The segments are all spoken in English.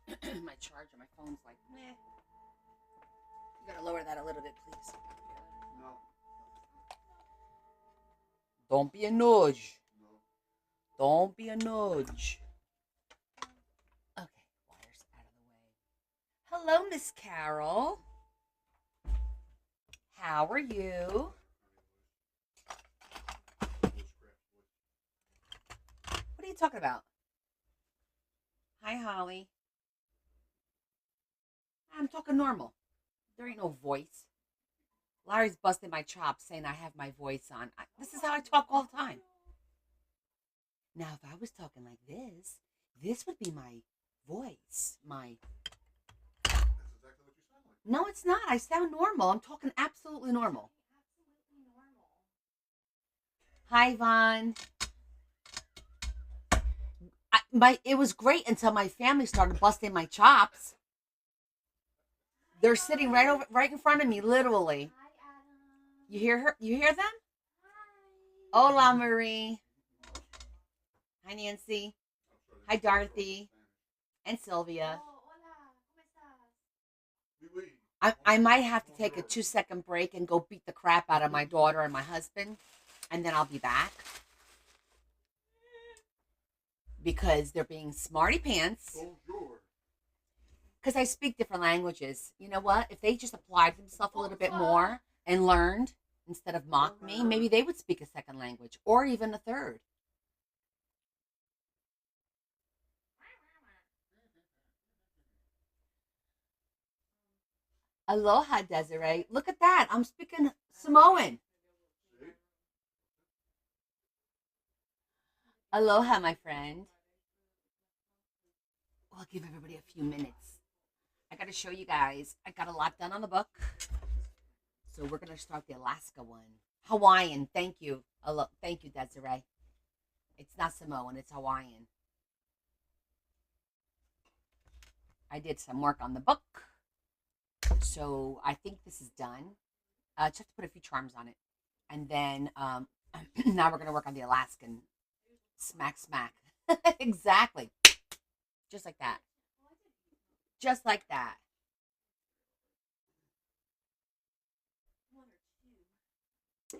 My charger, my phone's like, meh. You gotta lower that a little bit, please. No. Don't be a nudge. Don't be a nudge. Okay, wires out of the way. Hello, Miss Carol. How are you? What are you talking about? Hi, Holly. I'm talking normal. There ain't no voice. Larry's busting my chops saying I have my voice on. This is how I talk all the time. Now, if I was talking like this would be my voice. That's exactly what you sound like. No, it's not. I sound normal. I'm talking absolutely normal. Hi, Vaughn. It was great until my family started busting my chops. They're sitting right in front of me, literally. You hear her? You hear them? Hola, Marie. Hi, Nancy. Hi, Dorothy. And Sylvia. I might have to take a 2-second break and go beat the crap out of my daughter and my husband, and then I'll be back. Because they're being smarty pants. Because I speak different languages. You know what? If they just applied themselves a little bit more and learned instead of mock me, maybe they would speak a second language or even a third. Aloha, Desiree. Look at that. I'm speaking Samoan. Aloha, my friend. I'll give everybody a few minutes. I got to show you guys. I got a lot done on the book. So we're going to start the Alaska one. Hawaiian. Thank you. Thank you, Desiree. It's not Samoan. It's Hawaiian. I did some work on the book. So I think this is done. Just have to put a few charms on it. And then now we're going to work on the Alaskan. Smack, smack. Exactly. Just like that. Just like that.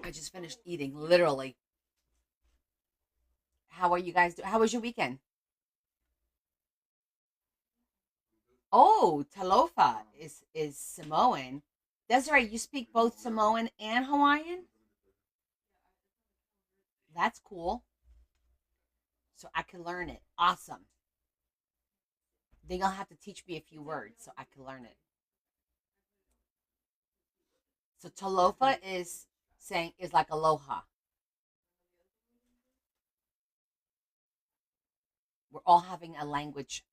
I just finished eating, literally. How are you guys doing? How was your weekend? Oh, Talofa is Samoan. Desiree, you speak both Samoan and Hawaiian? That's cool. So I can learn it. Awesome. Then you'll have to teach me a few words so I can learn it. So Talofa is like aloha. We're all having a language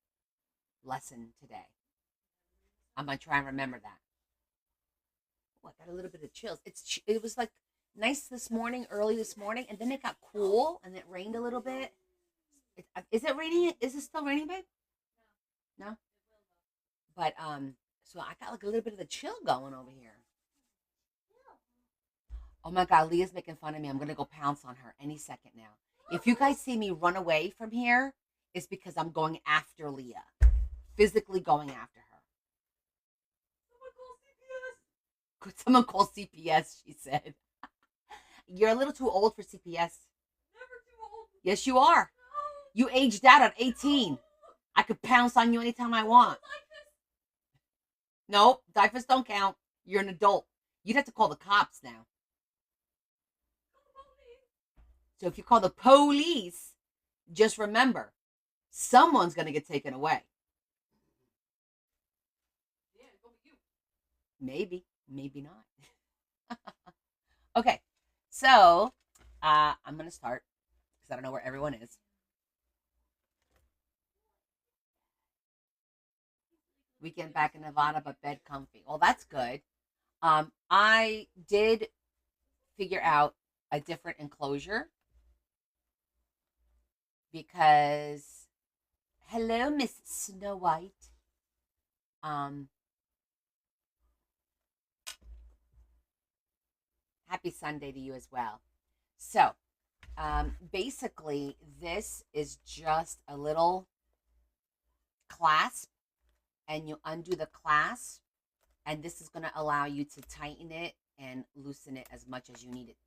lesson today. I'm gonna try and remember that. Oh, I got a little bit of chills. It was like nice this morning, early this morning, and then it got cool and it rained a little bit. Is it raining? Is it still raining, babe? No. But so I got like a little bit of the chill going over here. Oh my God, Leah's making fun of me. I'm gonna go pounce on her any second now. If you guys see me run away from here, it's because I'm going after Leah, physically going after her. Could someone call CPS? She said. You're a little too old for CPS. Never too old. Yes, you are. No. You aged out at 18. I could pounce on you anytime I want. No, DIFUS don't count. You're an adult. You'd have to call the cops now. So if you call the police, just remember, someone's going to get taken away. Yeah, it's going to be you. Maybe, maybe not. Okay, so I'm going to start because I don't know where everyone is. Weekend back in Nevada, but bed comfy. Well, that's good. I did figure out a different enclosure because hello, Miss Snow White. Happy Sunday to you as well. So, basically, this is just a little clasp and you undo the clasp, and this is going to allow you to tighten it and loosen it as much as you need it.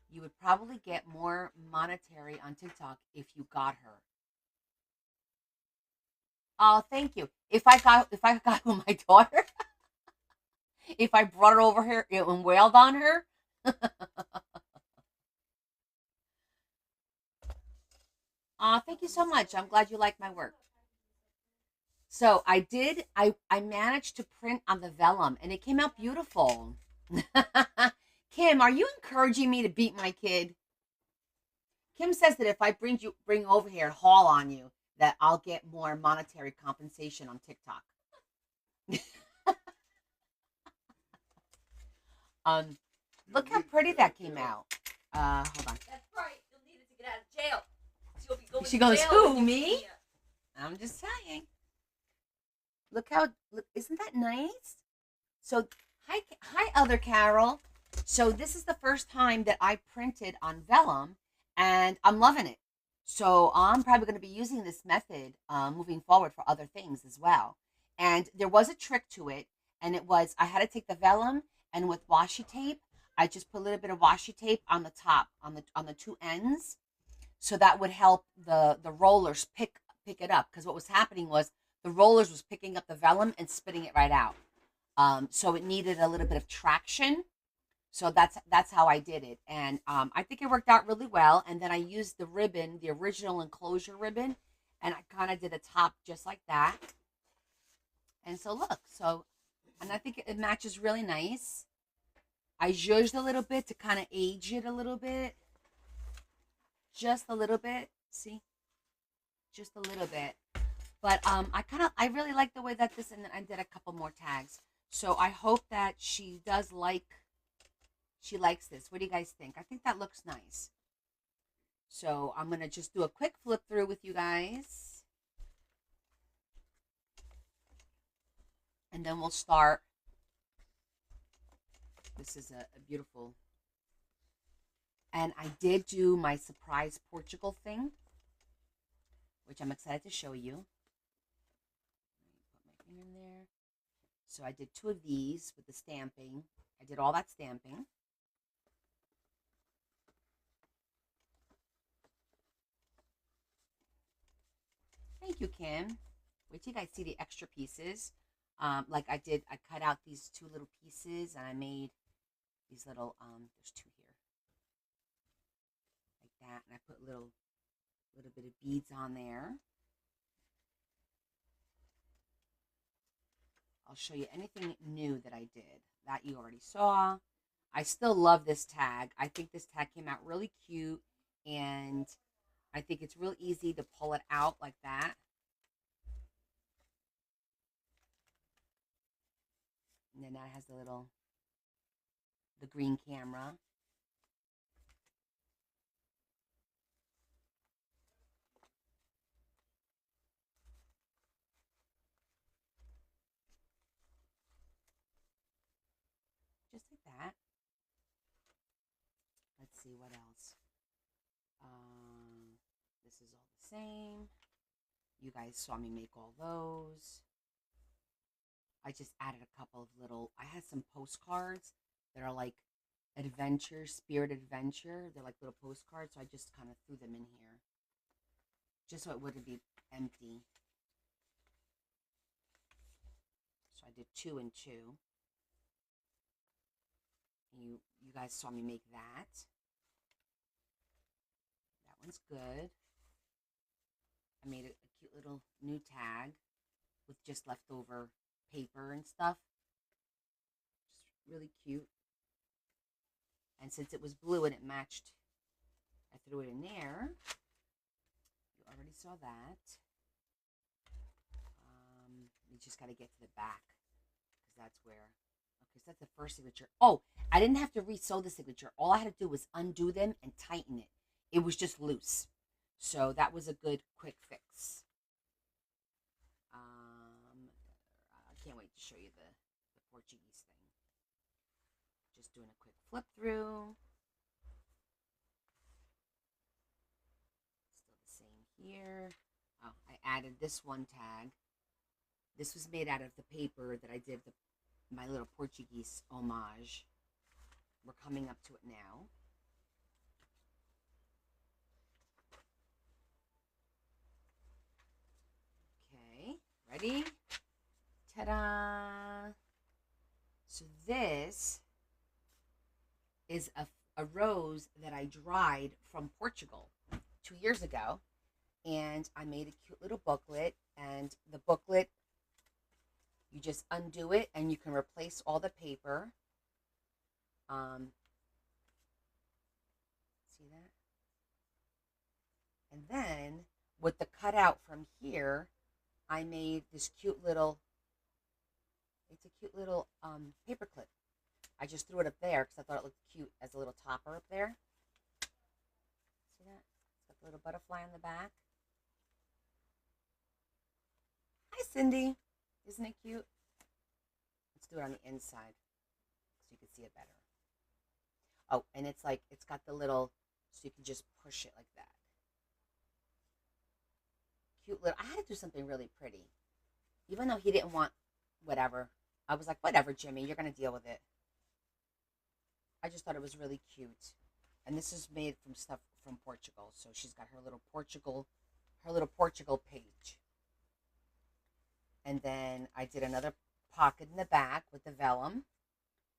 You would probably get more monetary on TikTok if you got her. Oh, thank you. If I got my daughter, if I brought her over here and wailed on her. Thank you so much. I'm glad you like my work. So I managed to print on the vellum and it came out beautiful. Kim, are you encouraging me to beat my kid? Kim says that if I bring over here and haul on you, that I'll get more monetary compensation on TikTok. um, look how pretty that came out. Hold on. That's right. You'll need it to get out of jail. You'll be going She to goes, jail who, when me? I'm just saying. Look, isn't that nice? So, hi, other Carol. So this is the first time that I printed on vellum, and I'm loving it. So I'm probably going to be using this method moving forward for other things as well. And there was a trick to it, and it was I had to take the vellum and with washi tape, I just put a little bit of washi tape on the top, on the two ends, so that would help the rollers pick it up. Because what was happening was the rollers was picking up the vellum and spitting it right out. So it needed a little bit of traction. So that's how I did it, and I think it worked out really well. And then I used the ribbon, the original enclosure ribbon, and I kind of did a top just like that. And so look, and I think it matches really nice. I zhuzhed a little bit to kind of age it a little bit, just a little bit. See, just a little bit. But I really like the way that this, and then I did a couple more tags. So I hope that she likes this. What do you guys think? I think that looks nice. So I'm going to just do a quick flip through with you guys. And then we'll start. This is a beautiful. And I did do my surprise Portugal thing, which I'm excited to show you. Put my finger in there. So I did 2 of these with the stamping. I did all that stamping. Thank you, Kim. Wait till you guys see the extra pieces. Like I cut out these 2 little pieces and I made these little, there's 2 here. Like that. And I put little bit of beads on there. I'll show you anything new that I did. That you already saw. I still love this tag. I think this tag came out really cute, and I think it's real easy to pull it out like that. And then that has the green camera. Just like that. Let's see what else. This is all the same. You guys saw me make all those. I just added a couple of I had some postcards that are like spirit adventure. They're like little postcards, so I just kind of threw them in here. Just so it wouldn't be empty. So I did 2 and 2. You guys saw me make that. That one's good. I made a cute little new tag with just leftover paper and stuff. Just really cute. And since it was blue and it matched, I threw it in there. You already saw that. You just got to get to the back because that's where. Okay, so that's the first signature. Oh, I didn't have to re-sew the signature. All I had to do was undo them and tighten it. It was just loose. So that was a good quick fix. I can't wait to show you the Portuguese thing. Just doing a quick flip through. Still the here. Oh, I added this one tag. This was made out of the paper that I did my little Portuguese homage. We're coming up to it now. Okay, ready? Ta-da! So this is a rose that I dried from Portugal 2 years ago. And I made a cute little booklet. And the booklet, you just undo it and you can replace all the paper. See that? And then with the cutout from here, I made this cute little, it's a cute little paper clip. I just threw it up there because I thought it looked cute as a little topper up there. See that? It's got the little butterfly on the back. Hi, Cindy. Isn't it cute? Let's do it on the inside so you can see it better. Oh, and it's like, it's got the little, so you can just push it like that. Cute little, I had to do something really pretty. Even though he didn't want whatever. I was like, whatever, Jimmy, you're going to deal with it. I just thought it was really cute. And this is made from stuff from Portugal. So she's got her little Portugal page. And then I did another pocket in the back with the vellum.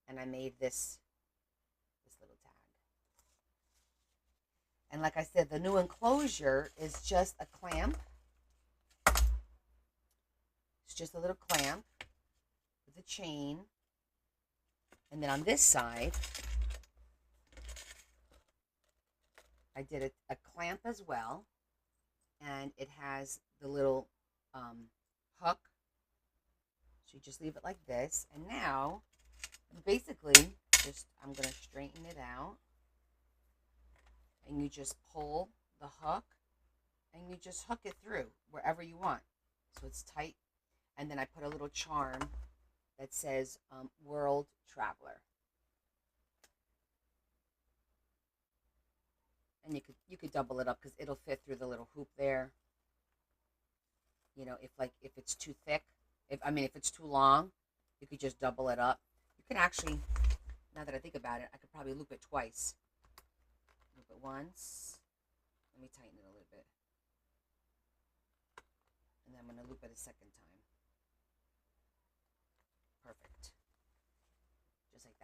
And I made this little tag. And like I said, the new enclosure is just a clamp. It's just a little clamp with a chain. And then on this side, I did a clamp as well. And it has the little hook. So you just leave it like this. And now, basically, I'm going to straighten it out. And you just pull the hook. And you just hook it through wherever you want. So it's tight. And then I put a little charm that says World Traveler. And you could double it up because it'll fit through the little hoop there. You know, if it's too thick, if it's too long, you could just double it up. You can actually, now that I think about it, I could probably loop it twice. Loop it once. Let me tighten it a little bit. And then I'm going to loop it a second time. Perfect. Just like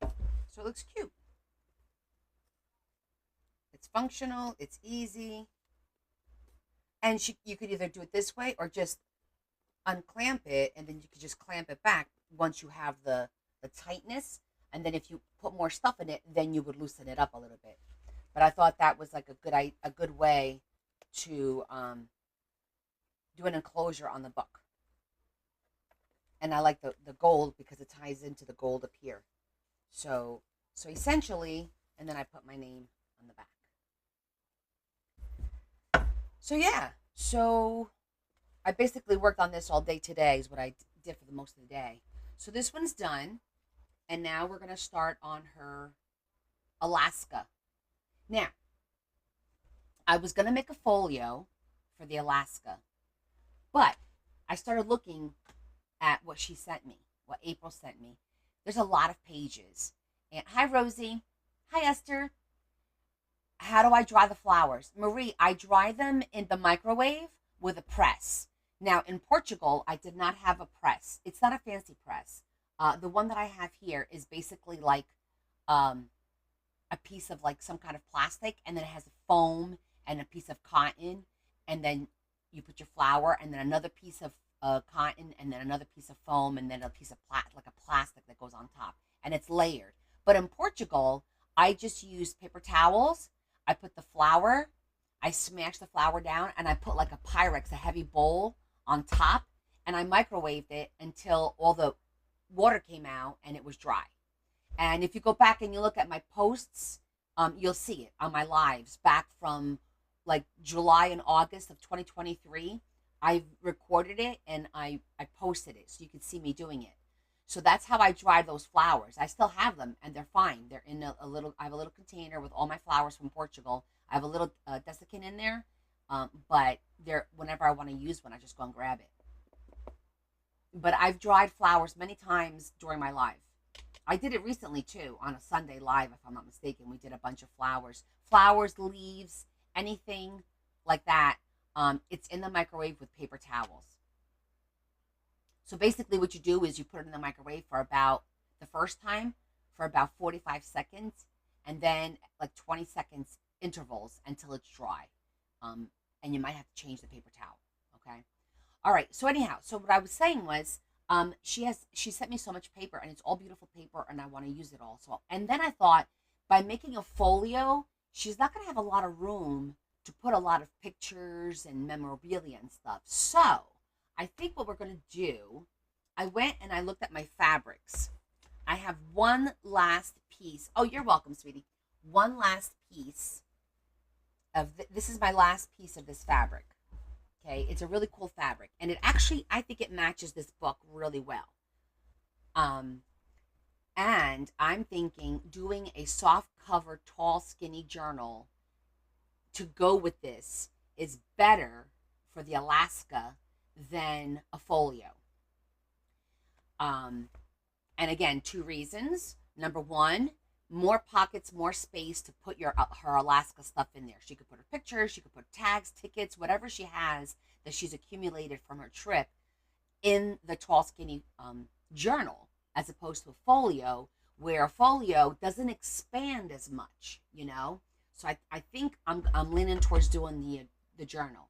that. So it looks cute. It's functional. It's easy. And you could either do it this way or just unclamp it, and then you could just clamp it back once you have the tightness. And then if you put more stuff in it, then you would loosen it up a little bit. But I thought that was like a good way to do an enclosure on the book. And I like the gold because it ties into the gold up here. So essentially, and then I put my name on the back. So yeah, so I basically worked on this all day today is what I did for the most of the day. So this one's done. And now we're going to start on her Alaska. Now, I was going to make a folio for the Alaska. But I started looking at what she sent me, what April sent me. There's a lot of pages. And hi, Rosie. Hi, Esther. How do I dry the flowers? Marie, I dry them in the microwave with a press. Now, in Portugal, I did not have a press. It's not a fancy press. The one that I have here is basically like a piece of like some kind of plastic, and then it has a foam and a piece of cotton, and then you put your flour, and then another piece of cotton, and then another piece of foam, and then a piece of like a plastic that goes on top, and it's layered. But in Portugal, I just used paper towels. I put the flour, I smashed the flour down, and I put like a Pyrex, a heavy bowl on top, and I microwaved it until all the water came out and it was dry. And if you go back and you look at my posts, you'll see it on my lives back from like July and August of 2023. I recorded it and I posted it so you can see me doing it. So that's how I dried those flowers. I still have them, and they're fine. They're in a little. I have a little container with all my flowers from Portugal. I have a little desiccant in there, but they're whenever I want to use one, I just go and grab it. But I've dried flowers many times during my life. I did it recently too on a Sunday live, if I'm not mistaken. We did a bunch of flowers, leaves, anything like that. It's in the microwave with paper towels. So basically, what you do is you put it in the microwave for about the first time for about 45 seconds, and then like 20 seconds intervals until it's dry. And you might have to change the paper towel. Okay. All right. So anyhow, so what I was saying was, she sent me so much paper, and it's all beautiful paper, and I want to use it all. So and then I thought, by making a folio, she's not gonna have a lot of room to put a lot of pictures and memorabilia and stuff. So I think what we're gonna do, I went and I looked at my fabrics. I have one last piece. Oh, you're welcome, sweetie. One last piece of this is my last piece of this fabric. Okay, it's a really cool fabric, and it actually I think it matches this book really well. Um, and I'm thinking doing a soft cover, tall, skinny journal to go with this is better for the Alaska than a folio. Um, and again, two reasons. Number one, more pockets, more space to put her Alaska stuff in there. She could put her pictures, she could put tags, tickets, whatever she has that she's accumulated from her trip in the tall, skinny journal, as opposed to a folio, where a folio doesn't expand as much, you know. So I think I'm leaning towards doing the journal,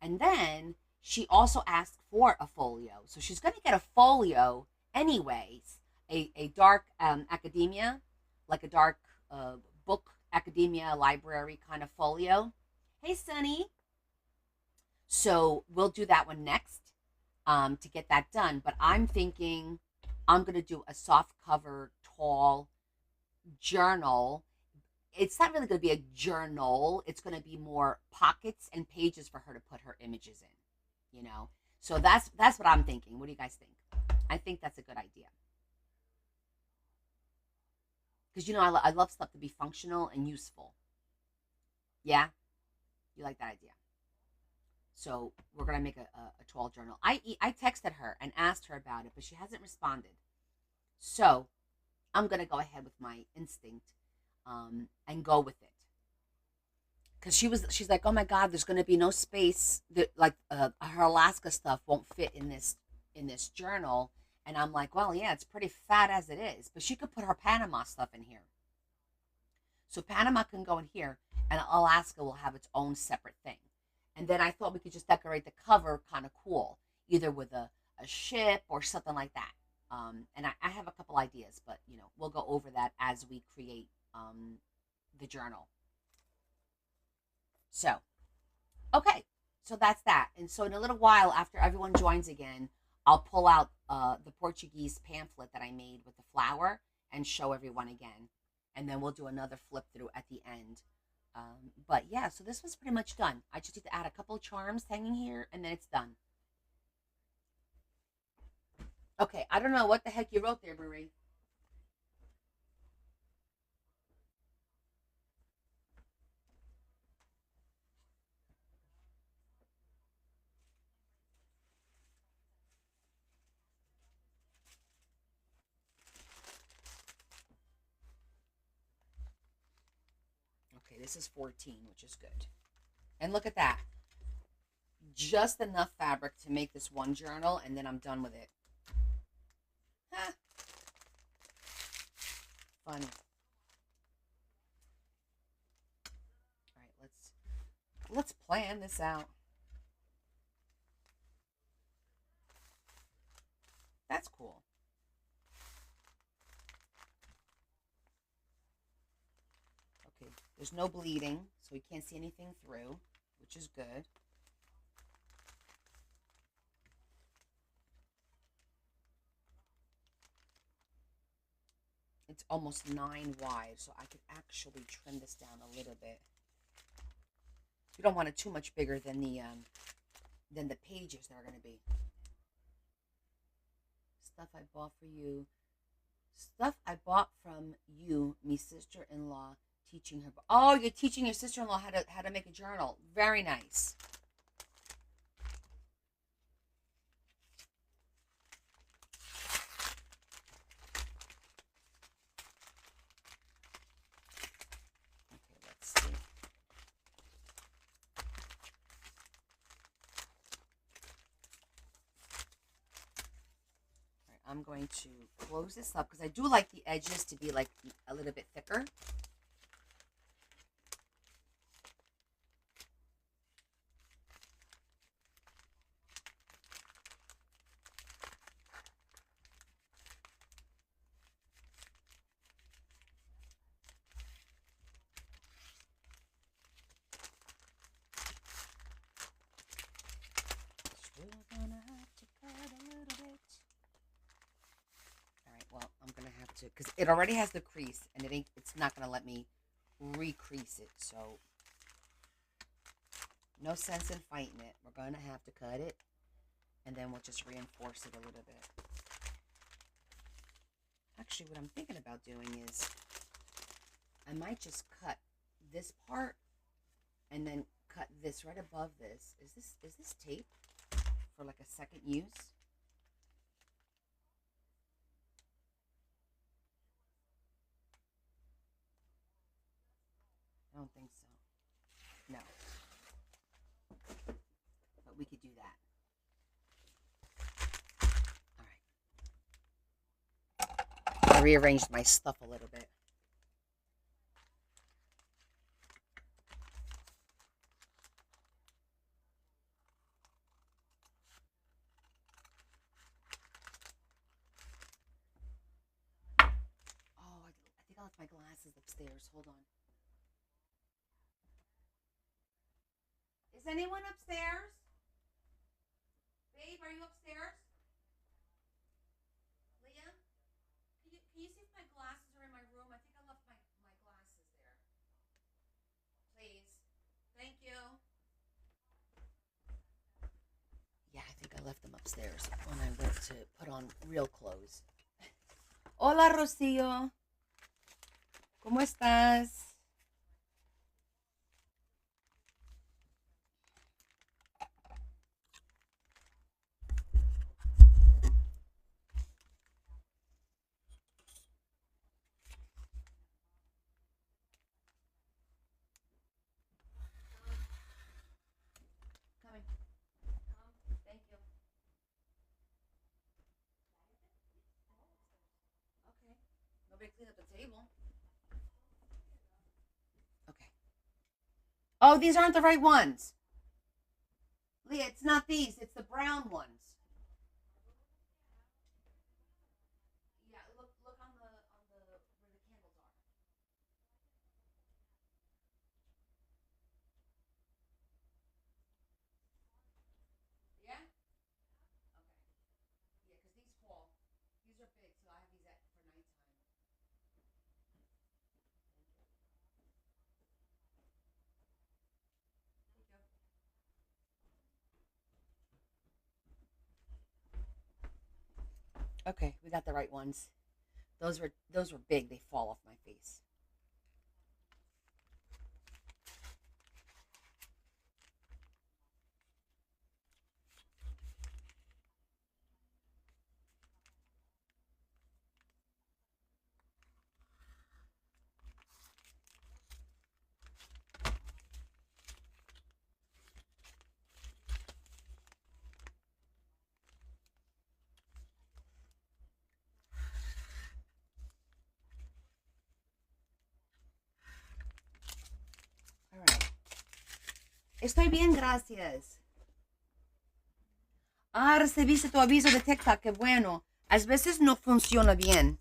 and then she also asked for a folio, so she's going to get a folio anyways, a dark academia, like a dark book academia library kind of folio. Hey, Sunny. So we'll do that one next to get that done. But I'm thinking I'm going to do a soft cover, tall journal. It's not really going to be a journal. It's going to be more pockets and pages for her to put her images in, you know. So that's what I'm thinking. What do you guys think? I think that's a good idea. Because, you know, I love stuff to be functional and useful. Yeah? You like that idea? So we're going to make a tall journal. I texted her and asked her about it, but she hasn't responded. So I'm going to go ahead with my instinct and go with it. Because she's like, oh my God, there's going to be no space. That, like her Alaska stuff won't fit in this journal. And I'm like, well, yeah, it's pretty fat as it is. But she could put her Panama stuff in here. So Panama can go in here, and Alaska will have its own separate thing. And then I thought we could just decorate the cover kind of cool, either with a ship or something like that. And I have a couple ideas, but, you know, we'll go over that as we create the journal. So, okay. So that's that. And so in a little while, after everyone joins again, I'll pull out the Portuguese pamphlet that I made with the flower and show everyone again. And then we'll do another flip through at the end. But yeah, so this was pretty much done. I just need to add a couple of charms hanging here, and then it's done. Okay, I don't know what the heck you wrote there, Marie. Okay, this is 14, which is good. And look at that. Just enough fabric to make this one journal, and then I'm done with it. Huh. Funny. All right, let's plan this out. That's cool. Okay, there's no bleeding, so we can't see anything through, which is good. It's almost 9 wide, so I could actually trim this down a little bit. You don't want it too much bigger than the pages that are going to be. Stuff I bought for you. Stuff I bought from you, me sister-in-law, teaching her. Oh, you're teaching your sister-in-law how to make a journal. Very nice. Okay, let's see. All right, I'm going to close this up because I do like the edges to be like a little bit thicker. Still gonna have to cut a little bit. All right, well, I'm gonna have to because it already has the crease and it's not gonna let me recrease it. So no sense in fighting it. We're gonna have to cut it and then we'll just reinforce it a little bit. Actually, what I'm thinking about doing is I might just cut this part and then cut this right above this. Is this tape for like a second use? I don't think so. No. But we could do that. All right. I rearranged my stuff a little bit. Oh, I think I left my glasses upstairs. Hold on. Is anyone upstairs? Babe, are you upstairs? Leah? Can you see if my glasses are in my room? I think I left my glasses there. Please. Thank you. Yeah, I think I left them upstairs when I went to put on real clothes. Hola, Rocío. ¿Cómo estás? Coming. Thank you. Okay. Nobody cleaned up the table. Okay. Oh, these aren't the right ones. Leah, it's not these. It's the brown ones. Yeah, look on the where the candles are. Yeah? Okay. Yeah, because these fall. These are big, so I have these at for nighttime. Thank you. Okay, we got the right ones. Those were big. They fall off my face. All right. Estoy bien, gracias. Ah, recibiste tu aviso de TikTok, qué bueno. A veces no funciona bien.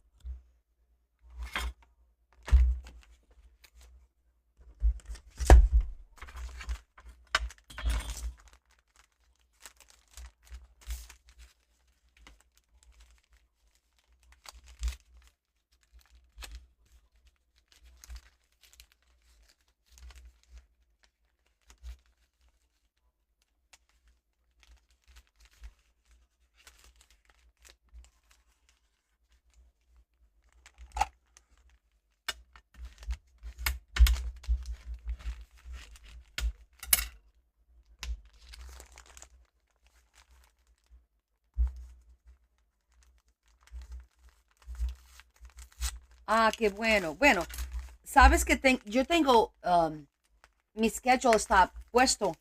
Ah, qué bueno. Bueno, sabes que yo tengo, mi schedule está puesto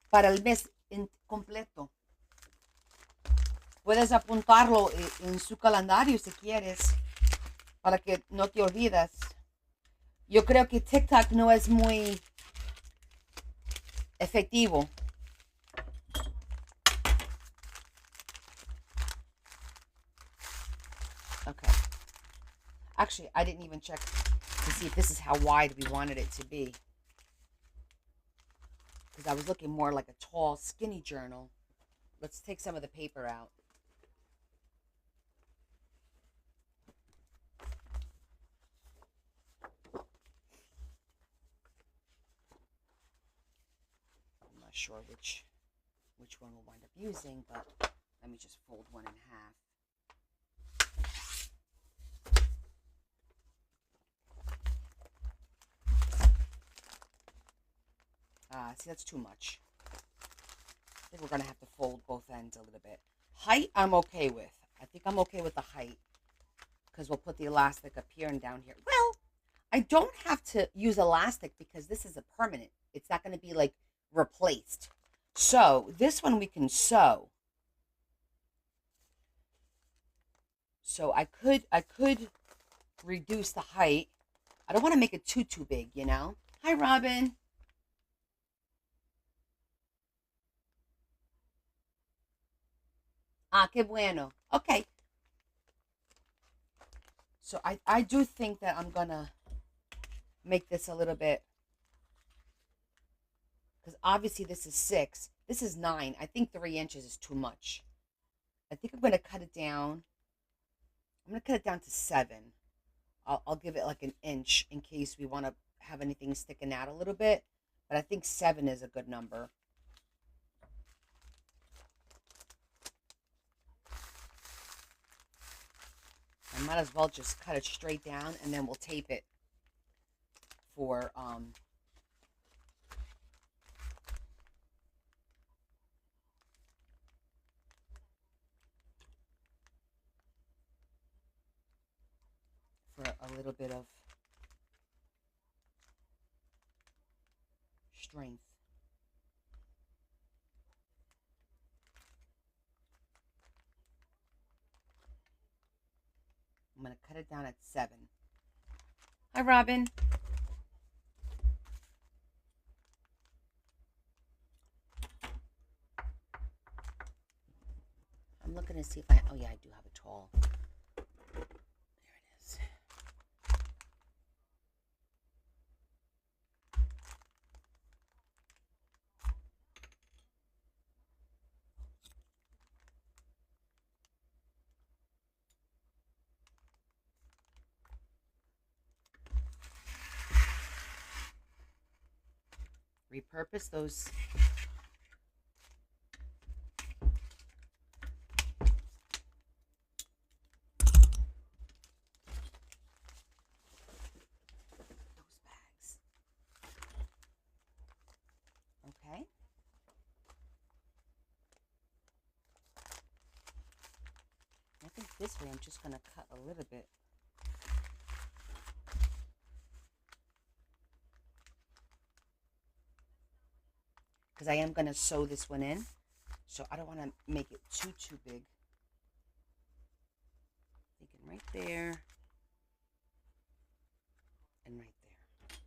para el mes completo. Puedes apuntarlo en su calendario si quieres, para que no te olvides. Yo creo que TikTok no es muy efectivo. Okay. Actually, I didn't even check to see if this is how wide we wanted it to be. Because I was looking more like a tall, skinny journal. Let's take some of the paper out. I'm not sure which one we'll wind up using, but let me just fold one in half. See, that's too much. I think we're going to have to fold both ends a little bit. Height, I'm okay with. I think I'm okay with the height, because we'll put the elastic up here and down here. Well, I don't have to use elastic because this is a permanent. It's not going to be like replaced. So this one we can sew. So I could reduce the height. I don't want to make it too big, you know. Hi, Robin. Ah, qué bueno. Okay. So I do think that I'm gonna make this a little bit, because obviously this is 6. This is 9. I think 3 inches is too much. I think I'm gonna cut it down. I'm gonna cut it down to 7. I'll give it like an inch in case we want to have anything sticking out a little bit. But I think 7 is a good number. I might as well just cut it straight down, and then we'll tape it for a little bit of strength. I'm going to cut it down at 7. Hi, Robin. I'm looking to see if I... Oh, yeah, I do have a tall. There it is. Repurpose those. Bags. Okay. I think this way I'm just going to cut a little bit. Because I am going to sew this one in. So I don't want to make it too big. Thinking right there. And right there.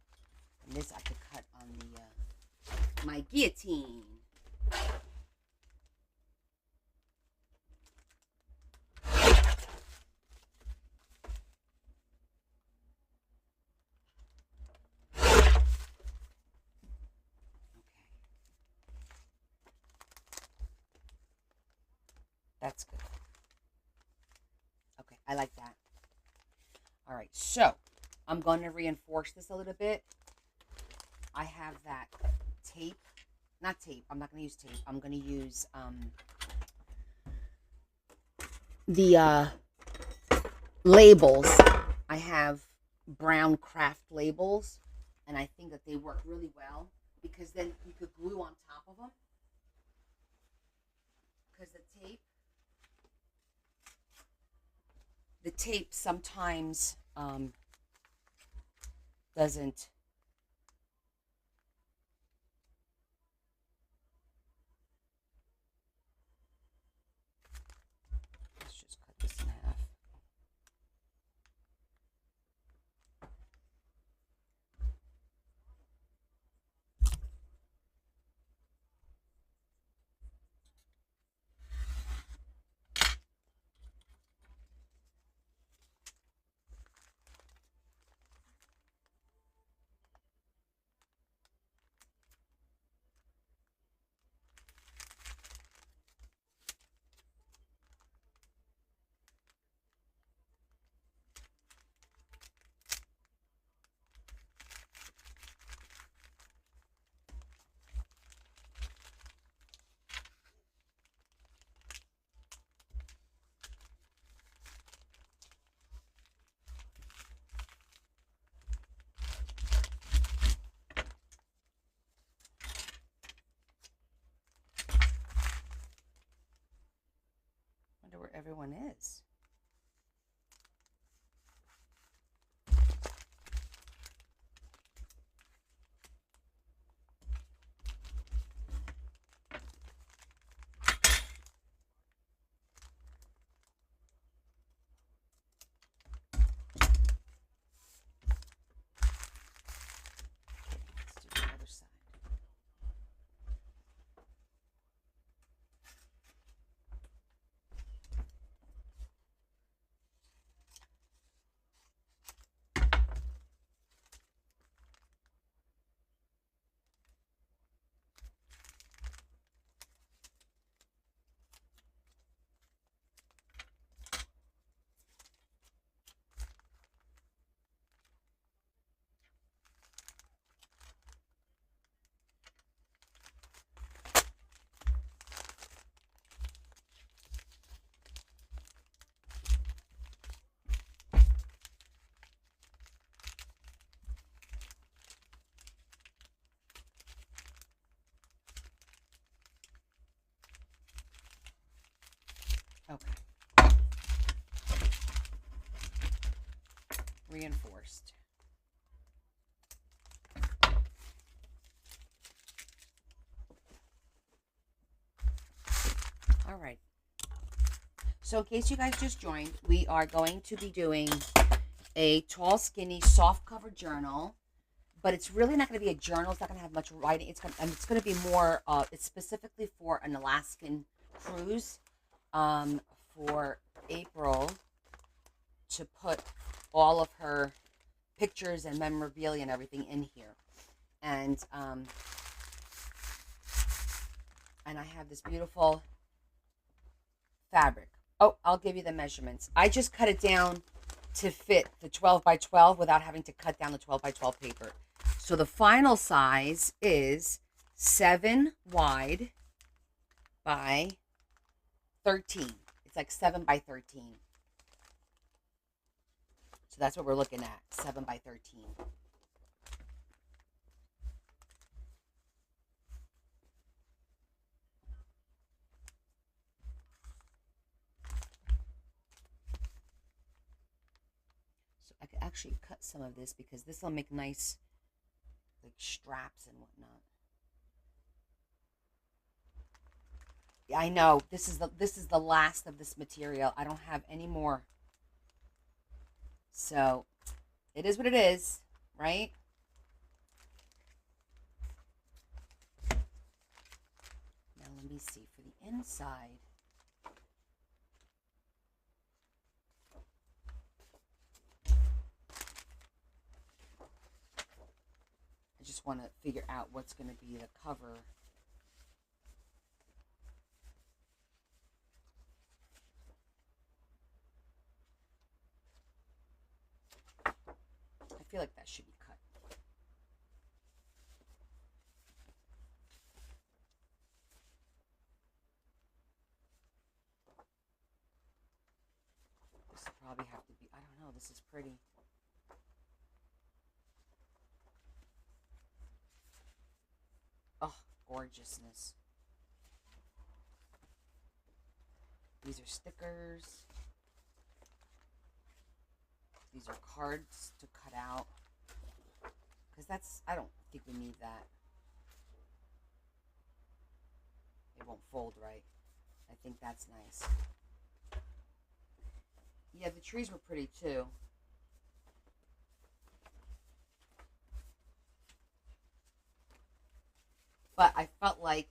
And this I could cut on the my guillotine. That's good. Okay, I like that. All right, so I'm going to reinforce this a little bit. I have that tape. Not tape. I'm not going to use tape. I'm going to use the labels. I have brown craft labels, and I think that they work really well because then you could glue on top of them. Because the the tape sometimes doesn't. Let's just cut this in half. Wonder where everyone is. Let's do the other side. Okay. Reinforced. All right. So in case you guys just joined, we are going to be doing a tall, skinny, soft cover journal, but it's really not going to be a journal. It's not going to have much writing. It's going to be more. It's specifically for an Alaskan cruise, for April, to put all of her pictures and memorabilia and everything in here, and I have this beautiful fabric. Oh, I'll give you the measurements. I just cut it down to fit the 12 by 12 without having to cut down the 12 by 12 paper. So the final size is 7 wide by 13. It's like 7 by 13. So that's what we're looking at, 7 by 13. So I could actually cut some of this because this will make nice like straps and whatnot. I know this is the last of this material. I don't have any more. So it is what it is, right? Now let me see for the inside. I just want to figure out what's going to be the cover. I feel like that should be cut. This will probably have to be, I don't know, this is pretty. Oh, gorgeousness. These are stickers. These are cards to cut out. Because I don't think we need that. It won't fold right. I think that's nice. Yeah, the trees were pretty too. But I felt like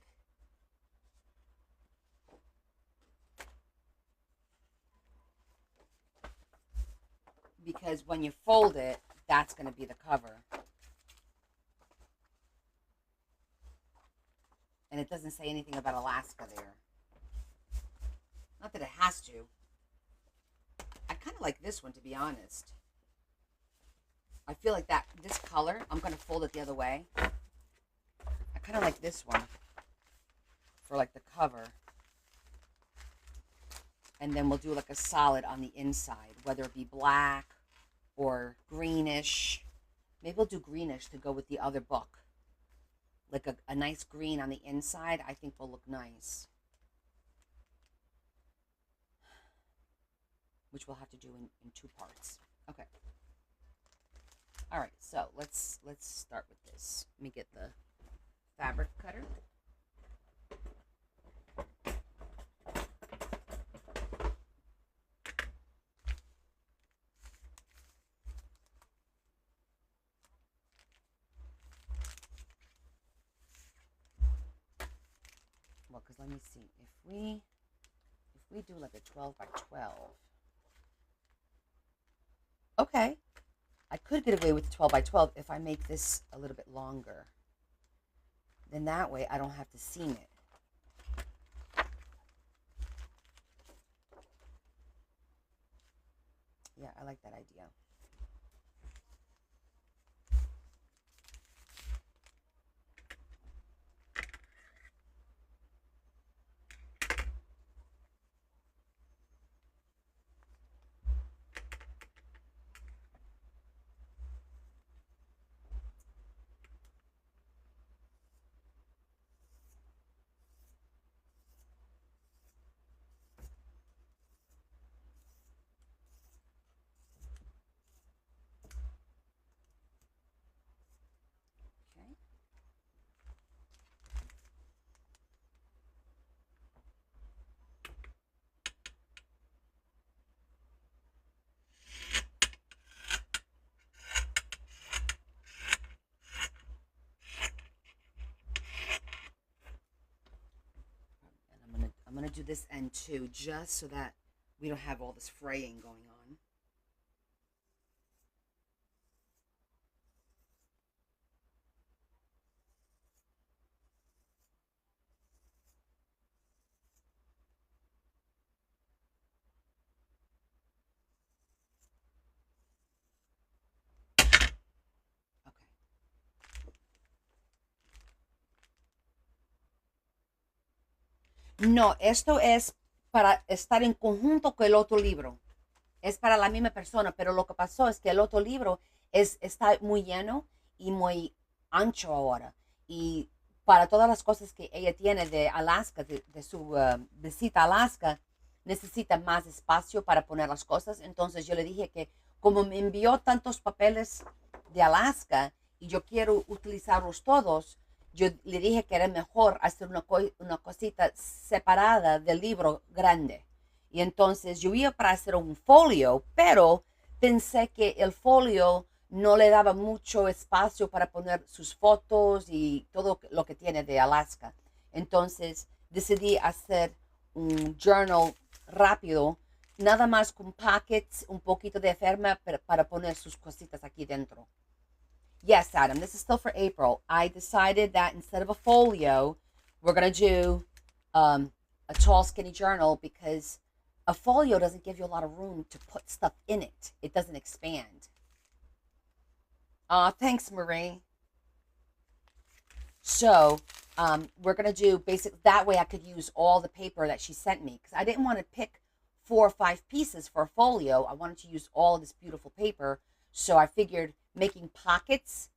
because when you fold it, that's going to be the cover. And it doesn't say anything about Alaska there. Not that it has to. I kind of like this one, to be honest. I feel like this color, I'm going to fold it the other way. I kind of like this one for like the cover. And then we'll do like a solid on the inside, whether it be black or greenish. Maybe we'll do greenish to go with the other book. Like a nice green on the inside, I think will look nice. Which we'll have to do in 2 parts. Okay. All right, so let's start with this. Let me get the fabric cutter. Well, because let me see. If we do like a 12 by 12. Okay. I could get away with 12 by 12 if I make this a little bit longer. Then that way I don't have to seam it. Yeah, I like that idea. Okay. And I'm gonna do this end too, just so that we don't have all this fraying going on. Okay. No, esto es para estar en conjunto con el otro libro. Es para la misma persona, pero lo que pasó es que el otro libro está muy lleno y muy ancho ahora. Y para todas las cosas que ella tiene de Alaska, de su visita a Alaska, necesita más espacio para poner las cosas. Entonces yo le dije que como me envió tantos papeles de Alaska y yo quiero utilizarlos todos, yo le dije que era mejor hacer una cosita separada del libro grande. Y entonces yo iba para hacer un folio, pero pensé que el folio no le daba mucho espacio para poner sus fotos y todo lo que tiene de Alaska. Entonces decidí hacer un journal rápido, nada más con packets, un poquito de enferma para poner sus cositas aquí dentro. Yes, Adam, this is still for April. I decided that instead of a folio, we're going to do a tall, skinny journal because a folio doesn't give you a lot of room to put stuff in it. It doesn't expand. Thanks, Marie. So we're going to do that way I could use all the paper that she sent me because I didn't want to pick 4 or 5 pieces for a folio. I wanted to use all of this beautiful paper. So I figured making pockets,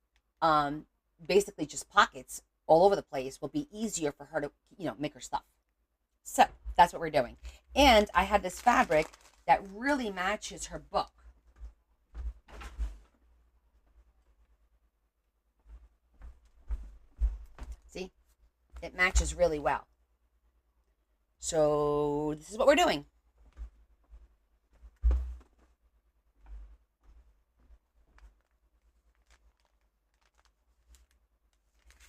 basically just pockets all over the place will be easier for her to, make her stuff. So that's what we're doing. And I had this fabric that really matches her book. It matches really well. So this is what we're doing.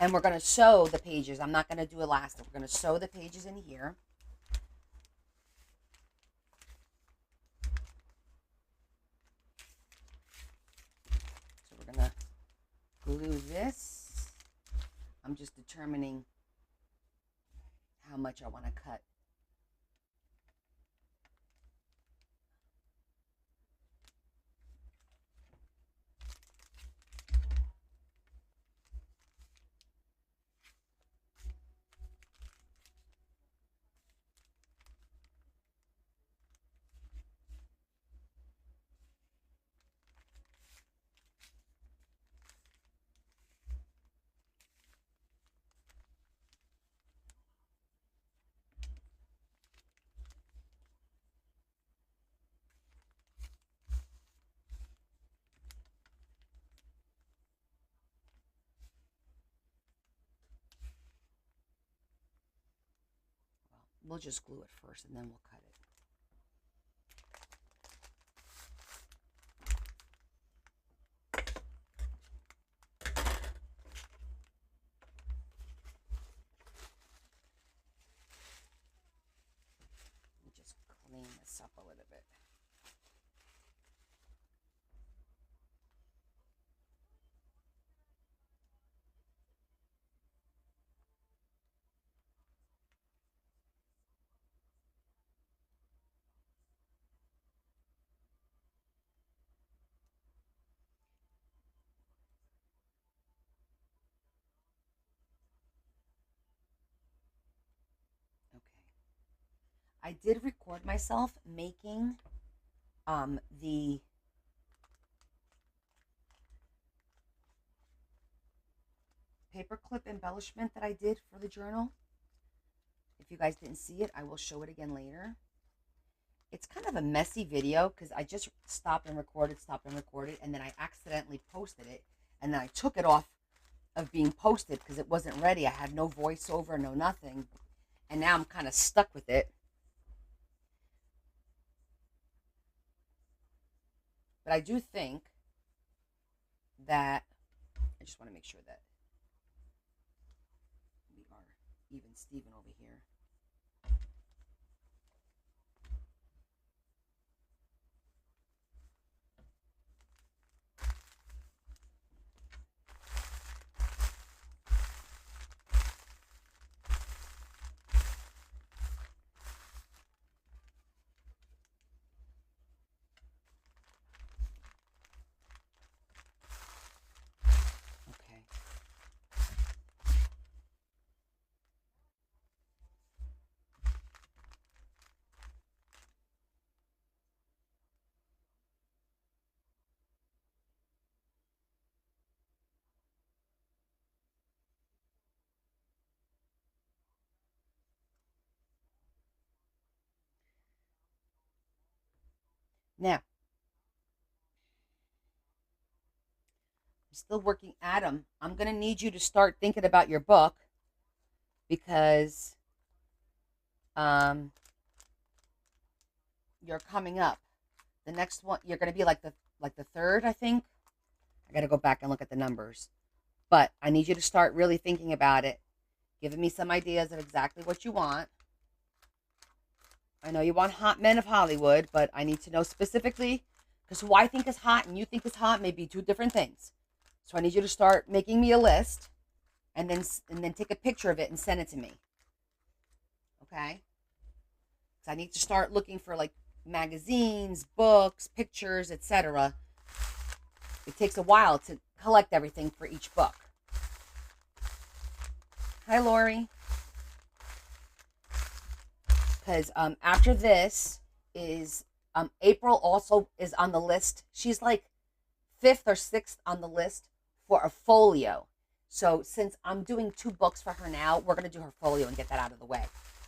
And we're going to sew the pages. I'm not going to do elastic. We're going to sew the pages in here. So we're going to glue this. I'm just determining how much I want to cut. We'll just glue it first and then we'll cut it. Let me just clean this up a little bit. Okay. I did record myself making the paperclip embellishment that I did for the journal. If you guys didn't see it, I will show it again later. It's kind of a messy video because I just stopped and recorded, and then I accidentally posted it, and then I took it off of being posted because it wasn't ready. I had no voiceover, no nothing, and now I'm kind of stuck with it. But I do think that I just want to make sure that we are even Steven over here. Now, I'm still working. Adam, I'm going to need you to start thinking about your book because you're coming up. The next one, you're going to be like the third, I think. I got to go back and look at the numbers. But I need you to start really thinking about it, giving me some ideas of exactly what you want. I know you want Hot Men of Hollywood, but I need to know specifically because who I think is hot and you think is hot may be two different things. So I need you to start making me a list and then take a picture of it and send it to me. Okay? Because I need to start looking for like magazines, books, pictures, etc. It takes a while to collect everything for each book. Hi, Lori. Because after this is April also is on the list. She's like 5th or 6th on the list for a folio. So since I'm doing 2 books for her now, we're going to do her folio and get that out of the way.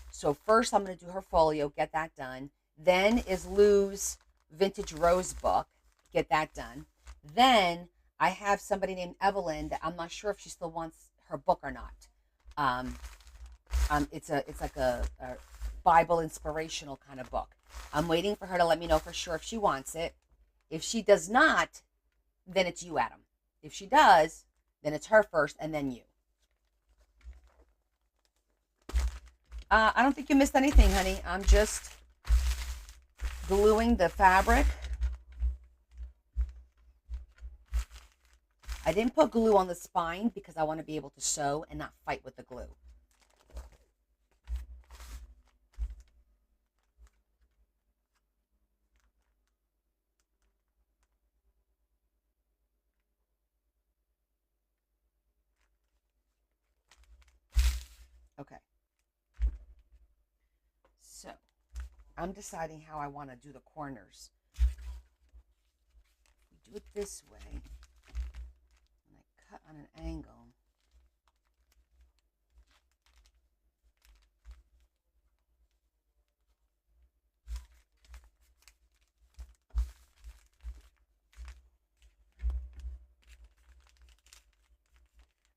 So first I'm going to do her folio, get that done. Then is Lou's Vintage Rose book, get that done. Then I have somebody named Evelyn that I'm not sure if she still wants her book or not. It's like a Bible inspirational kind of book. I'm waiting for her to let me know for sure if she wants it. If she does not, then it's you, Adam. If she does, then it's her first and then you. I don't think you missed anything, honey. I'm just gluing the fabric. I didn't put glue on the spine because I want to be able to sew and not fight with the glue. Okay. So I'm deciding how I want to do the corners. We do it this way. And I cut on an angle.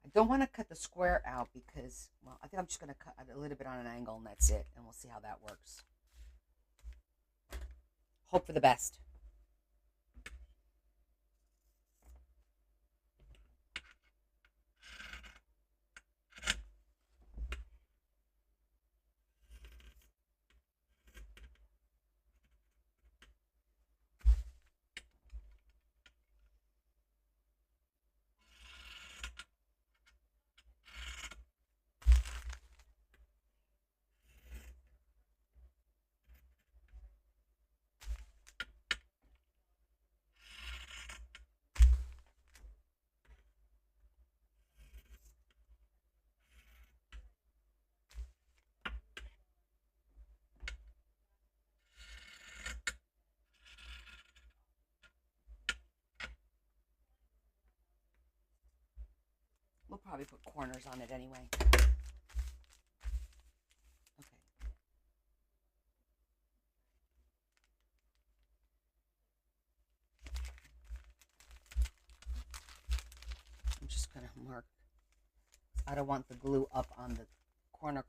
I don't want to cut the square out because, well, I think I'm just going to cut a little bit on an angle and that's it. And we'll see how that works. Hope for the best. We'll probably put corners on it anyway. Okay. I'm just going to mark. I don't want the glue up on the corner.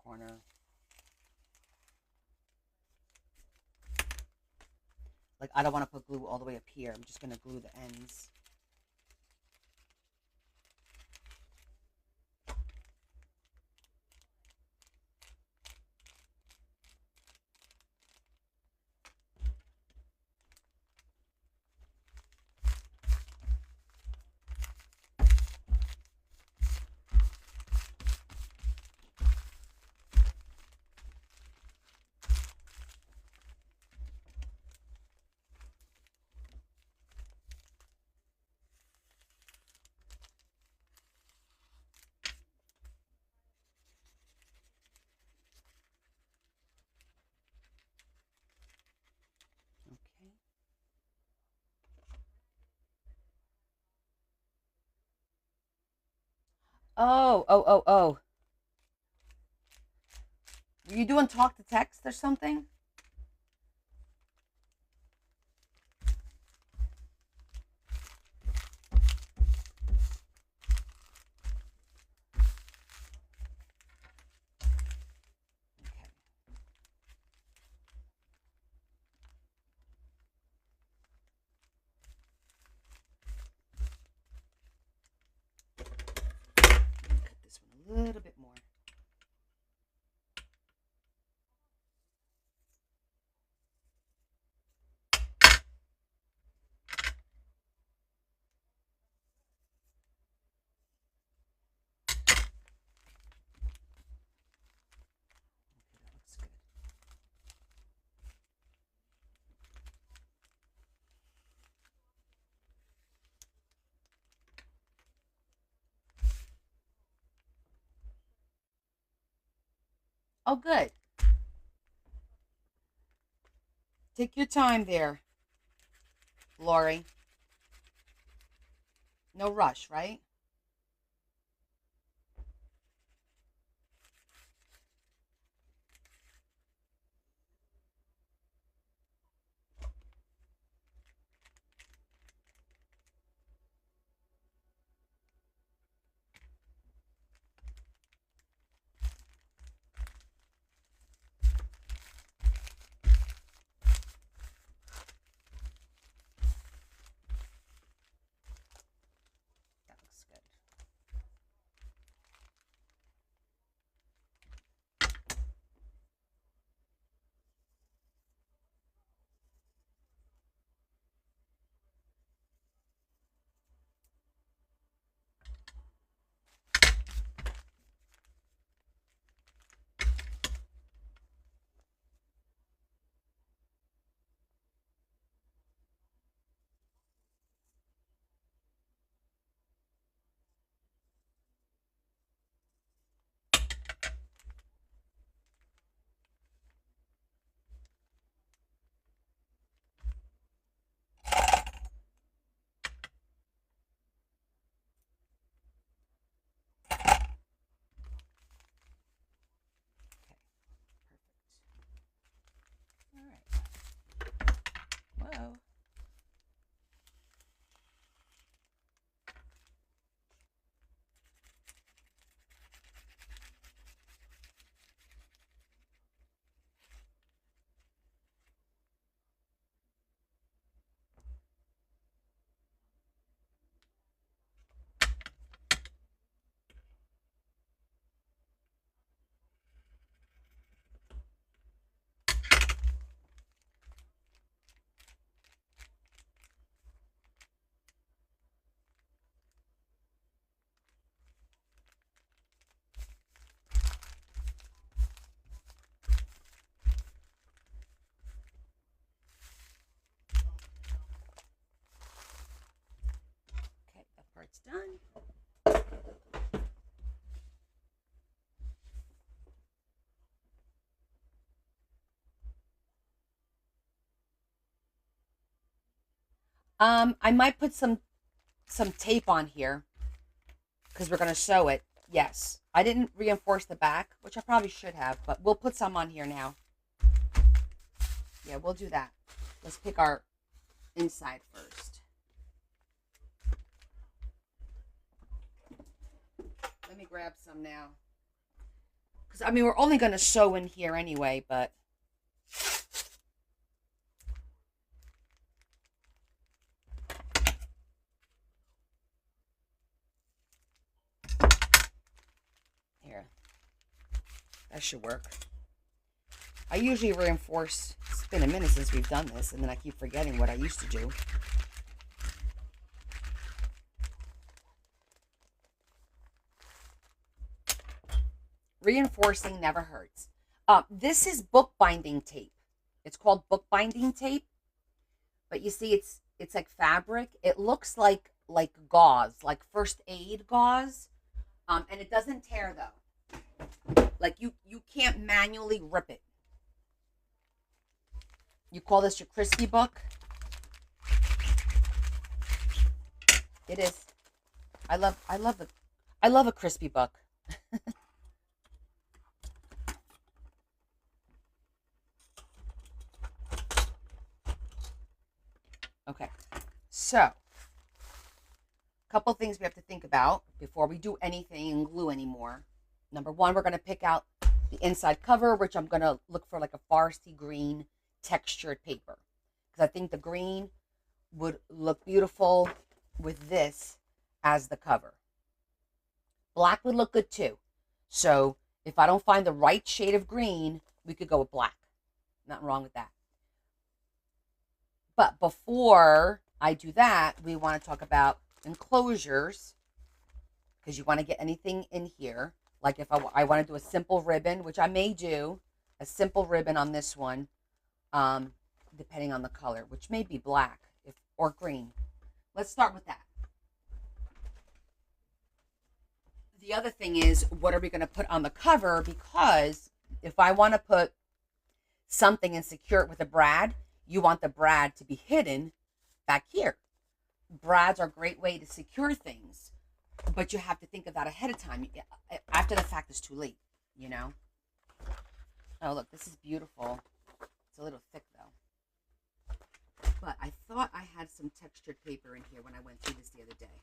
Like, I don't want to put glue all the way up here. I'm just going to glue the ends. Okay. Oh. Were you doing talk to text or something? Cut this one a little bit more. Okay, that looks good. Oh, good. Take your time there, Lori. No rush, right? I might put some tape on here because we're gonna sew it. Yes, I didn't reinforce the back, which I probably should have, but we'll put some on here now. Yeah, we'll do that. Let's pick our inside first. Let me grab some now. Because, I mean, we're only going to sew in here anyway, but... Here. That should work. I usually reinforce... It's been a minute since we've done this, and then I keep forgetting what I used to do. Reinforcing never hurts. This is bookbinding tape. It's called bookbinding tape, but you see, it's like fabric. It looks like gauze, like first aid gauze, and it doesn't tear though. Like you can't manually rip it. You call this your crispy book? It is. I love a crispy book. Okay, so a couple things we have to think about before we do anything in glue anymore. Number one, we're going to pick out the inside cover, which I'm going to look for like a foresty green textured paper, because I think the green would look beautiful with this as the cover. Black would look good too. So if I don't find the right shade of green, we could go with black. Nothing wrong with that. But before I do that, we want to talk about enclosures, because you want to get anything in here. Like if I want to do a simple ribbon, which I may do, a simple ribbon on this one, depending on the color, which may be black or green. Let's start with that. The other thing is, what are we going to put on the cover? Because if I want to put something and secure it with a brad, you want the brad to be hidden back here. Brads are a great way to secure things, but you have to think of that ahead of time. After the fact, it's too late, you know? Oh, look, this is beautiful. It's a little thick, though. But I thought I had some textured paper in here when I went through this the other day.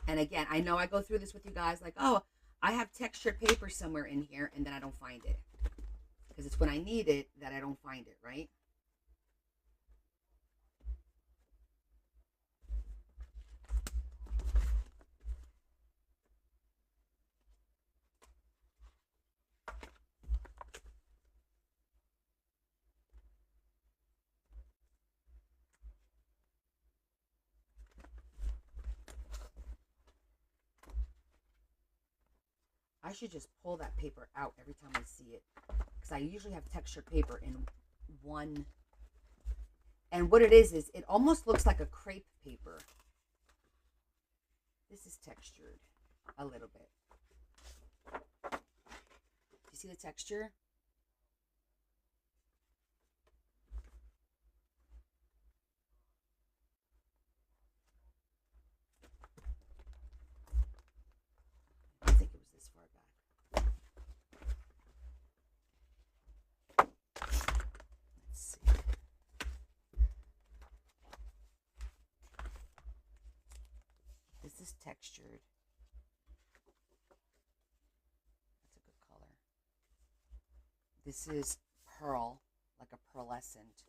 And again, I know I go through this with you guys like, oh, I have textured paper somewhere in here, and then I don't find it. Because it's when I need it that I don't find it, right? I should just pull that paper out every time I see it, because I usually have textured paper in one. And what it is it almost looks like a crepe paper. This is textured a little bit. You see the texture? I don't think it was this far back. Let's see. This is textured. That's a good color. This is pearl, like a pearlescent.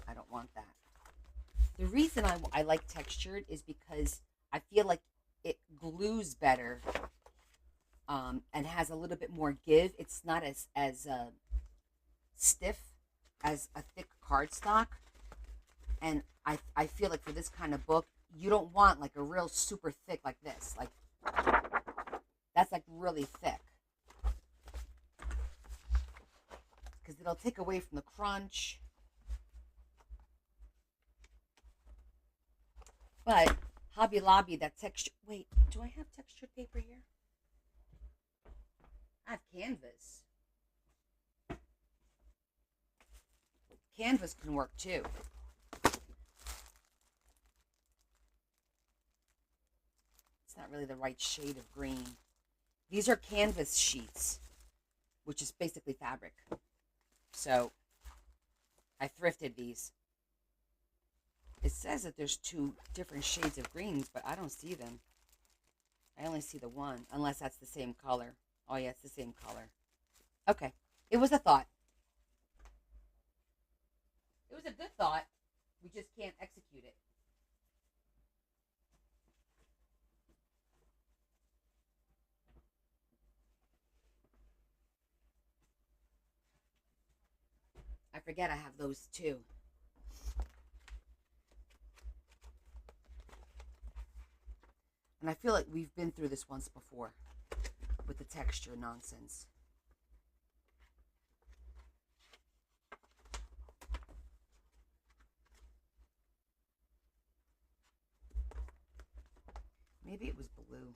I don't want that. The reason I like textured is because I feel like it glues better, and has a little bit more give. It's not as stiff as a thick cardstock. And I feel like for this kind of book, you don't want like a real super thick like this. Like, that's like really thick. Because it'll take away from the crunch. But Hobby Lobby, that texture. Wait, do I have textured paper here? I have canvas. Canvas can work too. not really the right shade of green. These are canvas sheets, which is basically fabric. So I thrifted these. It says that there's 2 different shades of greens, but I don't see them. I only see the one, unless that's the same color. Oh, yeah, it's the same color. Okay. It was a thought. It was a good thought. We just can't execute it. I forget I have those too. And I feel like we've been through this once before with the texture nonsense. Maybe it was blue.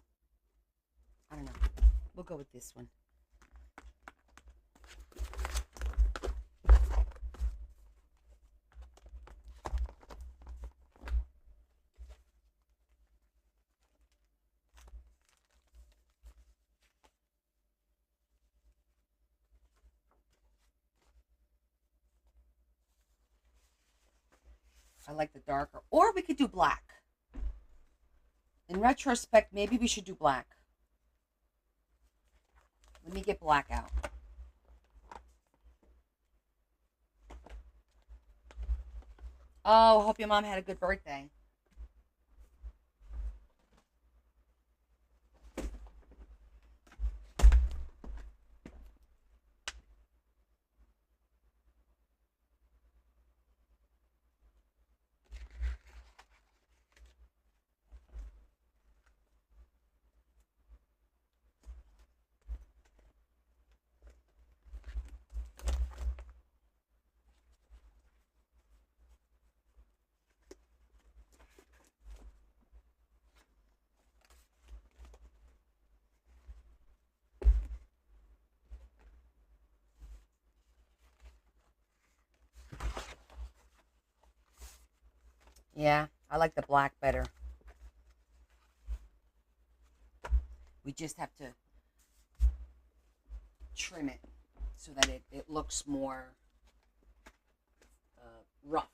I don't know. We'll go with this one. I like the darker. Or we could do black. In retrospect, maybe we should do black. Let me get black out. Oh, hope your mom had a good birthday. Yeah, I like the black better. We just have to trim it so that it looks more rough.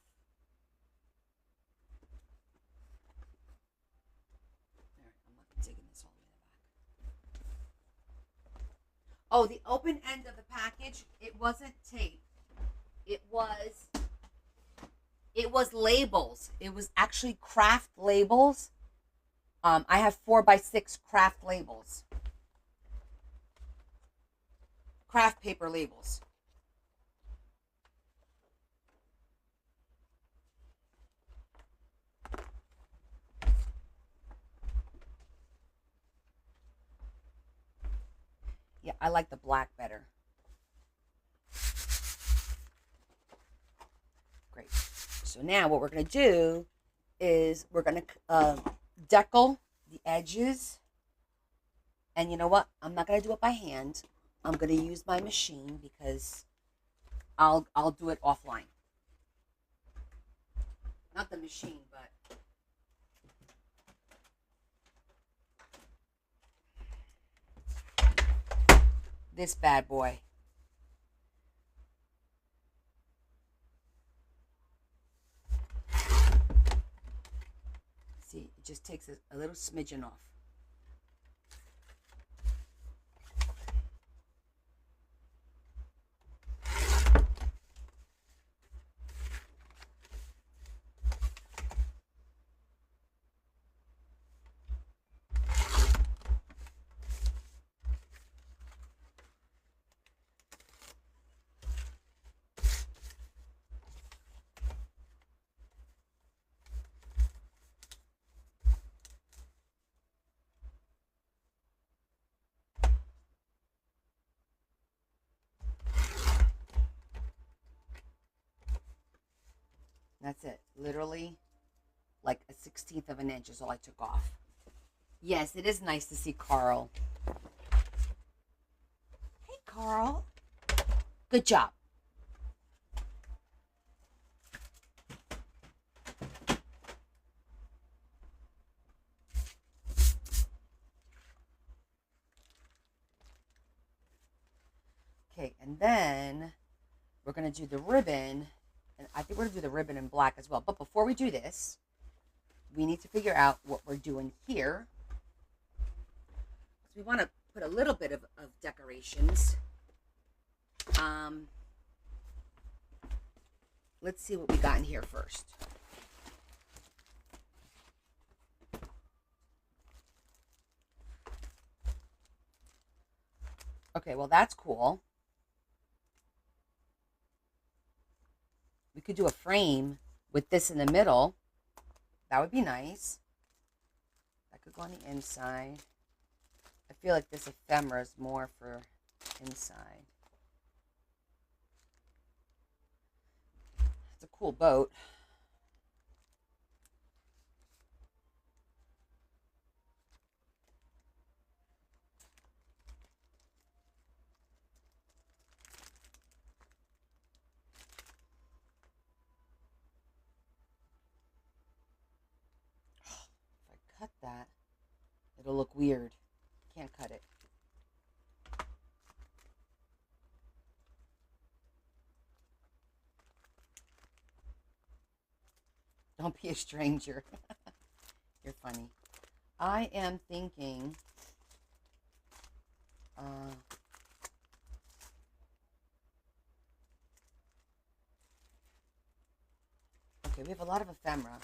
All right, I'm not taking this all the way to the back. Oh, the open end of the package, it wasn't tape. It was labels. It was actually craft labels. I have 4x6 craft labels. Craft paper labels. Yeah, I like the black better. Great. So now what we're going to do is we're going to decal the edges. And you know what? I'm not going to do it by hand. I'm going to use my machine because I'll do it offline. Not the machine, but this bad boy. See, it just takes a little smidgen off. That's it. Literally, like a 1/16 of an inch is all I took off. Yes, it is nice to see Carl. Hey, Carl. Good job. Okay, and then we're going to do the ribbon. And I think we're going to do the ribbon in black as well. But before we do this, we need to figure out what we're doing here. So we want to put a little bit of decorations. Let's see what we got in here first. Okay, well, that's cool. We could do a frame with this in the middle. That would be nice. That could go on the inside. I feel like this ephemera is more for inside. It's a cool boat. If I cut that, it'll look weird. Can't cut it. Don't be a stranger. You're funny. I am thinking, okay, we have a lot of ephemera.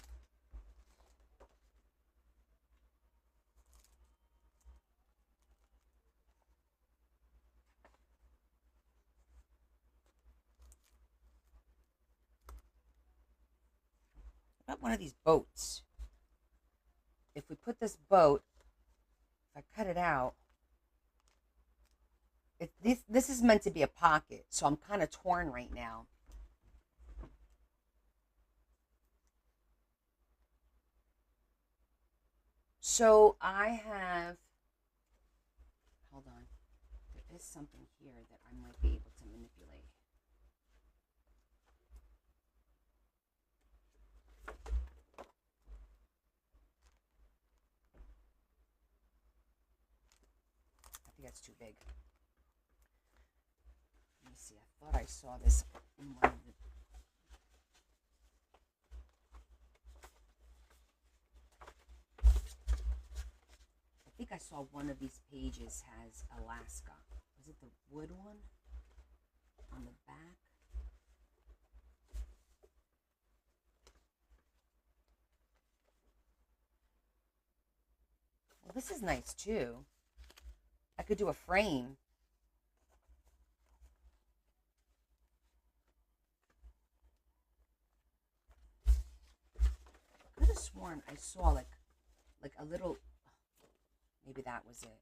About one of these boats. If we put this boat, if I cut it out, this is meant to be a pocket, so I'm kind of torn right now. So I have, hold on, there is something here that I might be able to manipulate. I think that's too big. Let me see, I thought I saw this in one of the, I think I saw one of these pages has Alaska. Was it the wood one on the back? Well, this is nice too. I could do a frame. I could have sworn I saw like a little, maybe that was it.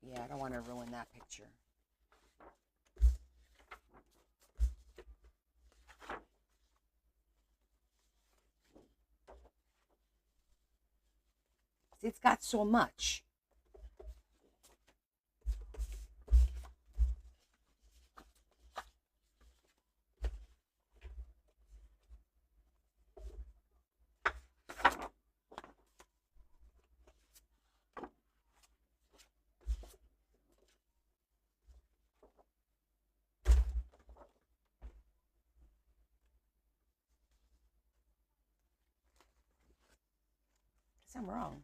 Yeah, I don't want to ruin that picture. See, it's got so much. Guess I'm wrong.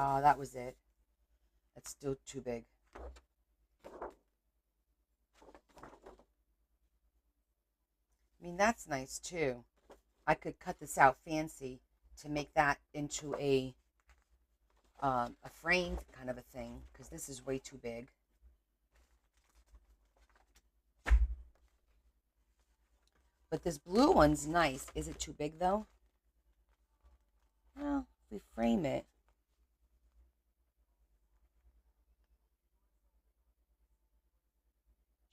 Oh, that was it. That's still too big. I mean, that's nice too. I could cut this out fancy to make that into a framed kind of a thing, because this is way too big. But this blue one's nice. Is it too big though? Well, if we frame it.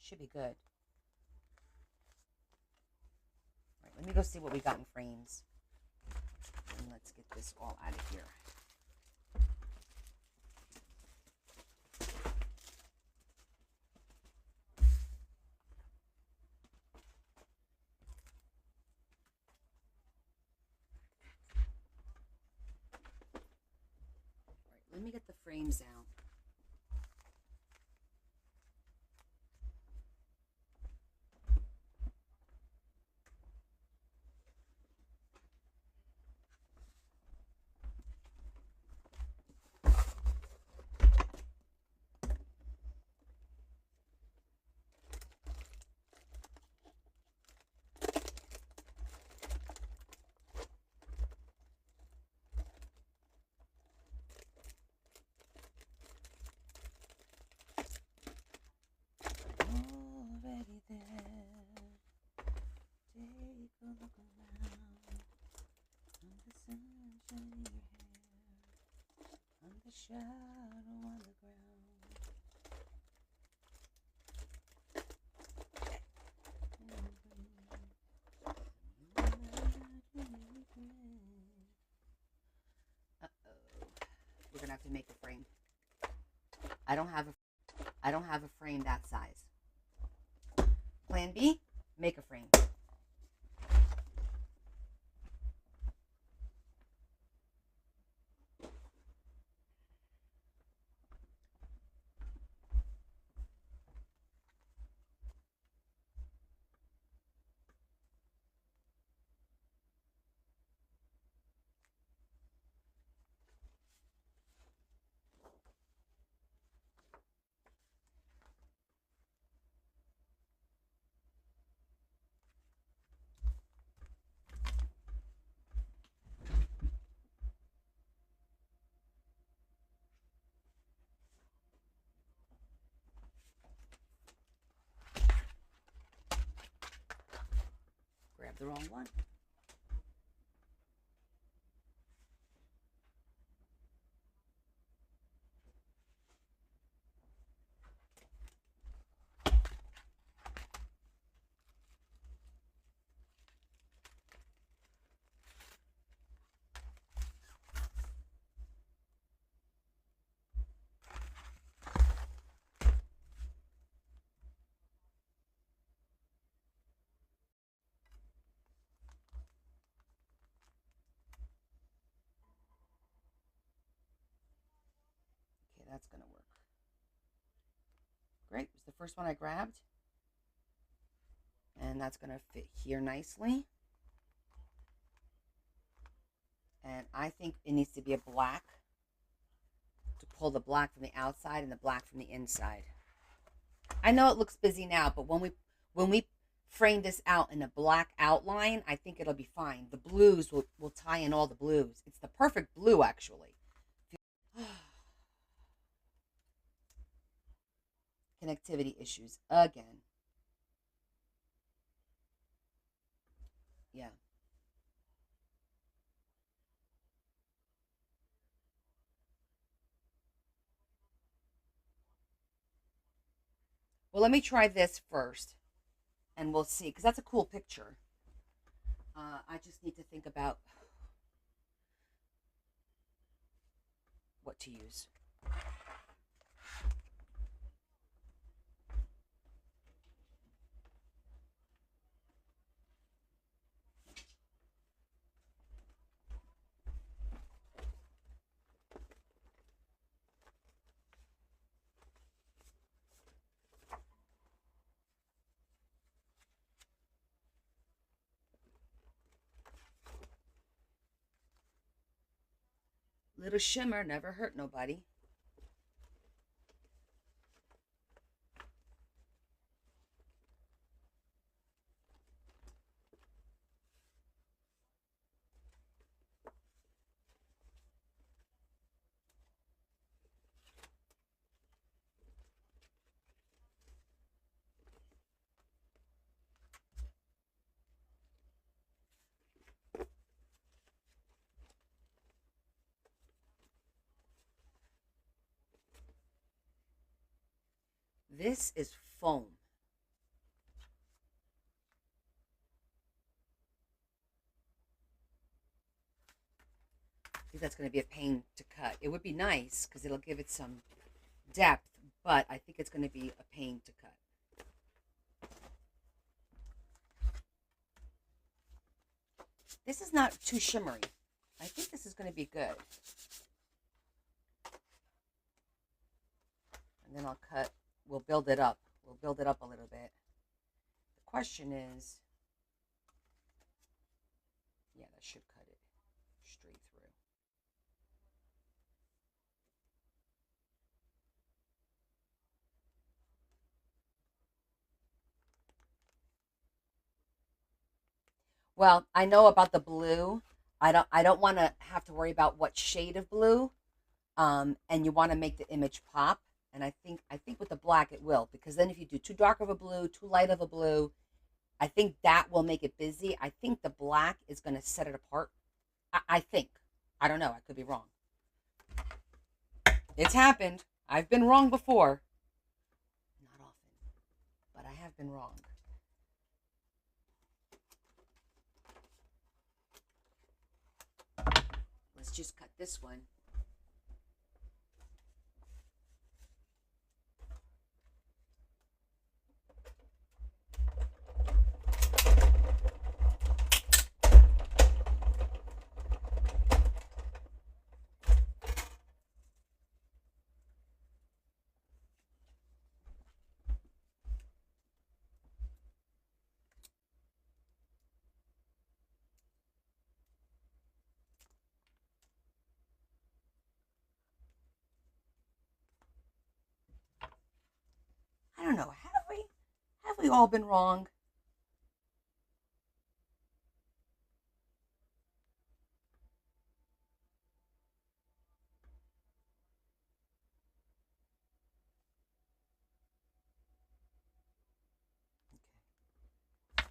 Should be good. All right, let me go see what we got in frames. And let's get this all out of here. me get the frames out. Already there. Take a look around. On the sunshine in your hair. On the shadow on the ground. Uh-oh. We're gonna have to make a frame. I don't have a frame that size. Plan B, make a frame. Grab the wrong one. Okay, that's gonna work. Great, it's the first one I grabbed. And that's gonna fit here nicely. And I think it needs to be a black to pull the black from the outside and the black from the inside. I know it looks busy now, but when we frame this out in a black outline, I think it'll be fine. The blues will tie in all the blues. It's the perfect blue, actually. Connectivity issues again. Yeah. Well, let me try this first, and we'll see, because that's a cool picture. I just need to think about what to use. Little shimmer never hurt nobody. This is foam. I think that's going to be a pain to cut. It would be nice because it'll give it some depth, but I think it's going to be a pain to cut. This is not too shimmery. I think this is going to be good. And then I'll cut, we'll build it up. We'll build it up a little bit. The question is, yeah, that should cut it straight through. Well, I know about the blue. I don't want to have to worry about what shade of blue. And you want to make the image pop. And I think with the black it will, because then if you do too dark of a blue, too light of a blue, I think that will make it busy. I think the black is going to set it apart. I think. I don't know. I could be wrong. It's happened. I've been wrong before. Not often, but I have been wrong. Let's just cut this one. I don't know. Have we all been wrong? Okay.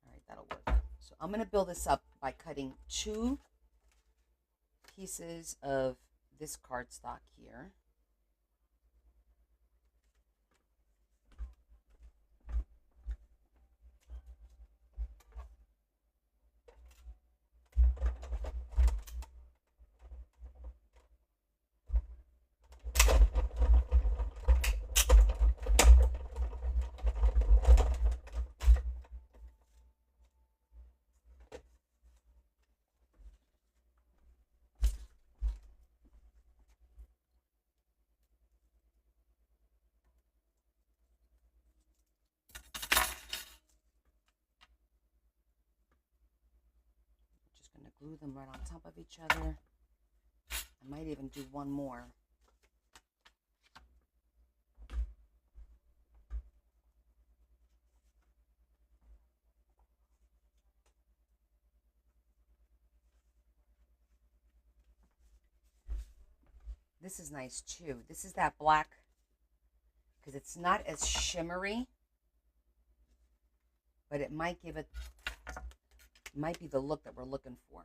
All right, that'll work. So I'm going to build this up by cutting 2 pieces of this cardstock here. Just going to glue them right on top of each other. I might even do one more. This is nice too. This is that black, because it's not as shimmery, but it might give it, might be the look that we're looking for.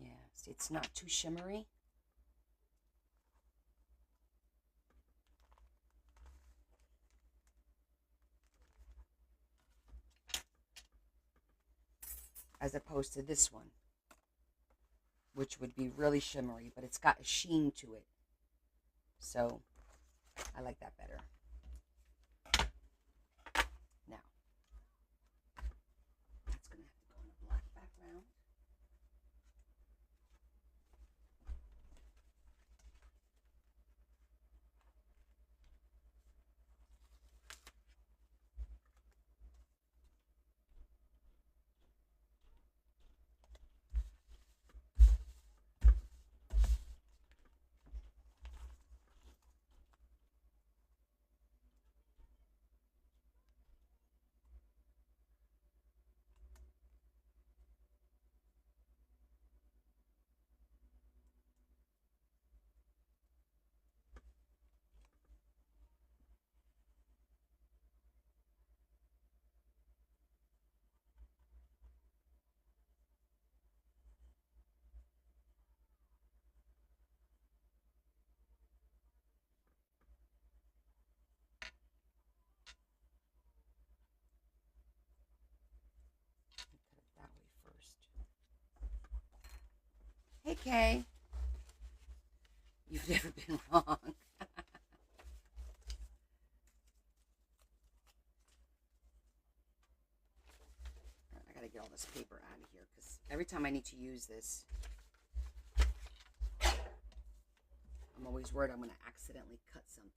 Yeah, see, it's not too shimmery. As opposed to this one, which would be really shimmery, but it's got a sheen to it. So I like that better. Now, that's going to have to go in a black background. Kay. You've never been wrong. I gotta get all this paper out of here because every time I need to use this, I'm always worried I'm going to accidentally cut something.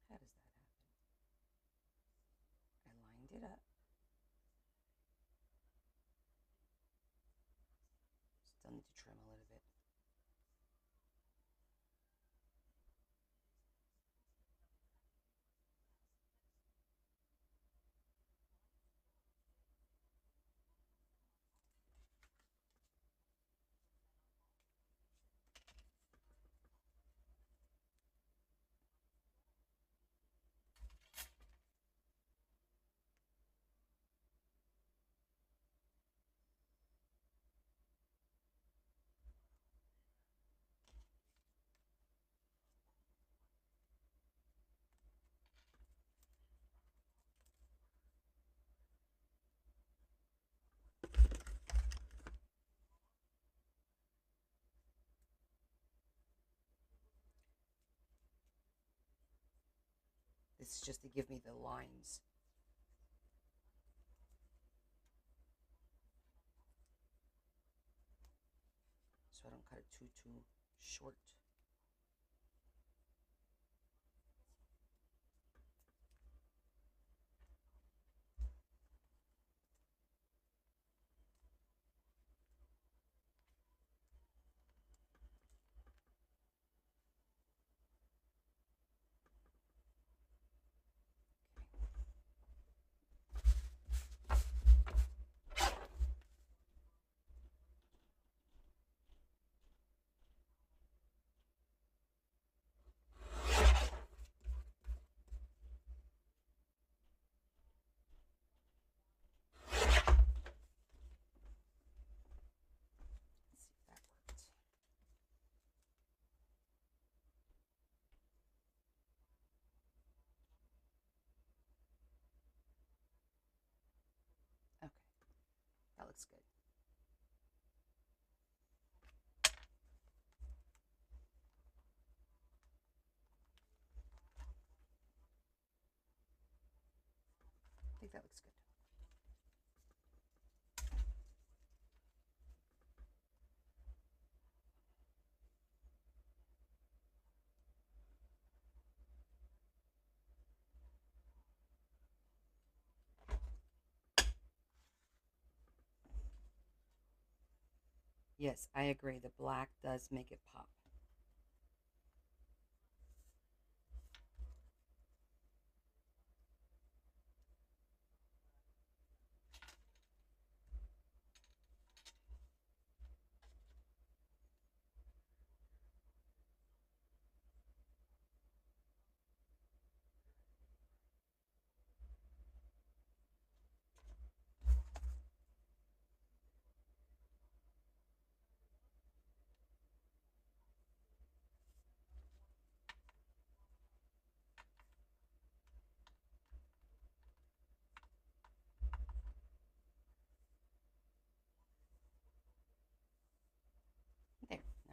How does that happen? I lined it up. Still need to trim a little bit. This is just to give me the lines. So I don't cut it too short. Let's see if that worked. Okay, that looks good. I think that looks good. Yes, I agree. The black does make it pop.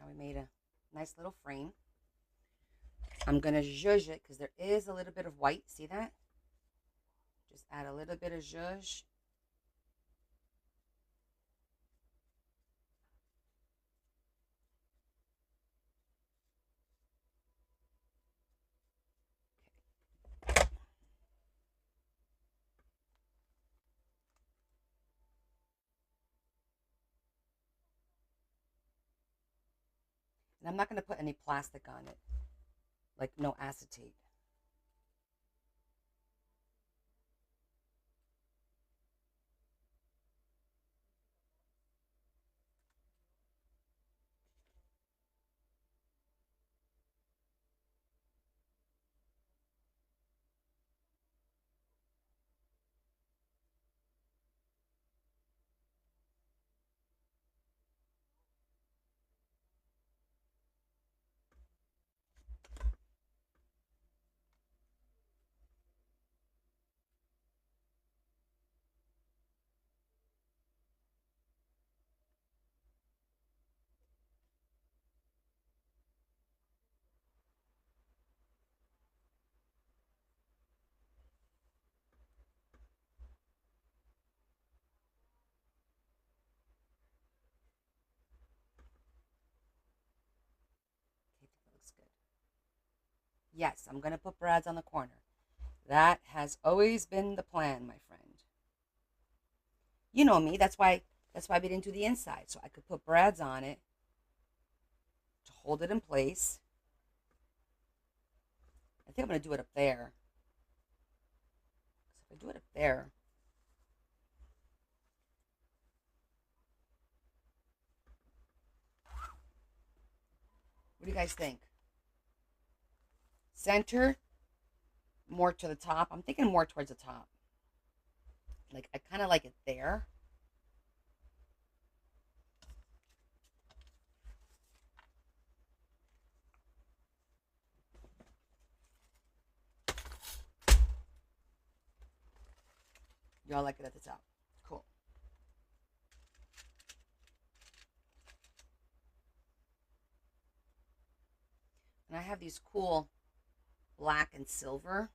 Now we made a nice little frame. I'm going to zhuzh it because there is a little bit of white. See that? Just add a little bit of zhuzh. And I'm not going to put any plastic on it, like no acetate. Okay, that looks good. Yes, I'm going to put brads on the corner. That has always been the plan, my friend. You know me. That's why we didn't do the inside, so I could put brads on it to hold it in place. I think I'm going to do it up there. So if I do it up there, what do you guys think? Center, more to the top. I'm thinking more towards the top. Like, I kind of like it there. Y'all like it at the top. Cool. And I have these cool black and silver,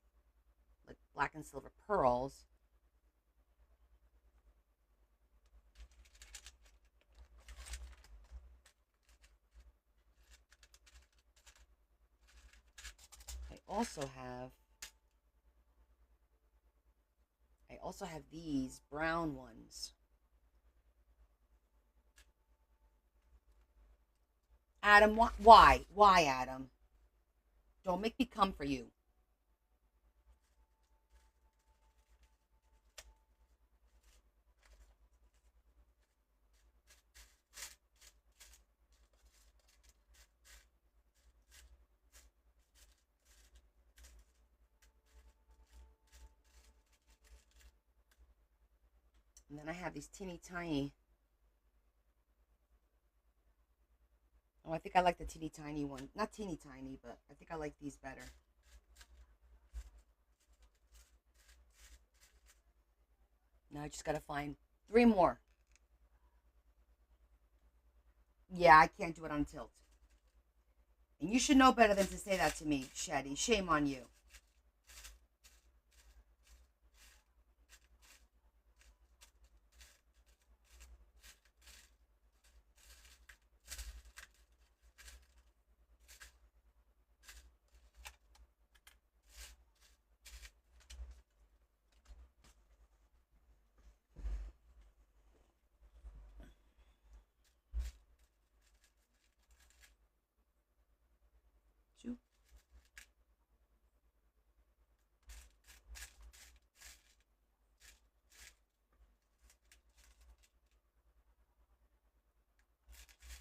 like black and silver pearls. I also have I also have these brown ones. Adam, why? Why, Adam? Don't make me come for you. And then I have these teeny tiny. Oh, I think I like the teeny tiny one. Not teeny tiny, but I think I like these better. Now I just got to find 3 more. Yeah, I can't do it on tilt. And you should know better than to say that to me, Shetty. Shame on you. Shoot.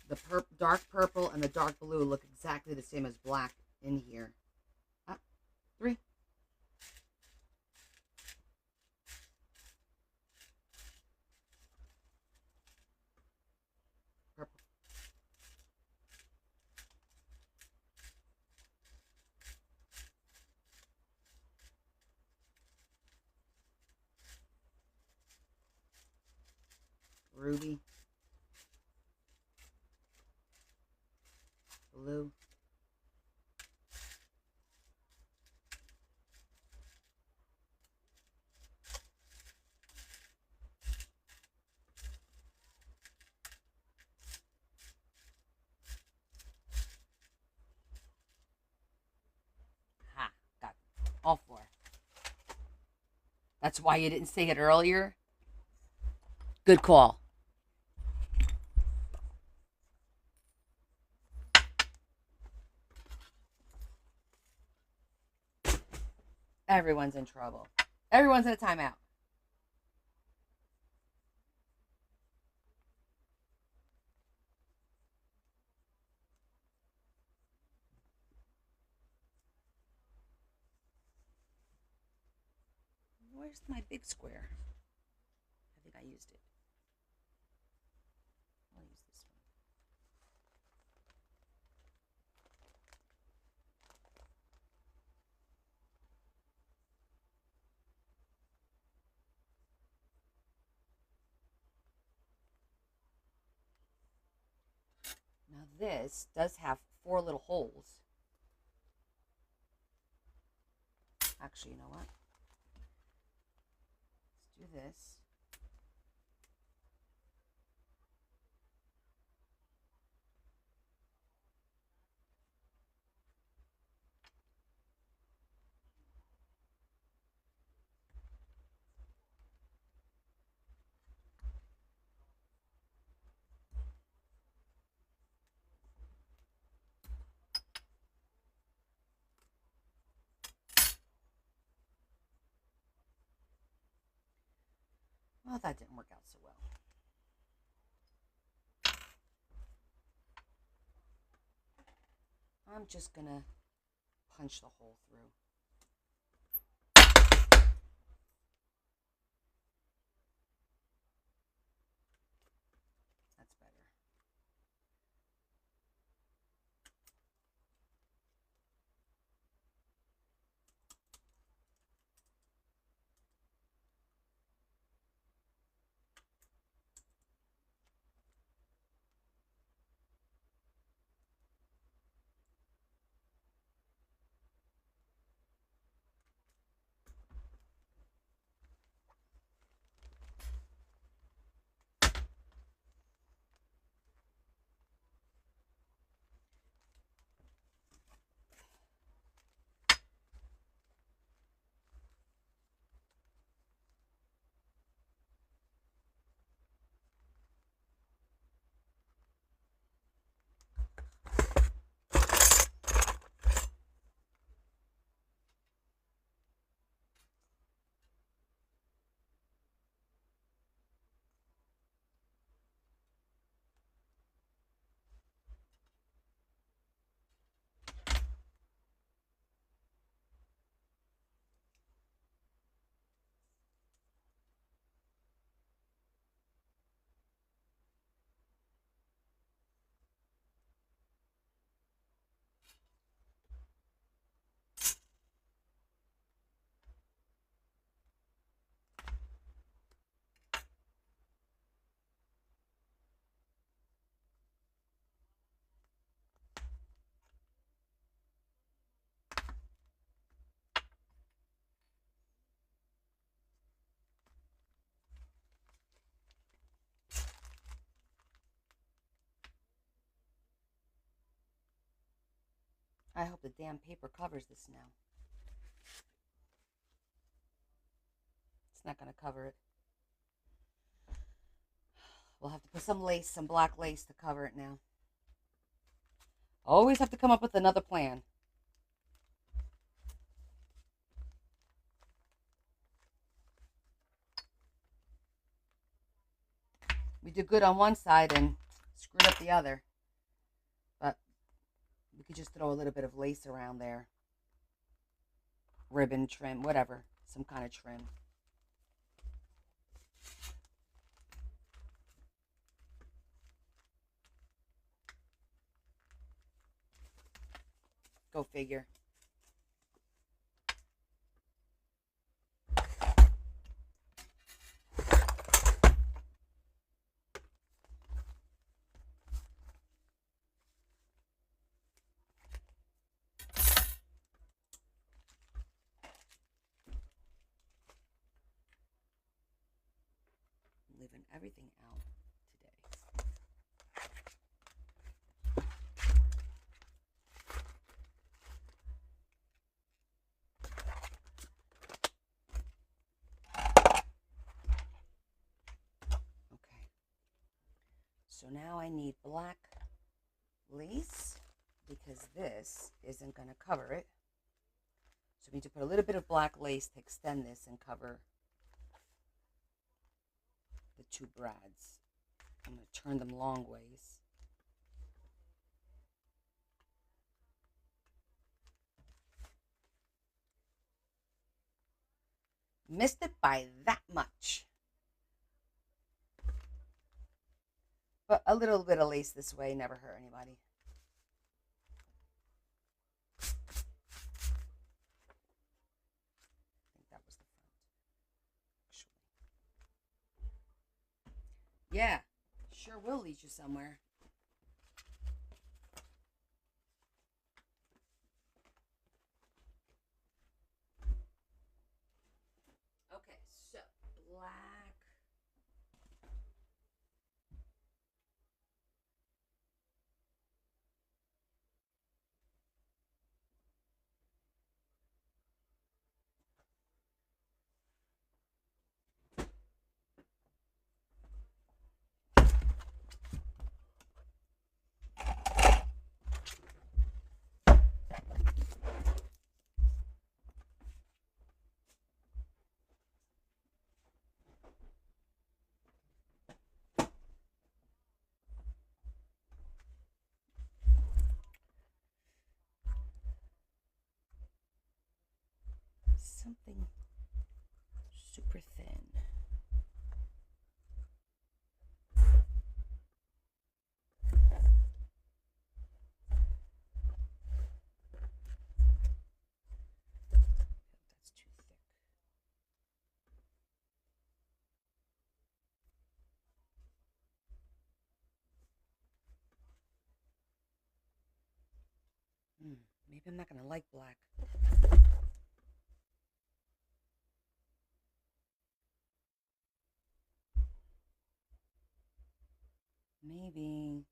The dark purple and the dark blue look exactly the same as black in here. Up, 3. Purple. Ruby. Blue. Ha, got all four. That's why you didn't say it earlier. Good call. Everyone's in trouble. Everyone's in a timeout. Where's my big square? I think I used it. I'll use this one. Now this does have 4 little holes. Actually, you know what? Let's do this. Well, that didn't work out so well. I'm just gonna punch the hole through. That's better. I hope the damn paper covers this now. It's not going to cover it. We'll have to put some lace, some black lace to cover it now. Always have to come up with another plan. We did good on one side and screwed up the other. But we could just throw a little bit of lace around there. Ribbon, trim, whatever. Some kind of trim. Go figure. everything out today. Okay. So now I need black lace because this isn't going to cover it. So we need to put a little bit of black lace to extend this and cover the two brads. I'm going to turn them long ways. Missed it by that much. But a little bit of lace this way never hurt anybody. I think that was the front, actually. Yeah, sure will lead you somewhere. Okay, so black. Something super thin. That's too thick. Maybe I'm not going to like black. Maybe.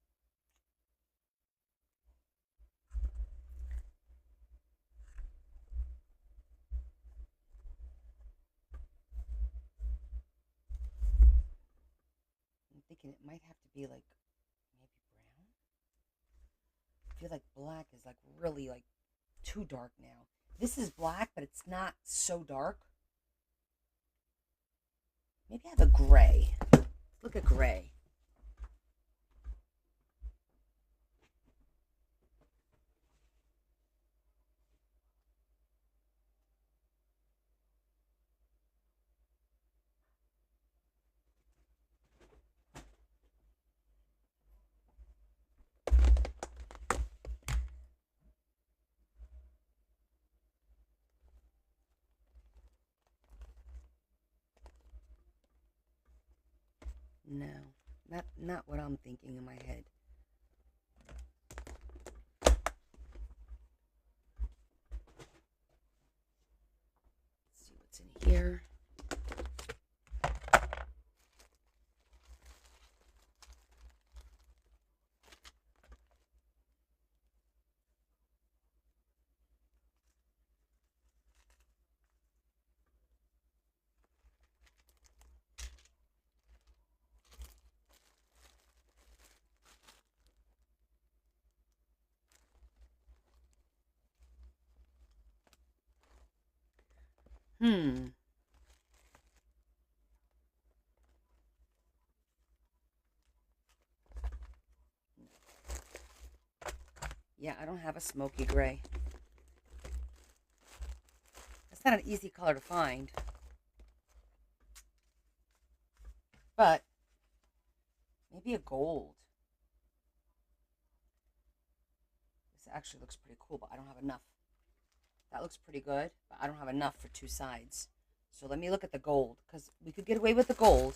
I'm thinking it might have to be like maybe brown. I feel like black is like really like too dark now. This is black, but it's not so dark. Maybe I have a gray. Look at gray. No, not what I'm thinking in my head. Let's see what's in here. Hmm. Yeah, I don't have a smoky gray. That's not an easy color to find. But maybe a gold. This actually looks pretty cool, but I don't have enough. That looks pretty good, but I don't have enough for two sides. So let me look at the gold, because we could get away with the gold.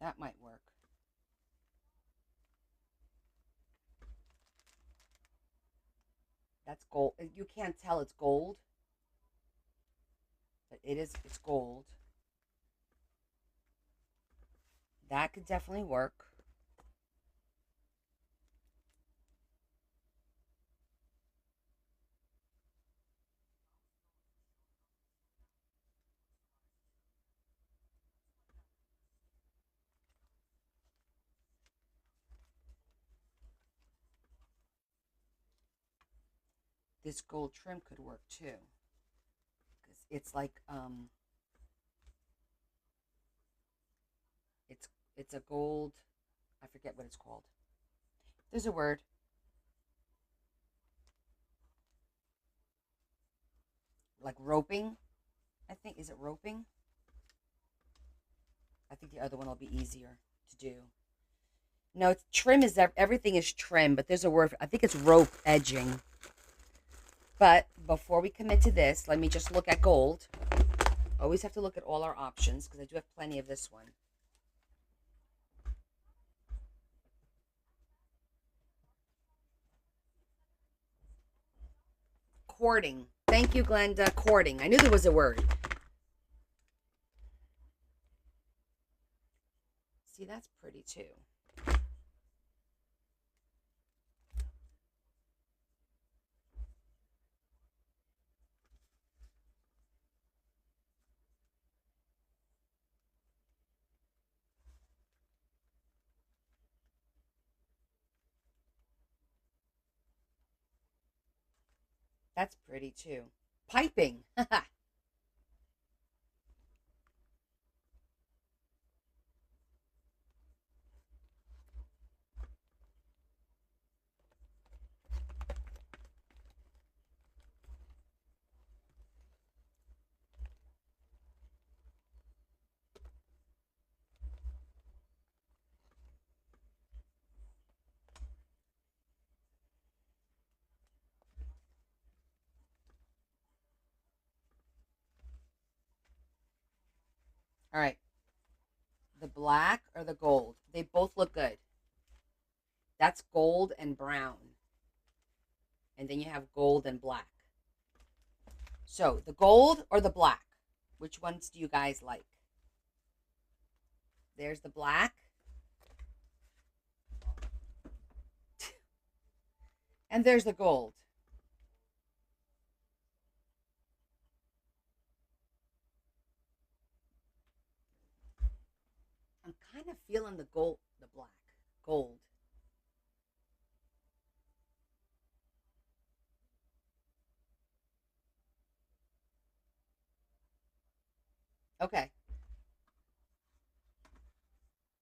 That might work. That's gold. You can't tell it's gold, but it's gold. That could definitely work. This gold trim could work too. Because it's like it's a gold, I forget what it's called. There's a word. Like roping. I think, is it roping? I think the other one will be easier to do. No, it's trim is everything is trim, but there's a word. I think it's rope edging. But before we commit to this, let me just look at gold. Always have to look at all our options because I do have plenty of this one. Cording. Thank you, Glenda. Cording. I knew there was a word. See, that's pretty too. That's pretty too. Piping. All right. The black or the gold? They both look good. That's gold and brown. And then you have gold and black. So the gold or the black? Which ones do you guys like? There's the black. And there's the gold. I'm kind of feeling the gold, the black, gold. Okay,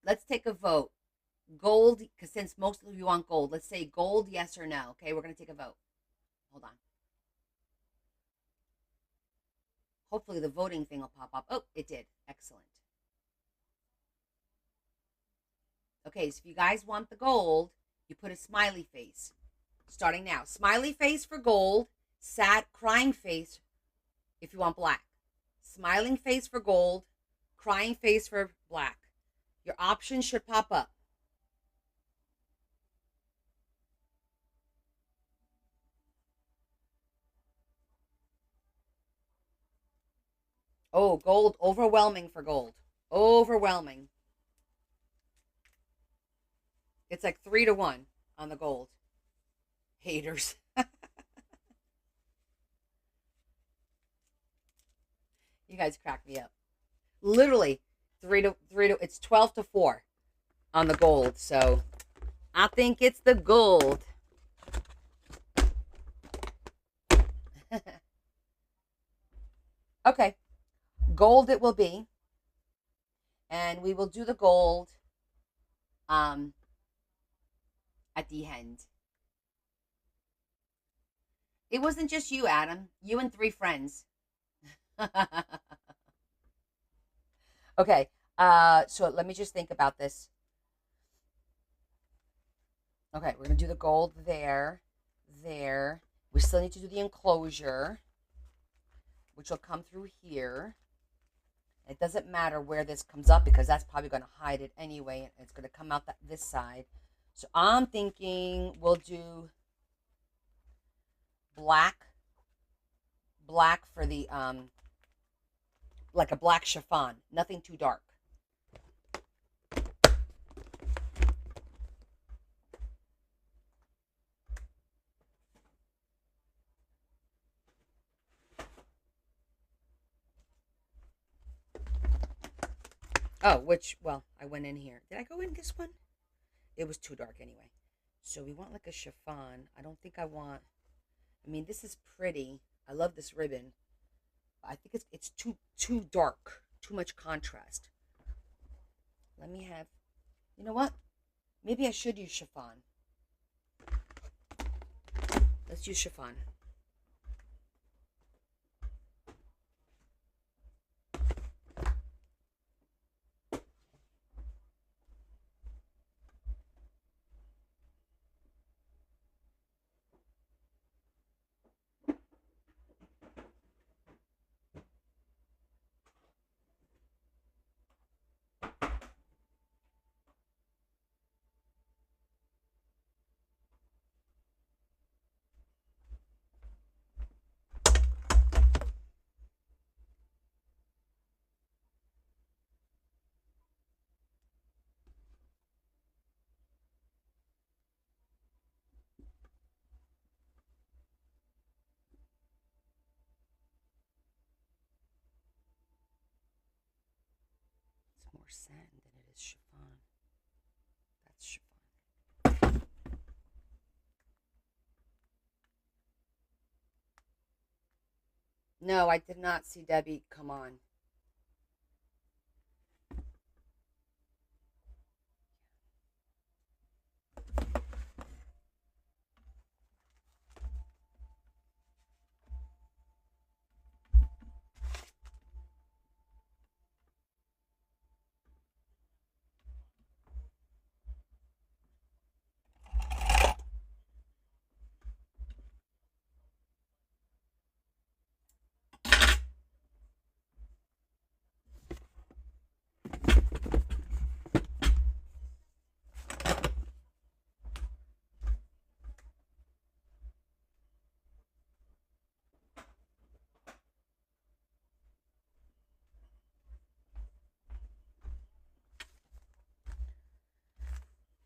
let's take a vote. Gold, because since most of you want gold, let's say gold, yes or no. Okay, we're going to take a vote. Hold on. Hopefully the voting thing will pop up. Oh, it did. Excellent. Okay, so if you guys want the gold, you put a smiley face. Starting now. Smiley face for gold, sad crying face if you want black. Smiling face for gold, crying face for black. Your options should pop up. Oh, gold, overwhelming for gold. Overwhelming. It's like 3-1 on the gold. Haters. You guys crack me up. Literally, it's 12-4 on the gold. So I think it's the gold. Okay, gold it will be. And we will do the gold um, at the end. It wasn't just you, Adam. You and 3 friends. Okay. So let me just think about this. Okay, we're gonna do the gold there, there. We still need to do the enclosure, which will come through here. It doesn't matter where this comes up because that's probably going to hide it anyway. And it's going to come out this side. So I'm thinking we'll do black, black for the, like a black chiffon. Nothing too dark. Oh, well, I went in here. Did I go in this one? It was too dark anyway. So we want like a chiffon. I don't think I want, I mean, this is pretty. I love this ribbon. I think it's too dark, too much contrast. Let me have, you know what? Maybe I should use chiffon. Let's use chiffon. It's more sand than it is chiffon. That's chiffon. No, I did not see Debbie come on.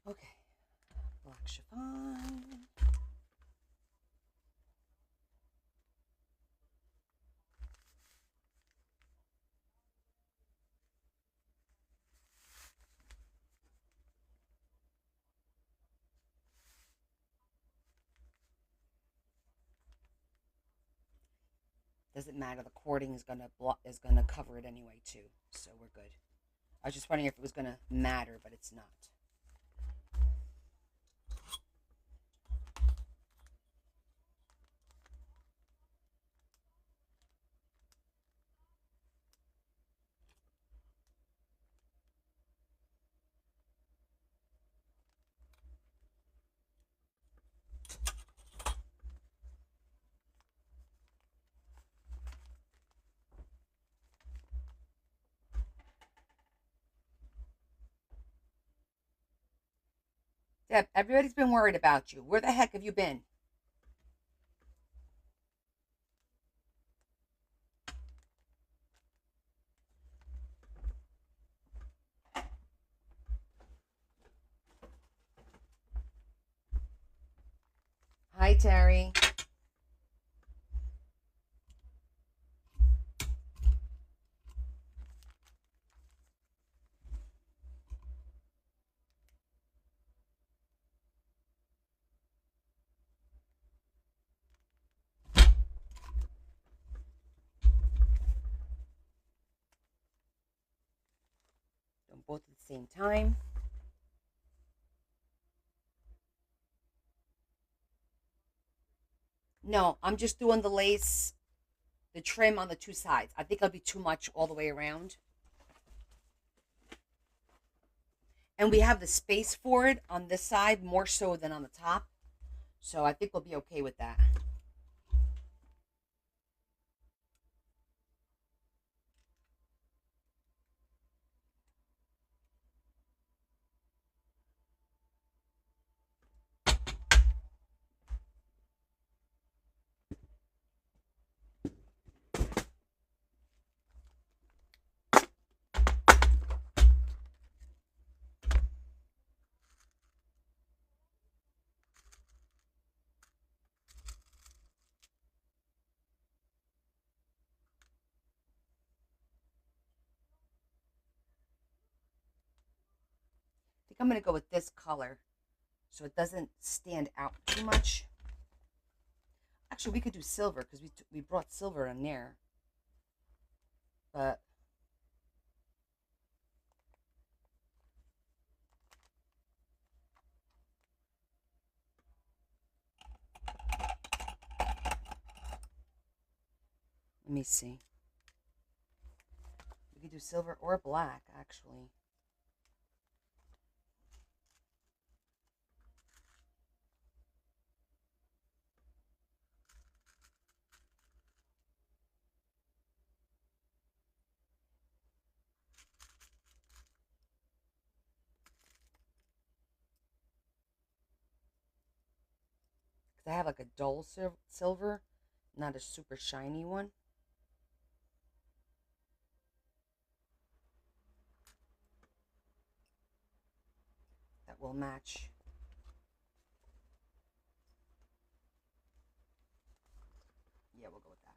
Okay, black chiffon. Doesn't matter. The cording is gonna cover it anyway too, so we're good. I was just wondering if it was gonna matter, but it's not. Deb, everybody's been worried about you. Where the heck have you been? Hi, Terry. Doing both at the same time. No, I'm just doing the lace, the trim on the two sides. I think it'll be too much all the way around. And we have the space for it on this side more so than on the top. So I think we'll be okay with that. think I'm going to go with this color so it doesn't stand out too much. Actually, we could do silver because we brought silver in there. But let me see. We could do silver or black, actually. Because I have like a dull silver, not a super shiny one. That will match. Yeah, we'll go with that.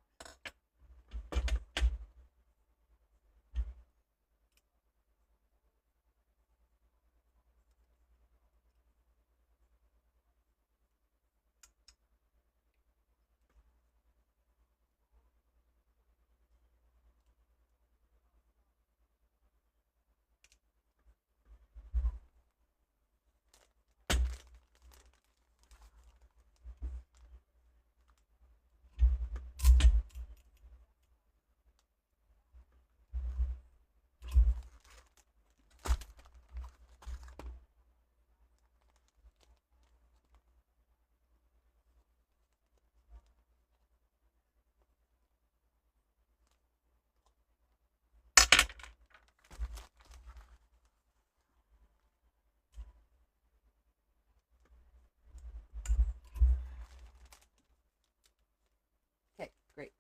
Okay, great.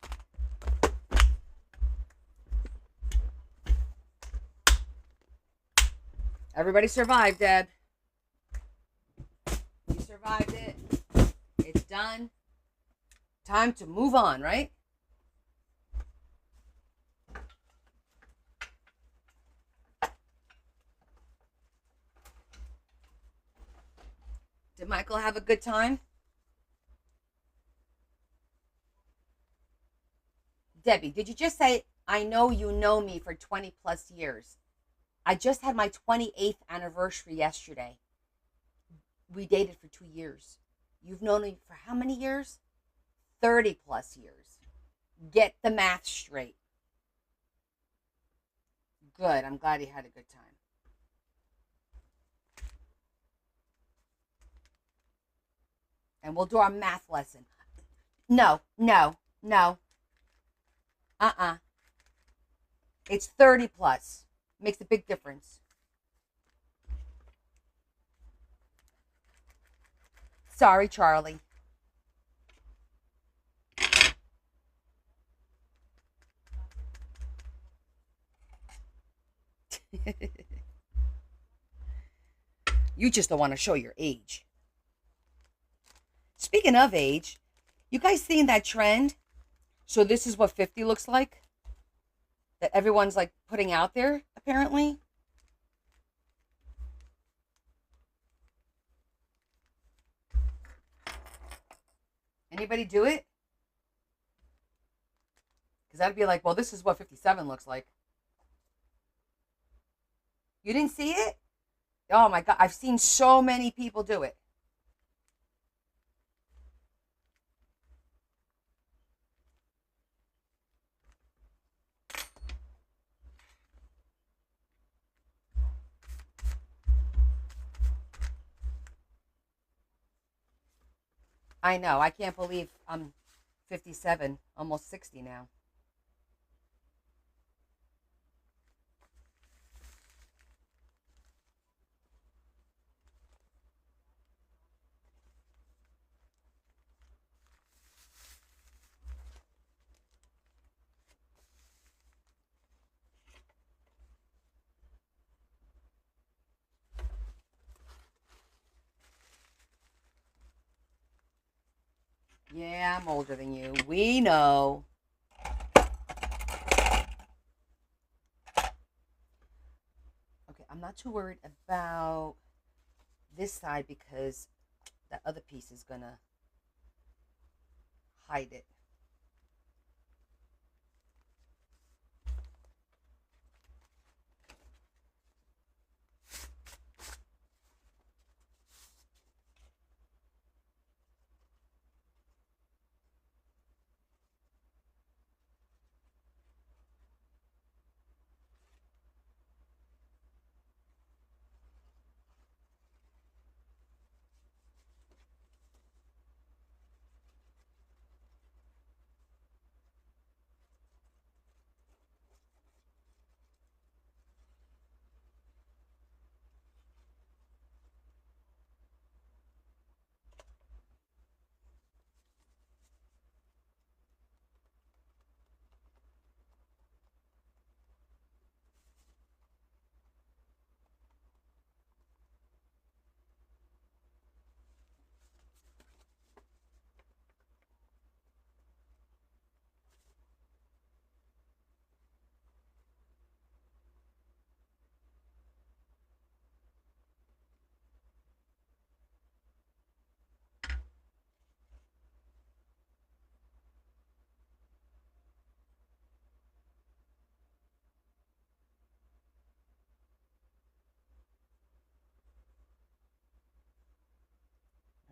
Everybody survived, Deb. You survived it. It's done. Time to move on, right? Did Michael have a good time? Debbie, did you just say, I know you know me for 20 plus years? I just had my 28th anniversary yesterday. We dated for 2 years. You've known me for how many years? 30 plus years. Get the math straight. Good. I'm glad he had a good time. And we'll do our math lesson. No. It's 30 plus. Makes a big difference. Sorry, Charlie. You just don't want to show your age. Speaking of age, you guys seeing that trend? So this is what 50 looks like? That everyone's like putting out there, apparently. Anybody do it? Because that'd be like, well, this is what 57 looks like. You didn't see it? Oh my God, I've seen so many people do it. I know. I can't believe I'm 57, almost 60 now. Yeah, I'm older than you. We know. Okay, I'm not too worried about this side because that other piece is gonna hide it.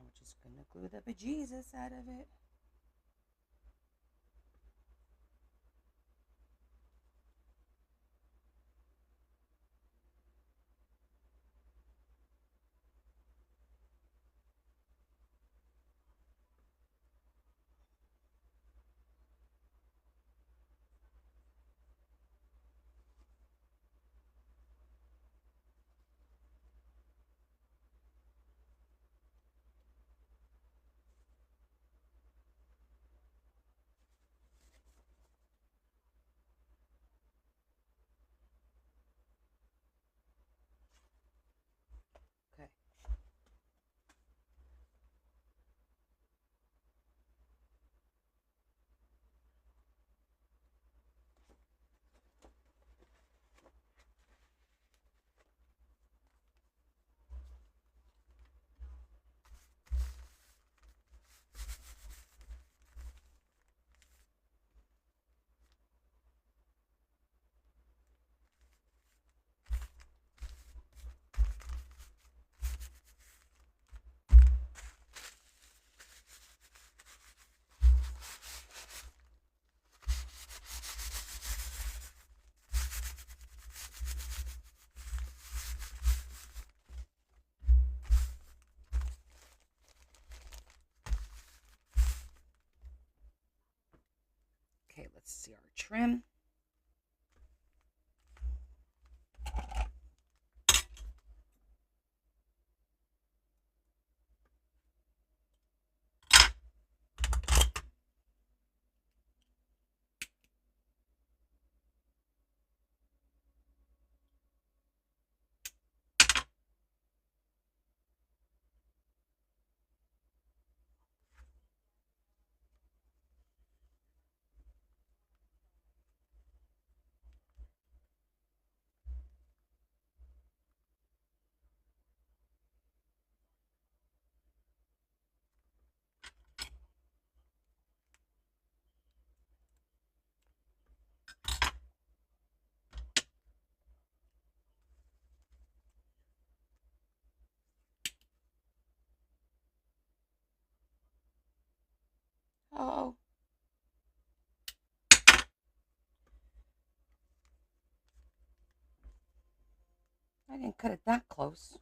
I'm just gonna glue the bejesus out of it. Okay. Okay, let's see our trim. Oh, I didn't cut it that close.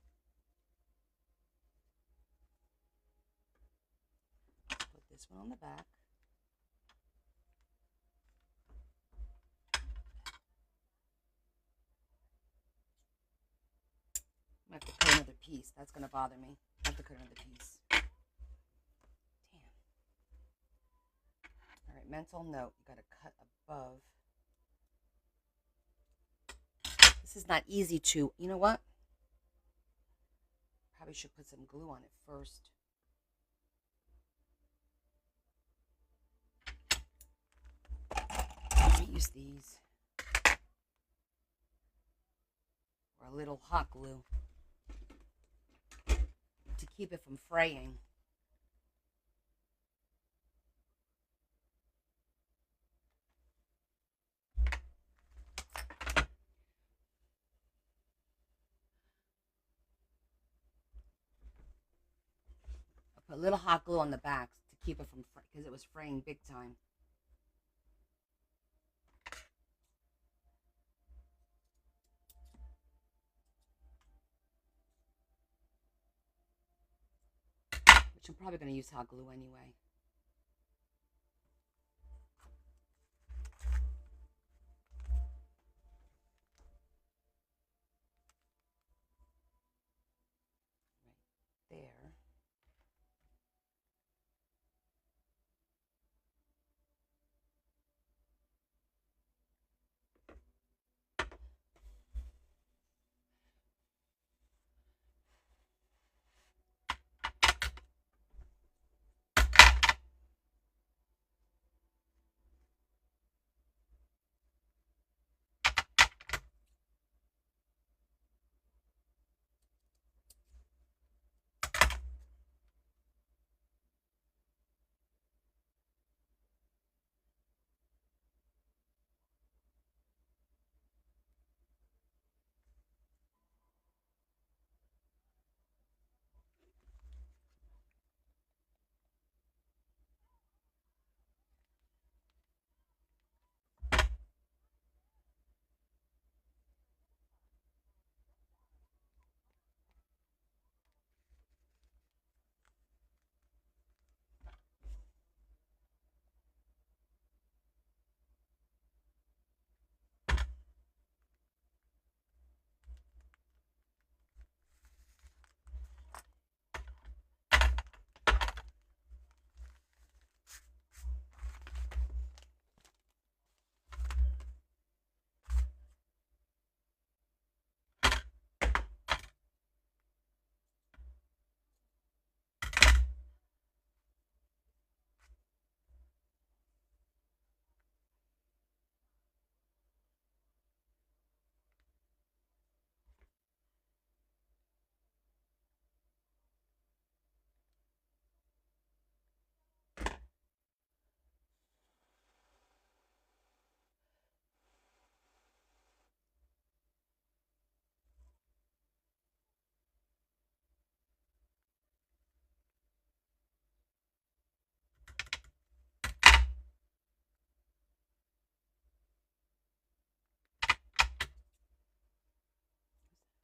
Put this one on the back. I have to cut another piece. That's gonna bother me. I have to cut another piece. Damn. All right, mental note. You gotta cut above. This is not easy to. You know what? Probably should put some glue on it first. Let me use these. Or a little hot glue. keep it from fraying. I put a little hot glue on the backs to keep it from because it was fraying big time. Which I'm probably going to use hot glue anyway. Right there.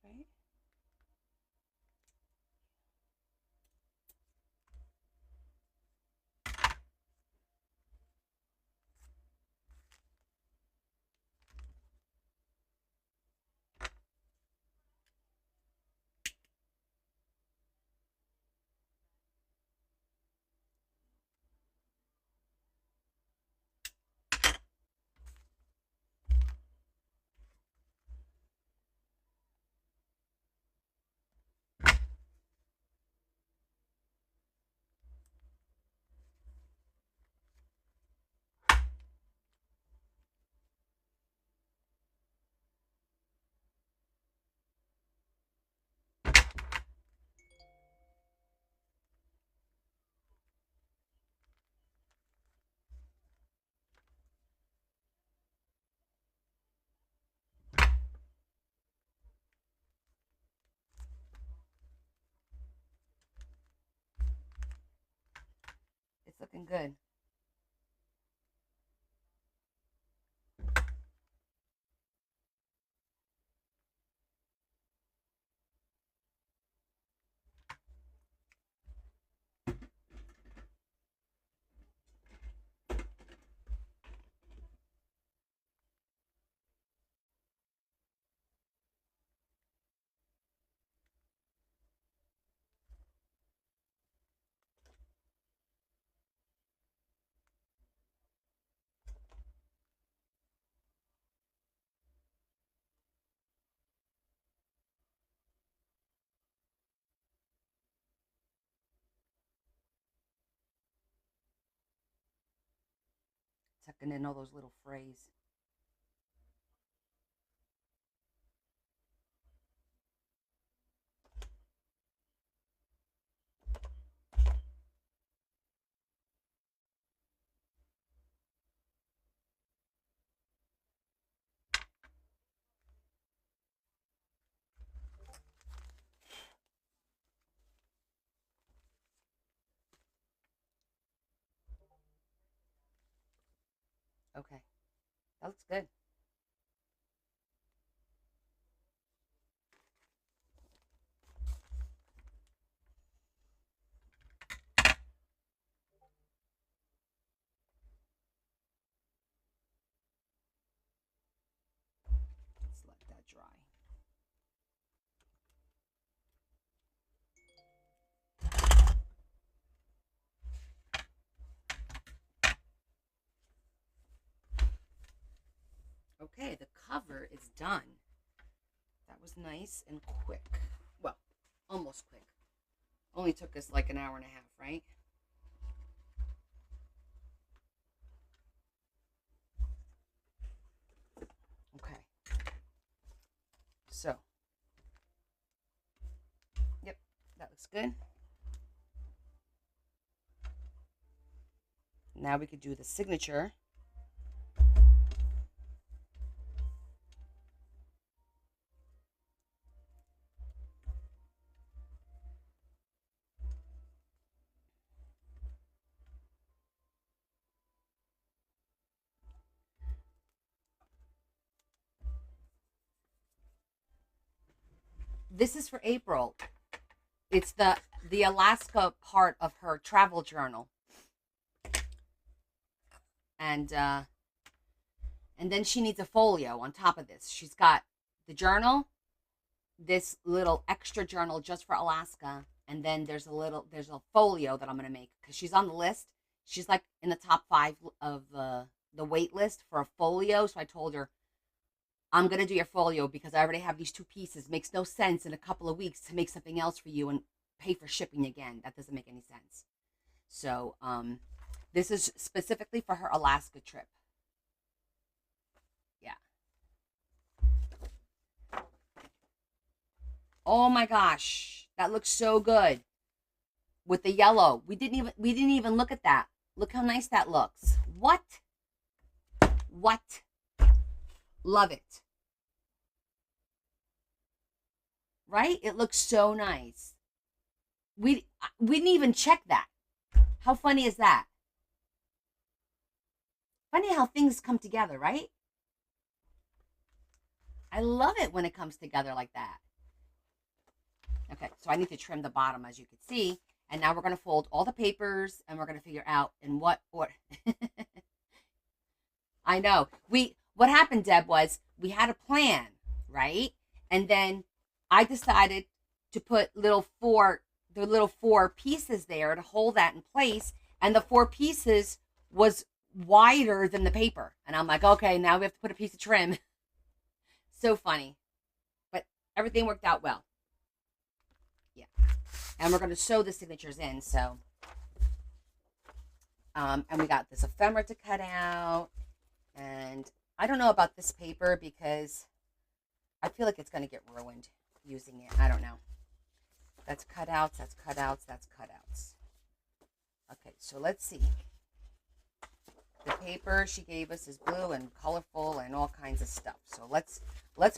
Right? It's looking good. Tucking in all those little frays. Okay, that looks good. Let's let that dry. Okay, the cover is done. That was nice and quick. Well, almost quick. Only took us like an hour and a half, right? Okay. So, yep, that looks good. Now we could do the signature. This is for April. It's the Alaska part of her travel journal. And then she needs a folio on top of this. She's got the journal, this little extra journal just for Alaska, and then there's a folio that I'm gonna make because she's on the list. She's like in the top 5 of the wait list for a folio. So I told her I'm gonna do your folio because I already have these 2 pieces. Makes no sense in a couple of weeks to make something else for you and pay for shipping again. That doesn't make any sense. So this is specifically for her Alaska trip. Yeah. Oh my gosh, that looks so good with the yellow. We didn't even look at that. Look how nice that looks. What? What? Love it. Right? It looks so nice. We didn't even check that. How funny is that? Funny how things come together, right? I love it when it comes together like that. Okay, so I need to trim the bottom as you can see. And now we're going to fold all the papers and we're going to figure out in what order. I know. What happened, Deb, was we had a plan, right? And then I decided to put the little 4 pieces there to hold that in place. And the 4 pieces was wider than the paper. And I'm like, okay, now we have to put a piece of trim. So funny. But everything worked out well. Yeah. And we're going to sew the signatures in. So, and we got this ephemera to cut out. And I don't know about this paper because I feel like it's going to get ruined using it. I don't know. That's cutouts, that's cutouts, that's cutouts. Okay, so let's see. The paper she gave us is blue and colorful and all kinds of stuff. So let's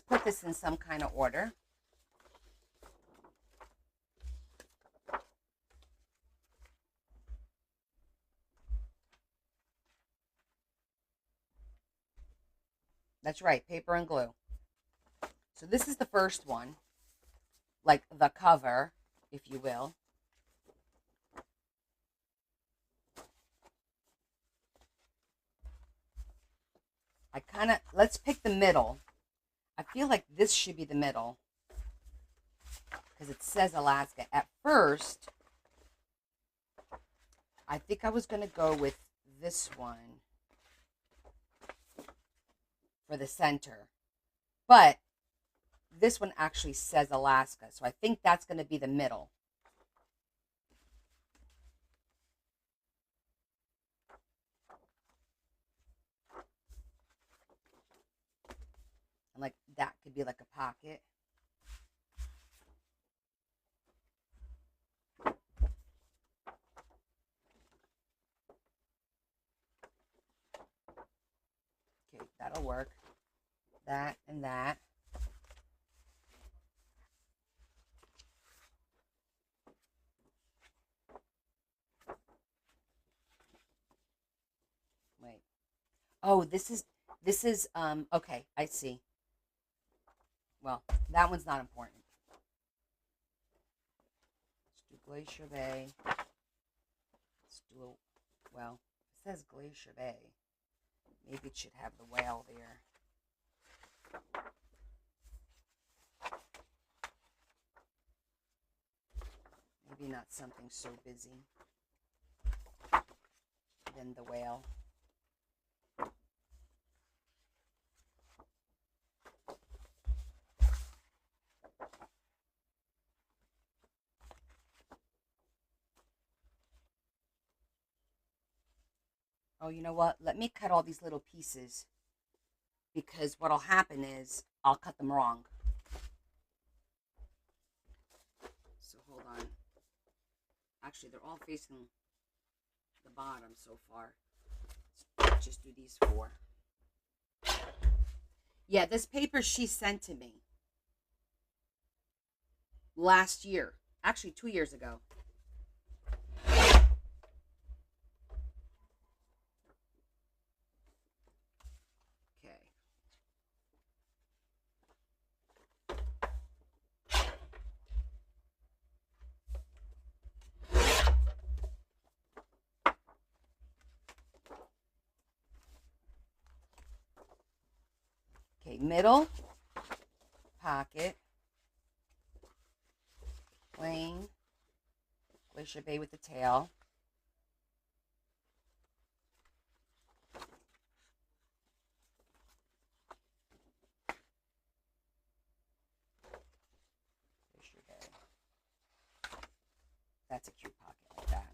put this in some kind of order. That's right, paper and glue. So this is the first one, like the cover, if you will. Let's pick the middle. I feel like this should be the middle because it says Alaska. At first, I think I was going to go with this one for the center. But this one actually says Alaska, so I think that's going to be the middle. And like that could be like a pocket. Okay, that'll work. That and that. Wait. Oh, this is okay, I see. Well, that one's not important. Let's do Glacier Bay. Let's do well, it says Glacier Bay. Maybe it should have the whale there. Maybe not something so busy. Then the whale. Oh, you know what? Let me cut all these little pieces because what'll happen is I'll cut them wrong. So hold on. Actually, they're all facing the bottom so far. Let's just do these four. Yeah, this paper she sent to me last year. Actually, 2 years ago. Okay. Okay, middle pocket, plain, Glacier Bay with the tail. Glacier Bay. That's a cute pocket like that.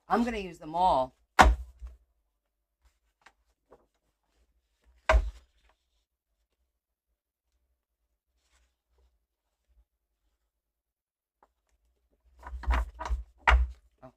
I'm going to use them all. Oh.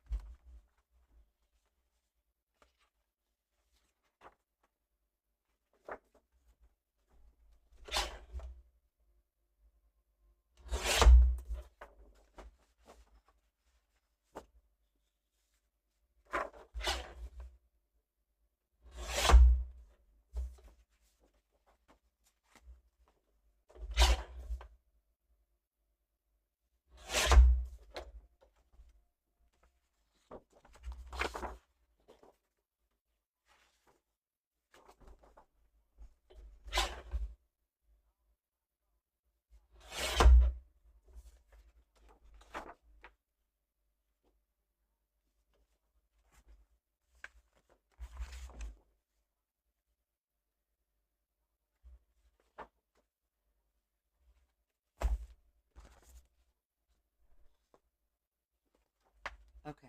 Okay.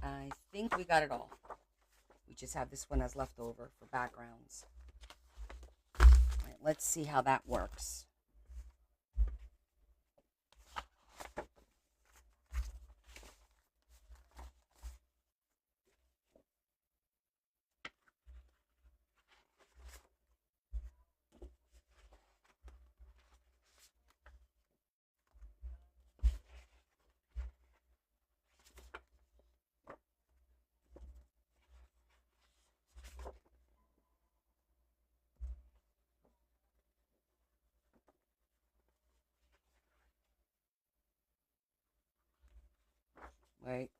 I think we got it all. We just have this one as leftover for backgrounds. All right, let's see how that works. Wait.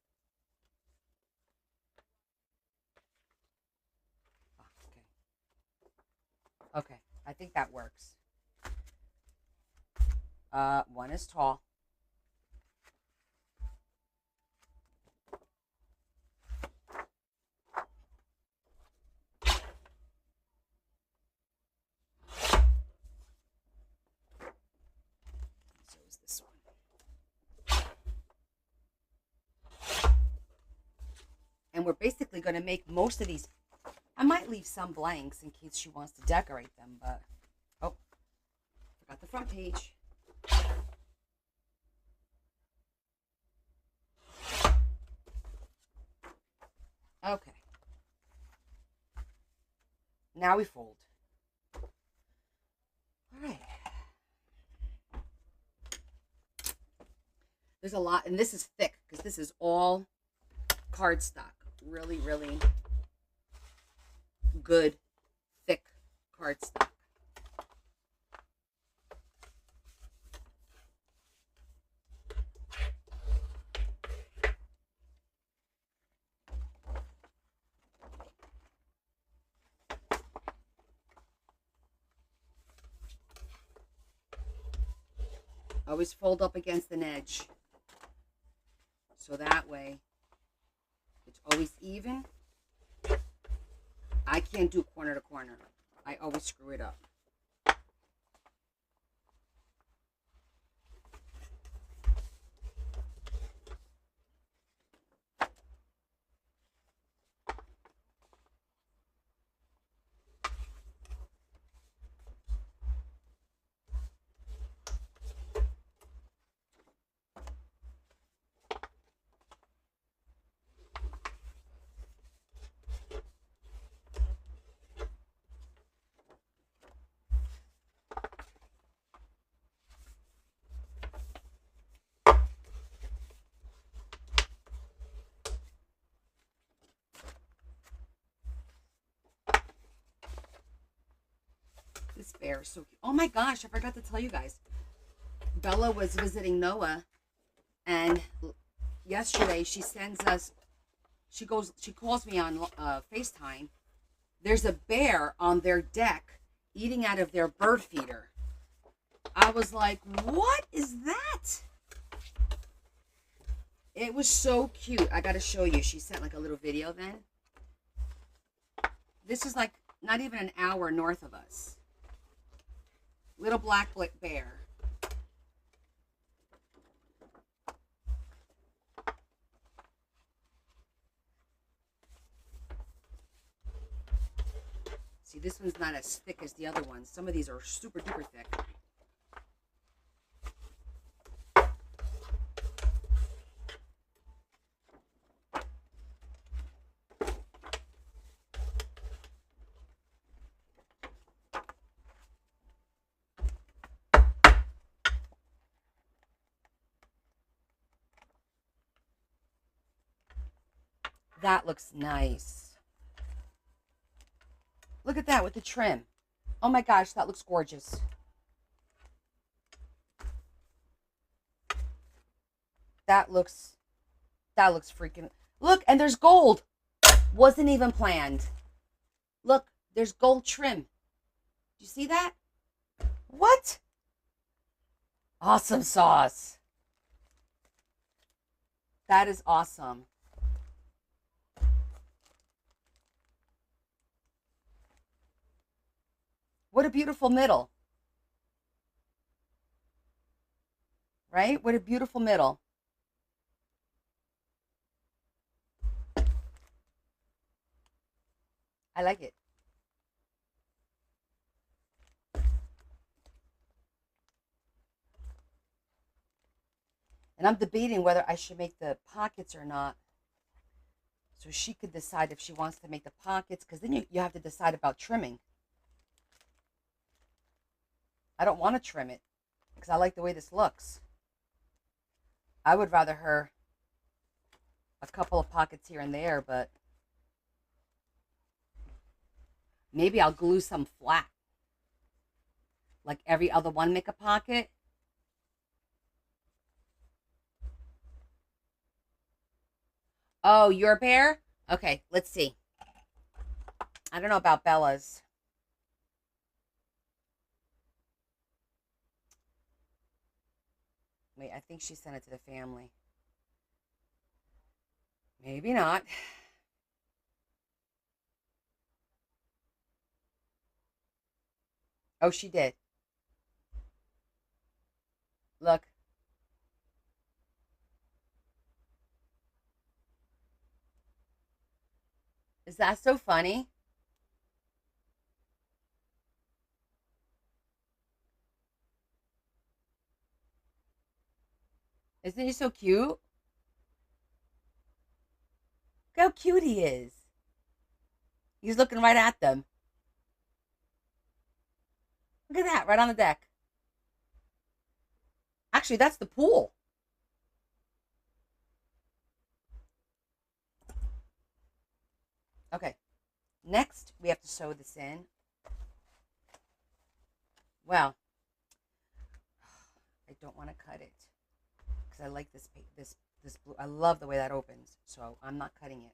Oh, okay. Okay. I think that works. One is tall. So is this one. And we're basically going to make most of these. I might leave some blanks in case she wants to decorate them, but oh, forgot the front page. Okay. Now we fold. All right. There's a lot, and this is thick because this is all cardstock. Really, really good, thick cardstock. Always fold up against an edge. So that way, it's always even. I can't do corner to corner. I always screw it up. This bear is so cute. Oh my gosh, I forgot to tell you guys. Bella was visiting Noah, and yesterday she calls me on FaceTime. There's a bear on their deck eating out of their bird feeder. I was like, what is that? It was so cute. I got to show you. She sent like a little video then. This is like not even an hour north of us. Little black bear. See, this one's not as thick as the other ones. Some of these are super duper thick. That looks nice. Look at that with the trim. Oh my gosh, that looks gorgeous. That looks freaking. Look, and there's gold. Wasn't even planned. Look, there's gold trim. You see that? What? Awesome sauce. That is awesome. What a beautiful middle. Right? What a beautiful middle. I like it. And I'm debating whether I should make the pockets or not. So she could decide if she wants to make the pockets, because then you have to decide about trimming. I don't want to trim it because I like the way this looks. I would rather her a couple of pockets here and there, but maybe I'll glue some flat. Like every other one, make a pocket. Oh, your bear? Okay, let's see. I don't know about Bella's. Wait, I think she sent it to the family. Maybe not. Oh, she did. Look. Is that so funny? Isn't he so cute? Look how cute he is. He's looking right at them. Look at that, right on the deck. Actually, that's the pool. Okay, next we have to sew this in. Well, I don't want to cut it because I like this blue. I love the way that opens, so I'm not cutting it.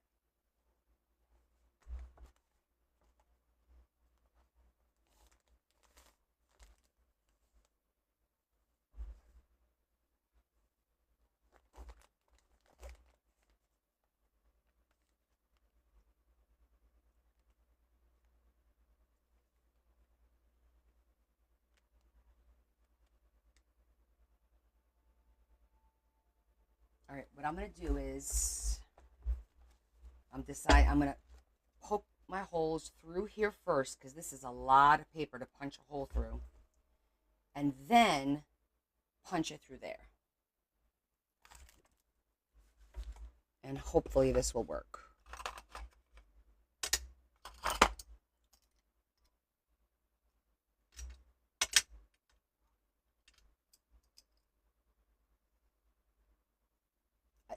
All right, what I'm gonna do is I'm gonna poke my holes through here first because this is a lot of paper to punch a hole through, and then punch it through there, and hopefully this will work.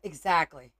Exactly.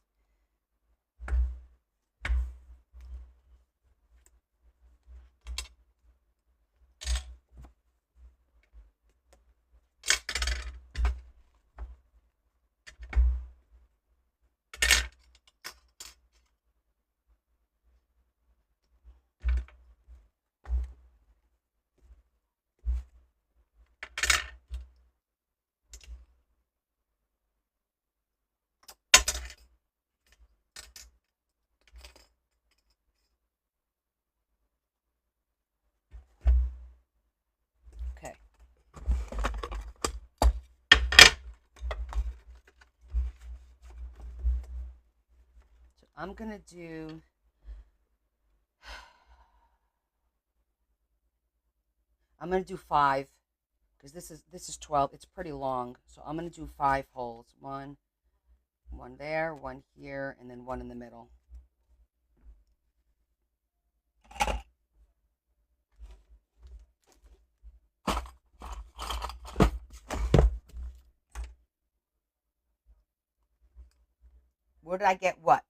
Okay. So I'm gonna do five because this is 12. It's pretty long, so I'm gonna do five holes. One there, one here, and then one in the middle. Where did I get what?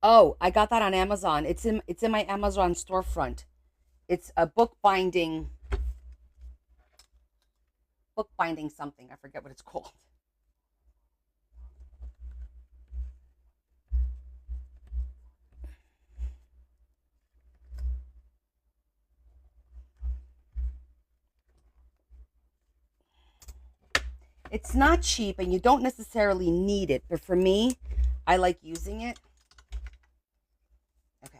Oh, I got that on Amazon. It's in my Amazon storefront. It's a book binding something. I forget what it's called. It's not cheap and you don't necessarily need it, but for me, I like using it. Okay.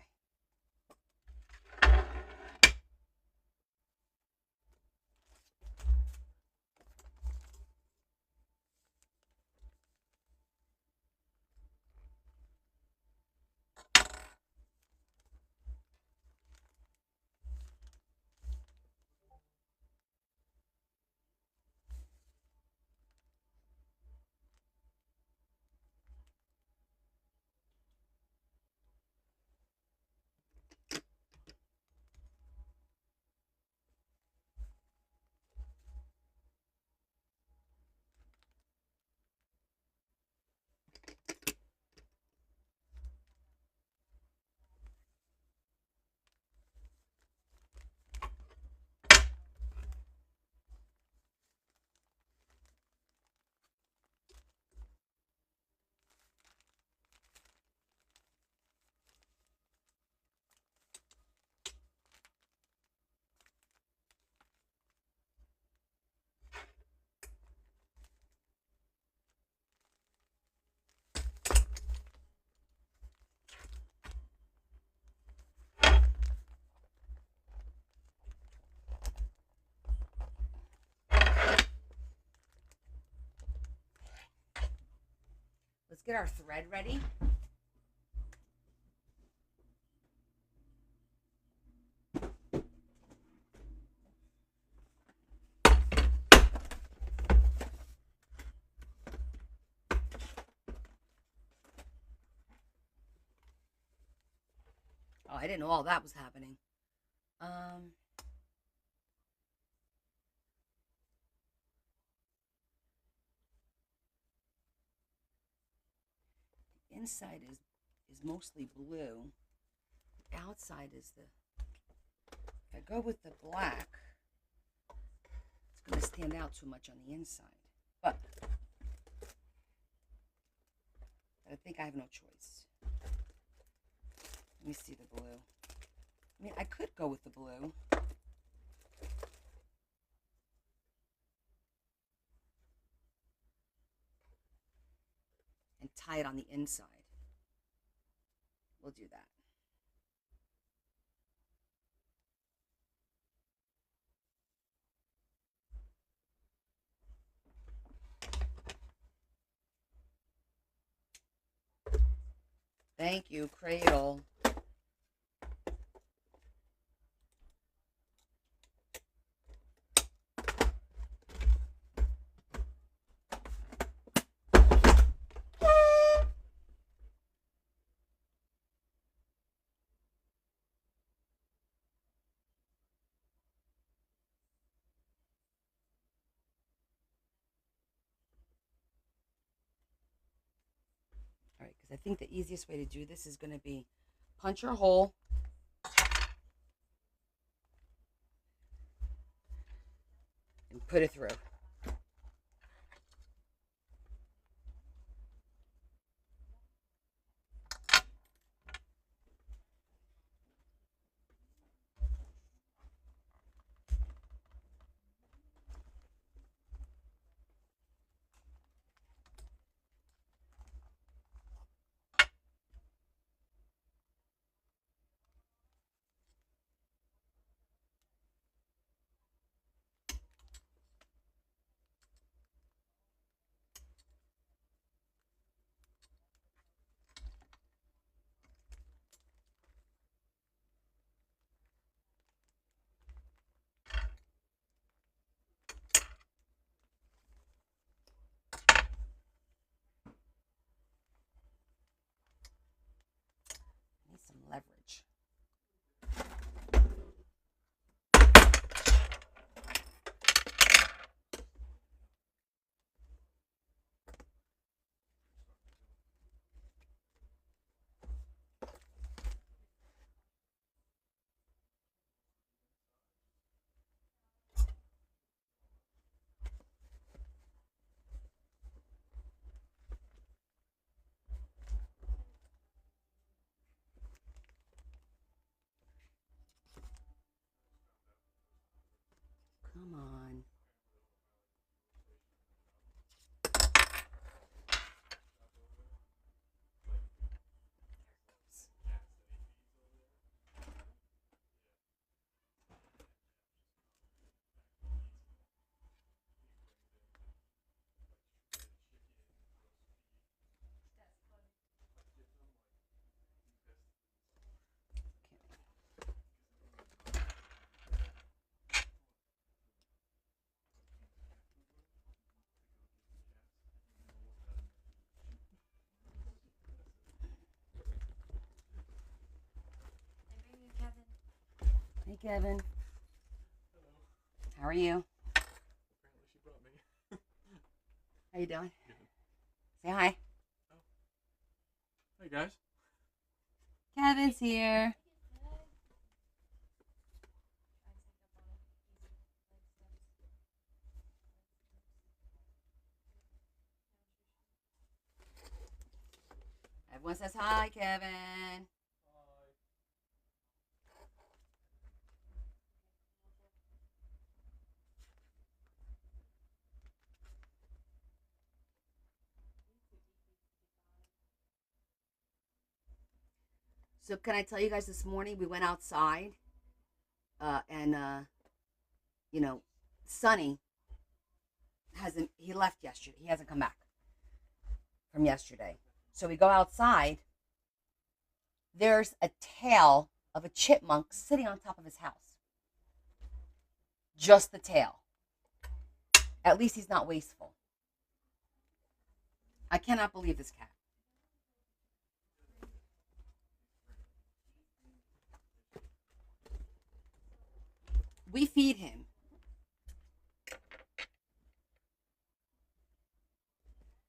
get our thread ready. Oh, I didn't know all that was happening. The inside is mostly blue. The outside is the. If I go with the black, it's going to stand out too much on the inside. But I think I have no choice. Let me see the blue. I mean, I could go with the blue. And tie it on the inside. We'll do that. Thank you, Cradle. All right, because I think the easiest way to do this is going to be punch your hole. And put it through. Need some leverage. Come on. Hey, Kevin. Hello. How are you? Apparently she brought me. How you doing? Good. Say hi. Oh. Hey guys. Kevin's here. Everyone says hi, Kevin. So can I tell you guys this morning we went outside and you know, Sonny he left yesterday. He hasn't come back from yesterday. So we go outside. There's a tail of a chipmunk sitting on top of his house. Just the tail. At least he's not wasteful. I cannot believe this cat. We feed him.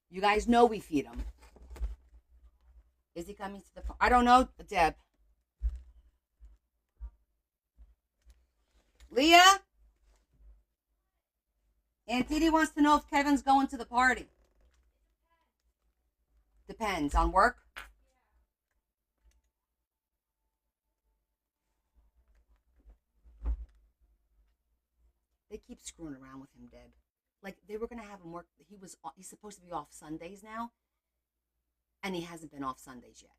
You guys know we feed him. Is he coming to the... I don't know, Deb. Leah? Aunt Didi wants to know if Kevin's going to the party. Depends on work. They keep screwing around with him, Deb. Like, they were going to have him work. He's supposed to be off Sundays now. And he hasn't been off Sundays yet.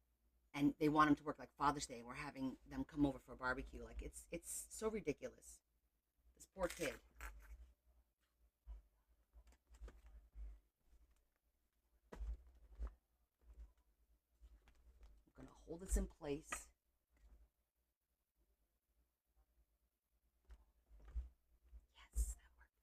And they want him to work like Father's Day. And we're having them come over for a barbecue. Like, it's so ridiculous. This poor kid. I'm going to hold this in place. Yes, that worked.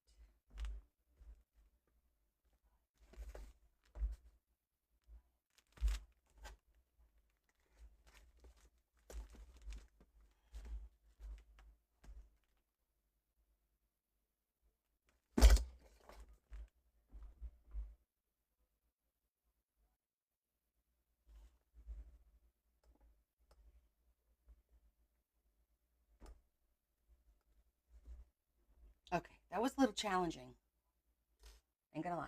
Okay, that was a little challenging. Ain't gonna lie.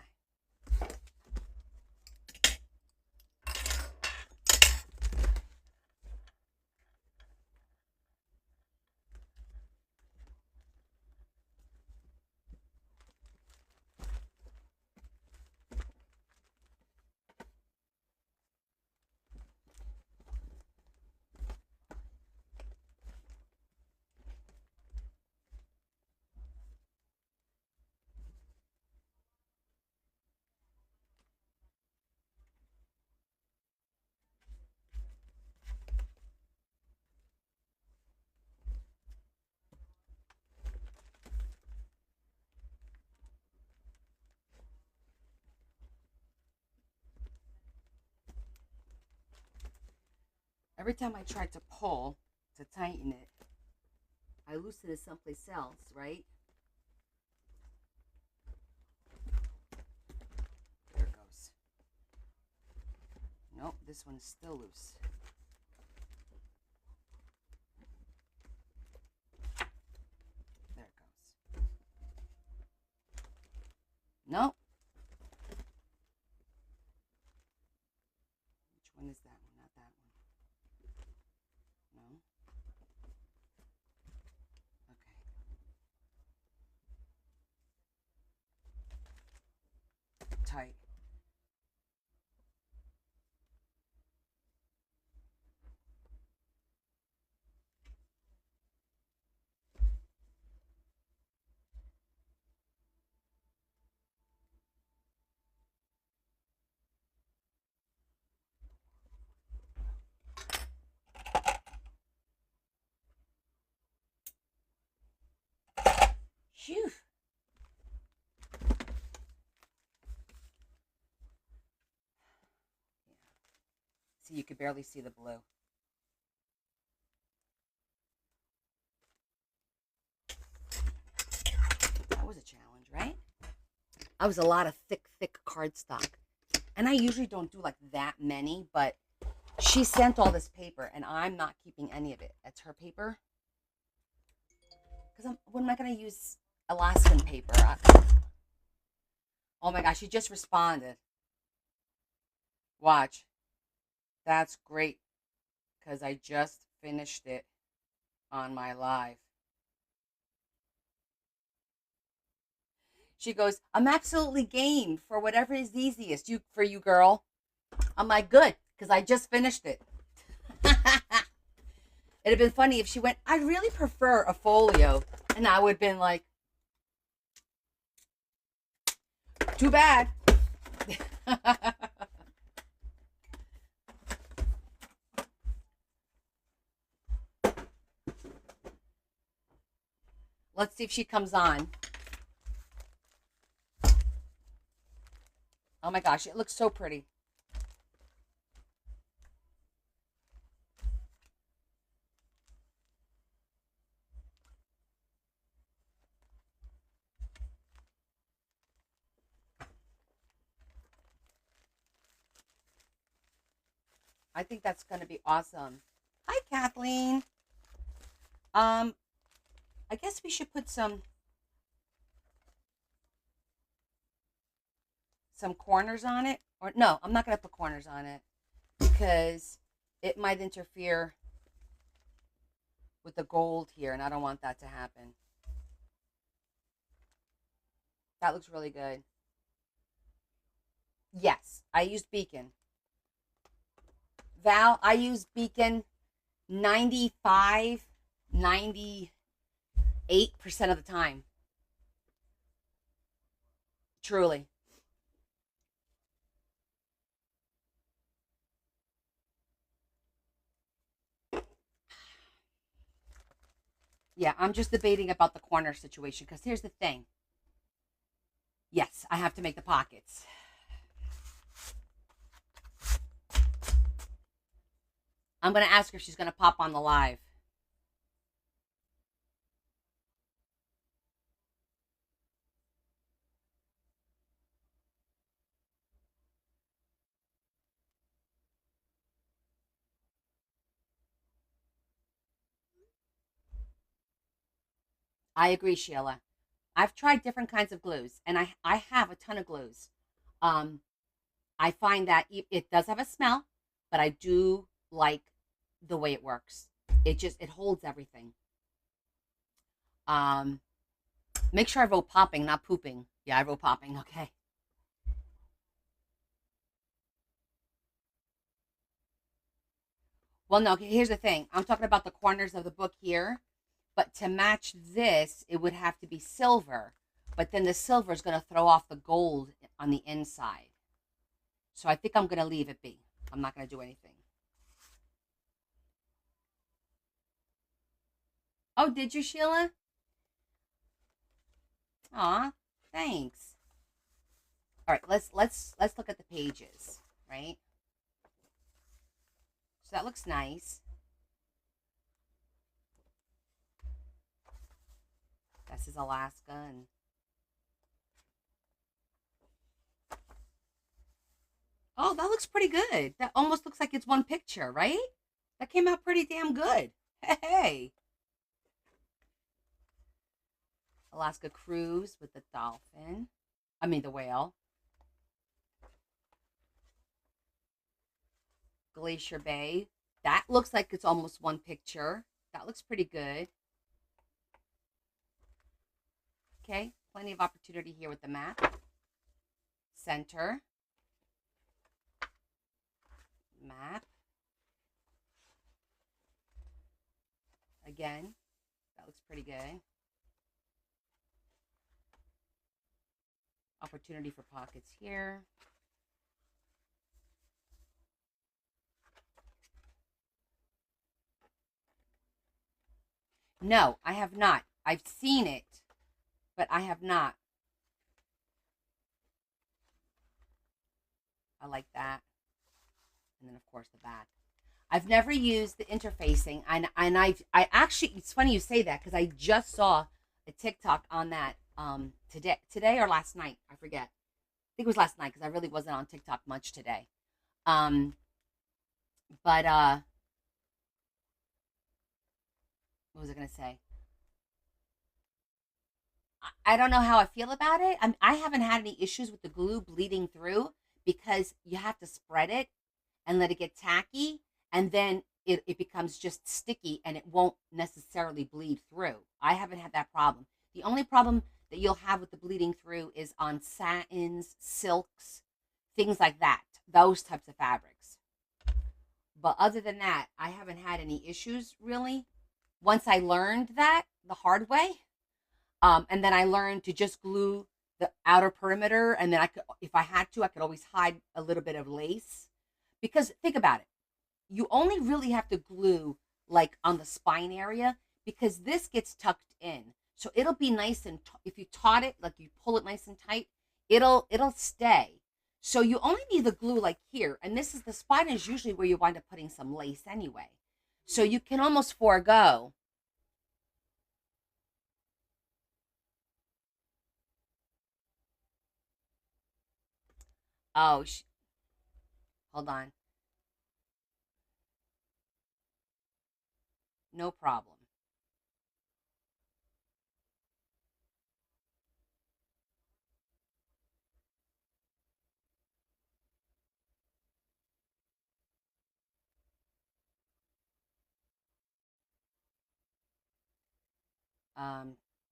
Every time I tried to pull to tighten it, I loosen it someplace else, right? There it goes. Nope, this one's still loose. There it goes. Nope. Which one is that one? Not that one. No. Okay. Tight. Phew. See, you could barely see the blue. That was a challenge, right? That was a lot of thick cardstock. And I usually don't do like that many, but she sent all this paper and I'm not keeping any of it. That's her paper. Because what am I going to use Alaskan paper? Oh my gosh, she just responded. Watch. That's great. Because I just finished it on my live. She goes, I'm absolutely game for whatever is easiest for you, girl. I'm like, good, because I just finished it. It'd have been funny if she went, I really prefer a folio. And I would have been like, too bad. Let's see if she comes on. Oh my gosh, it looks so pretty. I think that's going to be awesome. Hi, Kathleen. Um, I guess we should put some corners on it. Or no, I'm not going to put corners on it because it might interfere with the gold here, and I don't want that to happen. That looks really good. Yes, I used Beacon. Val, I use Beacon 95, 98% of the time. Truly. Yeah, I'm just debating about the corner situation because here's the thing. Yes, I have to make the pockets. I'm going to ask her if she's going to pop on the live. I agree, Sheila. I've tried different kinds of glues, and I have a ton of glues. Um, I find that it does have a smell, but I do like the way it works. It holds everything. Um, Make sure I vote popping, not pooping. Yeah, I wrote popping. Okay. Well, no. Okay, here's the thing. I'm talking about the corners of the book here, but to match this, it would have to be silver. But then the silver is going to throw off the gold on the inside. So I think I'm going to leave it be. I'm not going to do anything. Oh, did you, Sheila? Aw, thanks. All right, let's look at the pages, right? So that looks nice. This is Alaska and oh, that looks pretty good. That almost looks like it's one picture, right? That came out pretty damn good. Hey. Alaska cruise with the dolphin. I mean the whale. Glacier Bay. That looks like it's almost one picture. That looks pretty good. Okay, plenty of opportunity here with the map. Center. Map. Again, that looks pretty good. Opportunity for pockets here. No, I have not. I've seen it, but I have not. I like that. And then, of course, the back. I've never used the interfacing, and I actually, it's funny you say that because I just saw a TikTok on that today or last night. I forget. I think it was last night because I really wasn't on TikTok much today. Um, but what was I gonna say? I don't know how I feel about it. I haven't had any issues with the glue bleeding through because you have to spread it and let it get tacky, and then it becomes just sticky and it won't necessarily bleed through. I haven't had that problem. The only problem that you'll have with the bleeding through is on satins, silks, things like that, those types of fabrics. But other than that, I haven't had any issues really. Once I learned that the hard way, and then I learned to just glue the outer perimeter, and then I could, if I had to, I could always hide a little bit of lace. Because think about it, you only really have to glue like on the spine area because this gets tucked in. So it'll be nice and if you taut it, like you pull it nice and tight, it'll stay. So you only need the glue like here, and this is the spine is usually where you wind up putting some lace anyway. So you can almost forego. Oh, hold on. No problem.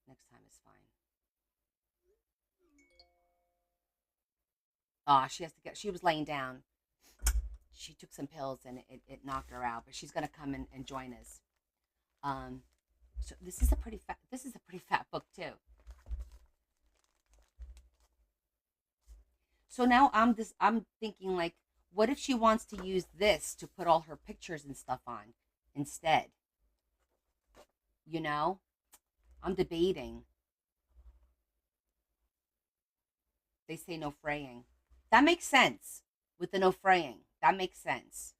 Next time is fine. Oh, she has to get. She was laying down. She took some pills and it knocked her out, but she's gonna come and join us. Um, so this is a pretty fat. This is a pretty fat book too. So now I'm thinking like, what if she wants to use this to put all her pictures and stuff on instead? You know, I'm debating. They say no fraying. That makes sense with the no fraying. That makes sense.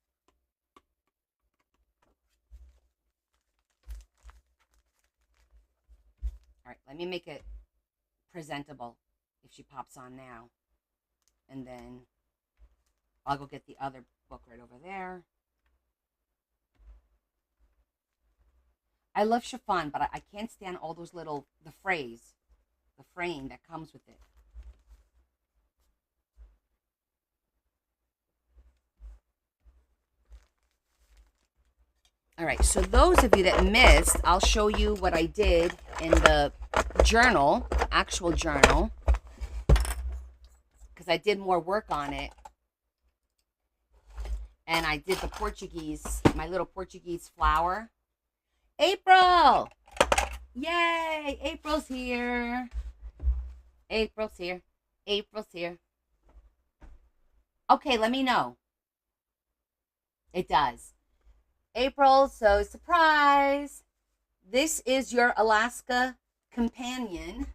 All right, let me make it presentable if she pops on now. And then I'll go get the other book right over there. I love chiffon, but I can't stand all those little, the fraying that comes with it. All right, so those of you that missed, I'll show you what I did in the journal, the actual journal, because I did more work on it. And I did the Portuguese, my little Portuguese flower. April! Yay! April's here. April's here. April's here. Okay, let me know. It does. April, so surprise. This is your Alaska companion.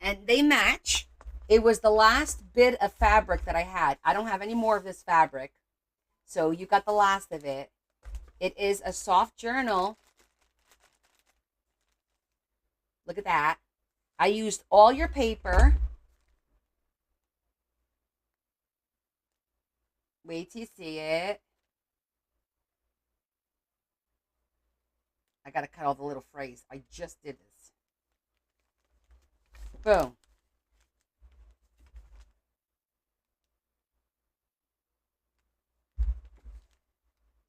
And they match. It was the last bit of fabric that I had. I don't have any more of this fabric. So you got the last of it. It is a soft journal. Look at that. I used all your paper. Wait till you see it. I got to cut all the little frays. I just did this. Boom.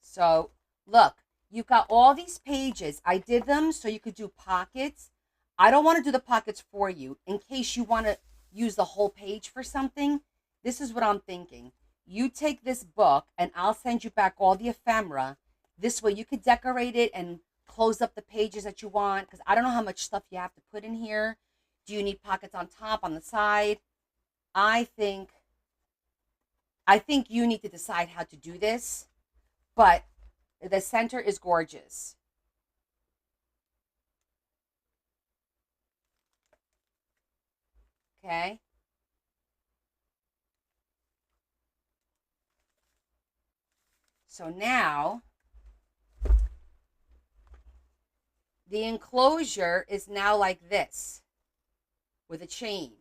So look, you've got all these pages. I did them so you could do pockets. I don't want to do the pockets for you in case you want to use the whole page for something. This is what I'm thinking. You take this book and I'll send you back all the ephemera. This way you could decorate it and close up the pages that you want, because I don't know how much stuff you have to put in here. Do you need pockets on top, on the side? I think you need to decide how to do this, but the center is gorgeous. Okay. So now the enclosure is now like this with a chain.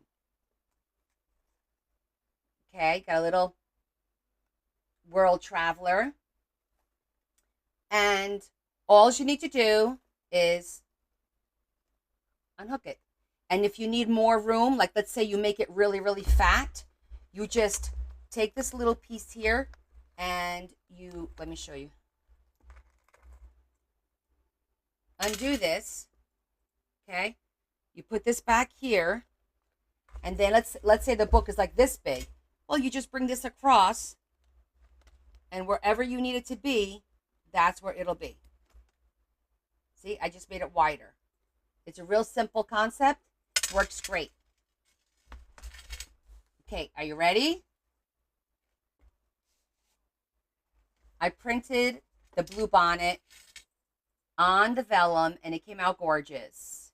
Okay, got a little world traveler. And all you need to do is unhook it. And if you need more room, like let's say you make it really, really fat, you just take this little piece here and you, let me show you. Undo this, okay? You put this back here, and then let's say the book is like this big. Well, you just bring this across, and wherever you need it to be, that's where it'll be. See, I just made it wider. It's a real simple concept. Works great. Okay, are you ready? I printed the blue bonnet. on the vellum, and it came out gorgeous.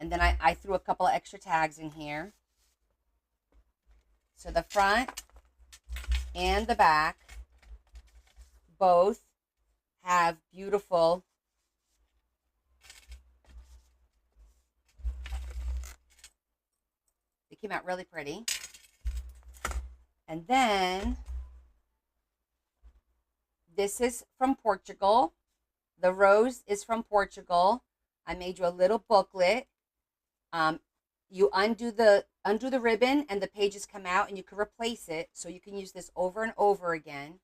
And then I threw a couple of extra tags in here. So the front and the back both have beautiful they came out really pretty. And then this is from Portugal. The rose is from Portugal. I made you a little booklet. You undo the ribbon and the pages come out, and you can replace it, so you can use this over and over again.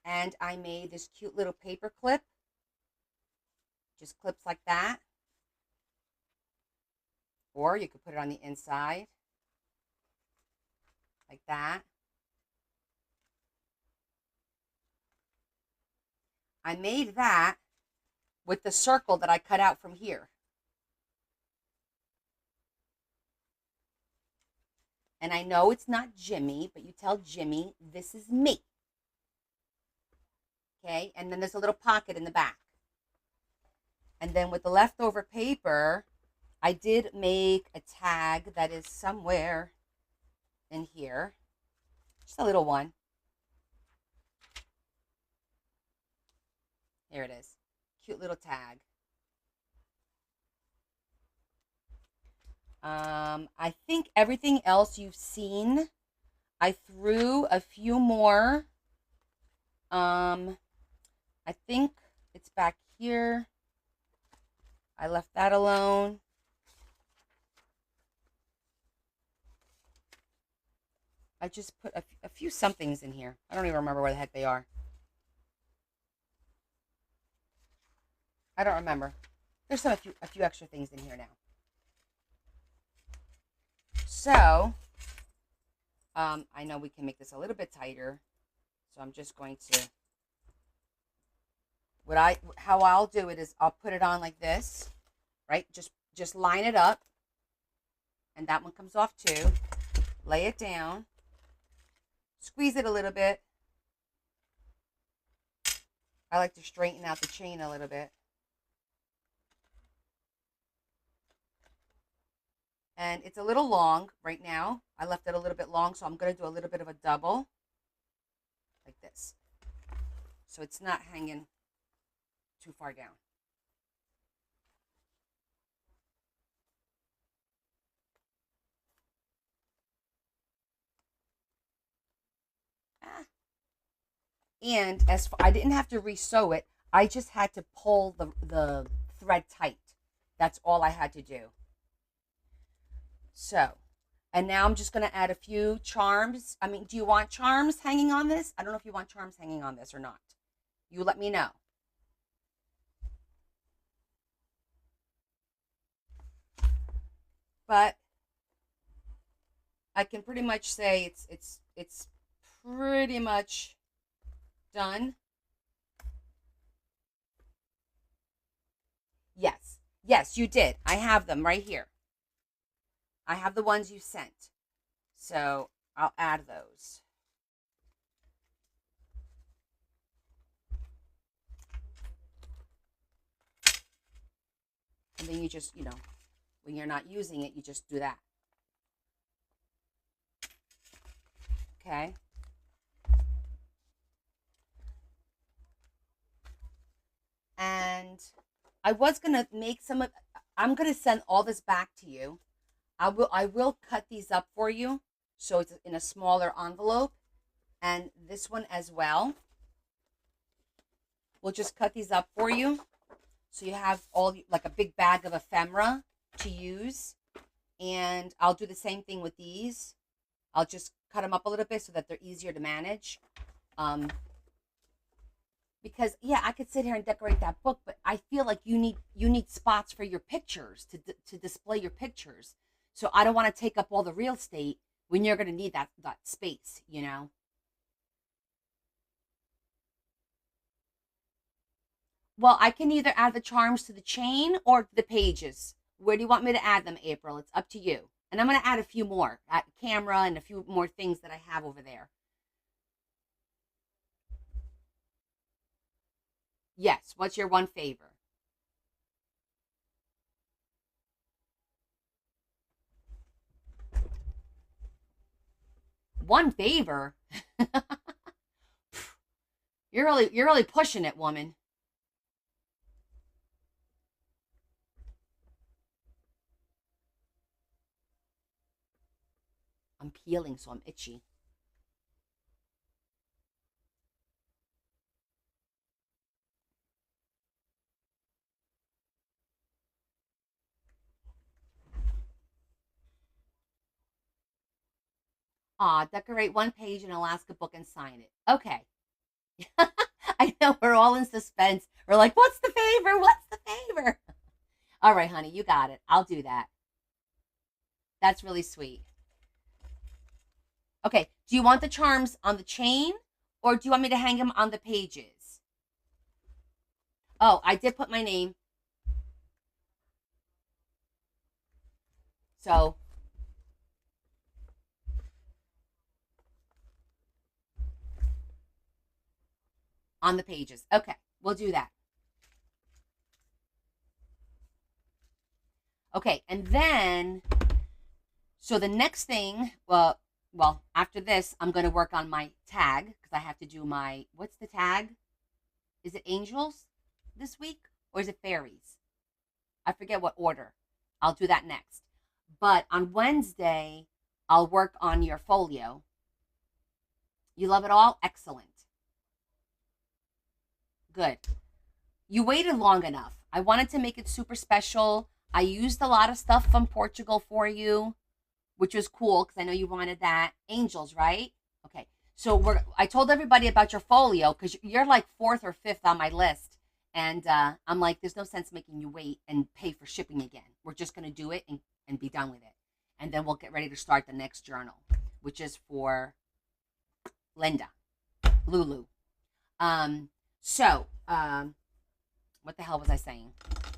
And I made this cute little paper clip. Just clips like that. Or you could put it on the inside. Like that. I made that with the circle that I cut out from here. And I know it's not Jimmy, but you tell Jimmy, this is me. Okay, and then there's a little pocket in the back. And then with the leftover paper, I did make a tag that is somewhere in here. Just a little one. Here it is. Cute little tag. I think everything else you've seen. I threw a few more. I think it's back here. I left that alone. I just put a few somethings in here. I don't even remember where the heck they are. I don't remember. There's a few extra things in here now. So, I know we can make this a little bit tighter. So I'm just going to, how I'll do it is I'll put it on like this, right? Just line it up. And that one comes off too. Lay it down. Squeeze it a little bit. I like to straighten out the chain a little bit. And it's a little long right now. I left it a little bit long, so I'm going to do a little bit of a double. Like this. So it's not hanging too far down. And I didn't have to re-sew it. I just had to pull the thread tight. That's all I had to do. So, and now I'm just going to add a few charms. I mean, do you want charms hanging on this? I don't know if you want charms hanging on this or not. You let me know. But I can pretty much say it's pretty much done. Yes, you did. I have them right here. I have the ones you sent. So I'll add those. And then you just, when you're not using it, you just do that. Okay. And I was going to make I'm going to send all this back to you. I will cut these up for you so it's in a smaller envelope, and this one as well. We'll just cut these up for you so you have like a big bag of ephemera to use. And I'll do the same thing with these. I'll just cut them up a little bit so that they're easier to manage. Because yeah, I could sit here and decorate that book, but I feel like you need spots for your pictures to display your pictures. So I don't want to take up all the real estate when you're going to need that space, Well, I can either add the charms to the chain or the pages. Where do you want me to add them, April? It's up to you. And I'm going to add a few more, camera and a few more things that I have over there. Yes. What's your one favor? One favor? You're really pushing it, woman. I'm peeling, so I'm itchy. Aw, decorate one page in Alaska book and sign it. Okay. I know we're all in suspense. We're like, what's the favor? What's the favor? All right, honey, you got it. I'll do that. That's really sweet. Okay. Do you want the charms on the chain or do you want me to hang them on the pages? Oh, I did put my name. So on the pages. Okay. We'll do that. Okay. And then, so the next thing, after this, I'm going to work on my tag because I have to do my, what's the tag? Is it angels this week or is it fairies? I forget what order. I'll do that next. But on Wednesday, I'll work on your folio. You love it all? Excellent. Good. You waited long enough. I wanted to make it super special. I used a lot of stuff from Portugal for you, which was cool because I know you wanted that. Angels, right? Okay. So I told everybody about your folio because you're like fourth or fifth on my list. And I'm like, there's no sense making you wait and pay for shipping again. We're just going to do it and be done with it. And then we'll get ready to start the next journal, which is for Linda, Lulu. Um, so, what the hell was I saying?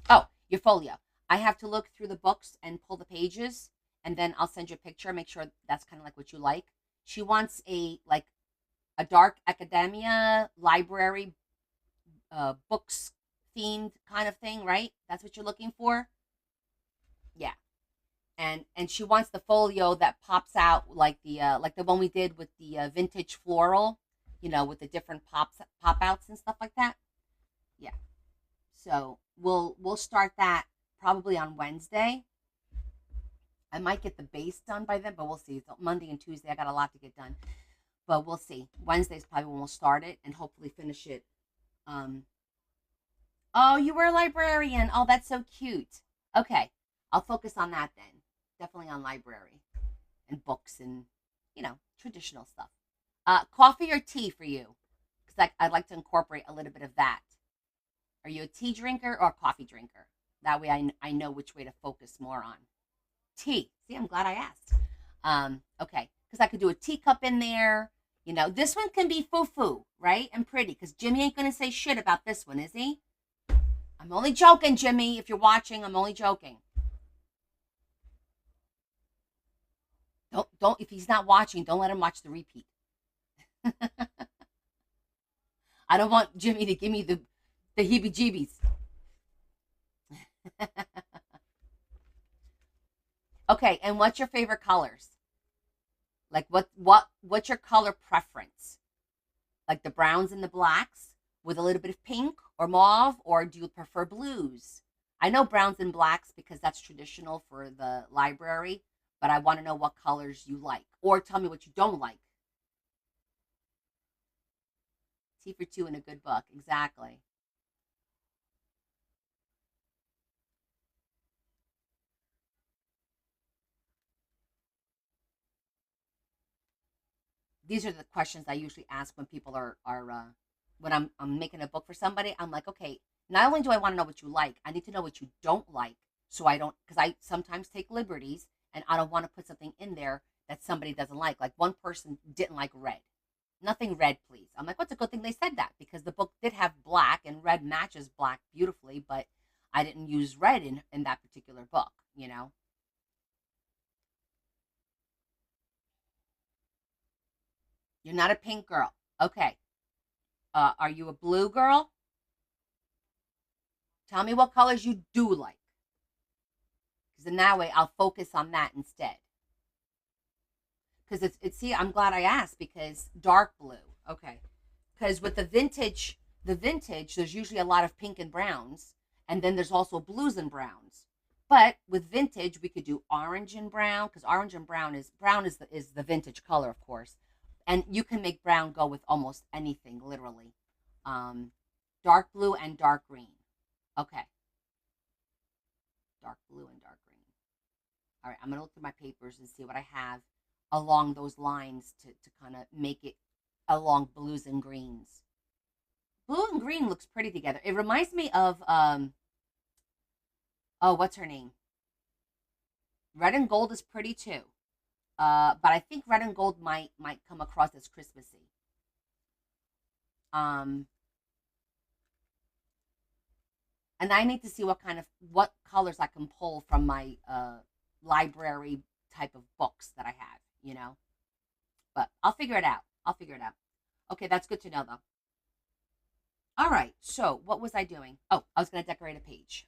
Oh, your folio. I have to look through the books and pull the pages, and then I'll send you a picture. Make sure that's kind of like what you like. She wants a dark academia library books themed kind of thing, right? That's what you're looking for. Yeah, and she wants the folio that pops out like the one we did with the vintage floral, with the different pop outs and stuff like that. Yeah. So we'll start that probably on Wednesday. I might get the base done by then, but we'll see. It's Monday and Tuesday. I got a lot to get done, but we'll see. Wednesday's probably when we'll start it and hopefully finish it. Um, oh, you were a librarian. Oh, that's so cute. Okay, I'll focus on that then. Definitely on library and books and traditional stuff. Coffee or tea for you? Because I'd like to incorporate a little bit of that. Are you a tea drinker or a coffee drinker? That way I know which way to focus more on. Tea. See, I'm glad I asked. Okay, because I could do a teacup in there. This one can be foo-foo, right? And pretty, because Jimmy ain't going to say shit about this one, is he? I'm only joking, Jimmy. If you're watching, I'm only joking. Don't. If he's not watching, don't let him watch the repeat. I don't want Jimmy to give me the heebie-jeebies. Okay, and what's your favorite colors? Like what's your color preference? Like the browns and the blacks with a little bit of pink or mauve, or do you prefer blues? I know browns and blacks because that's traditional for the library, but I want to know what colors you like, or tell me what you don't like. Tea for two in a good book, exactly. These are the questions I usually ask when people are when I'm making a book for somebody. I'm like, okay, not only do I want to know what you like, I need to know what you don't like, so I don't, because I sometimes take liberties and I don't want to put something in there that somebody doesn't like. Like one person didn't like red. Nothing red, please. I'm like, what's a good thing they said that because the book did have black and red matches black beautifully, but I didn't use red in that particular book. You're not a pink girl. Okay. Are you a blue girl? Tell me what colors you do like. Because in that way, I'll focus on that instead. Because see, I'm glad I asked because dark blue. Okay. Because with the vintage, there's usually a lot of pink and browns, and then there's also blues and browns. But with vintage, we could do orange and brown because orange and brown is the vintage color, of course, and you can make brown go with almost anything, literally. Um, Dark blue and dark green. Okay, dark blue and dark green. All right, I'm gonna look through my papers and see what I have along those lines to kind of make it along blues and greens. Blue and green looks pretty together. It reminds me of oh, what's her name? Red and gold is pretty too. But I think red and gold might come across as Christmassy. Um, and I need to see what colors I can pull from my library type of books that I have, But I'll figure it out. I'll figure it out. Okay, that's good to know though. All right, so what was I doing? Oh, I was going to decorate a page.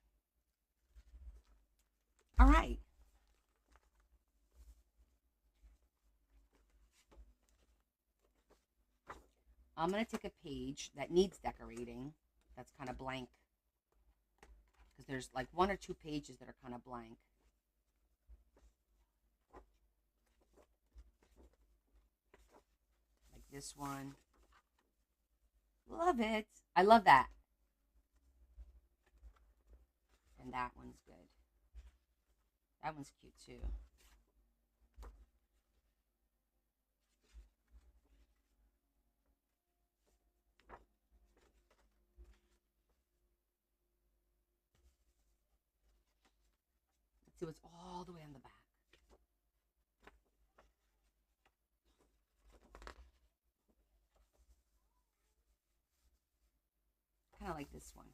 All right. I'm going to take a page that needs decorating, that's kind of blank, because there's like one or two pages that are kind of blank. Like this one. Love it. I love that. And that one's good. That one's cute too. Let's see what's all the way on the back. Kind of like this one.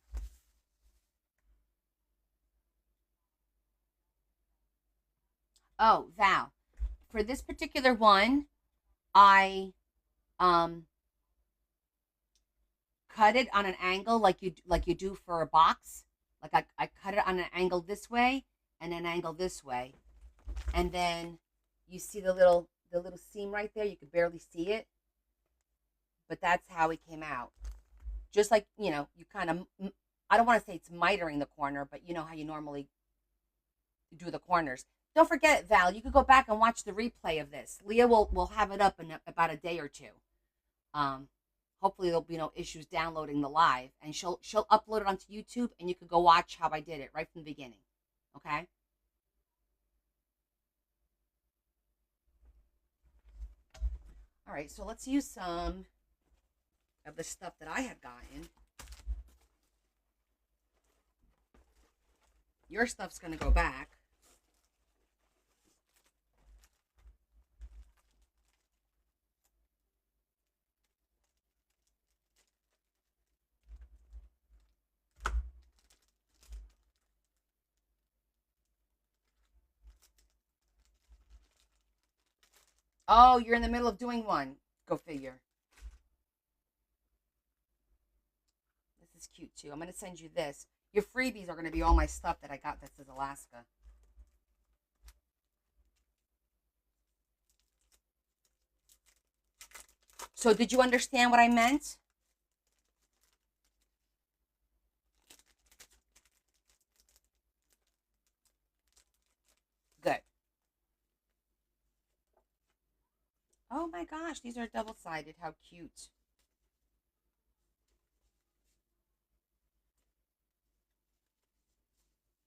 Oh, Val. For this particular one, I um cut it on an angle like you do for a box. Like I cut it on an angle this way and an angle this way. And then you see the little seam right there. You could barely see it, but that's how it came out. Just like, you kind of, I don't want to say it's mitering the corner, but you know how you normally do the corners. Don't forget, Val, you could go back and watch the replay of this. Leah will have it up in about a day or two. Um, Hopefully there'll be no issues downloading the live, and she'll upload it onto YouTube, and you could go watch how I did it right from the beginning. Okay. All right. So let's use some of the stuff that I had gotten. Your stuff's gonna go back. Oh, you're in the middle of doing one. Go figure. This is cute too. I'm going to send you this. Your freebies are going to be all my stuff that I got that says Alaska. So did you understand what I meant? Good. Oh my gosh, these are double-sided. How cute.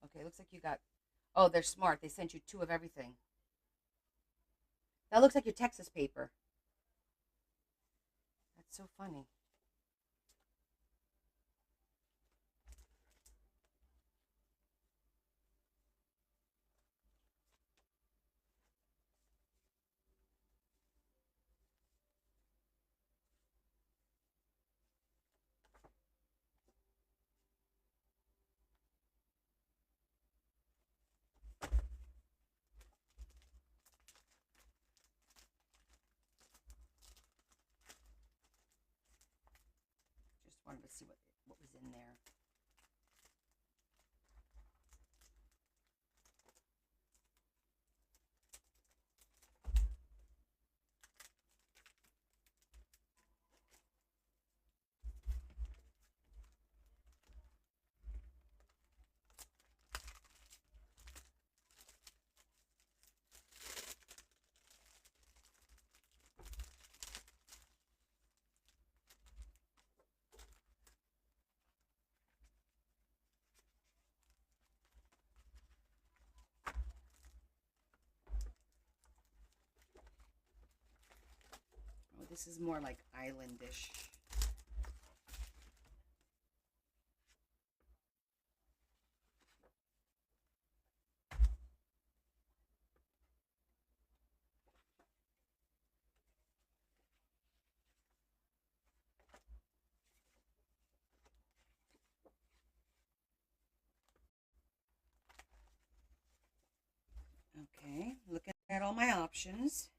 Okay, looks like you got... Oh, they're smart. They sent you two of everything. That looks like your Texas paper. That's so funny. Just wanted to see what was in there. This is more like islandish. Okay, looking at all my options.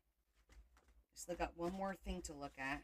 Still got one more thing to look at.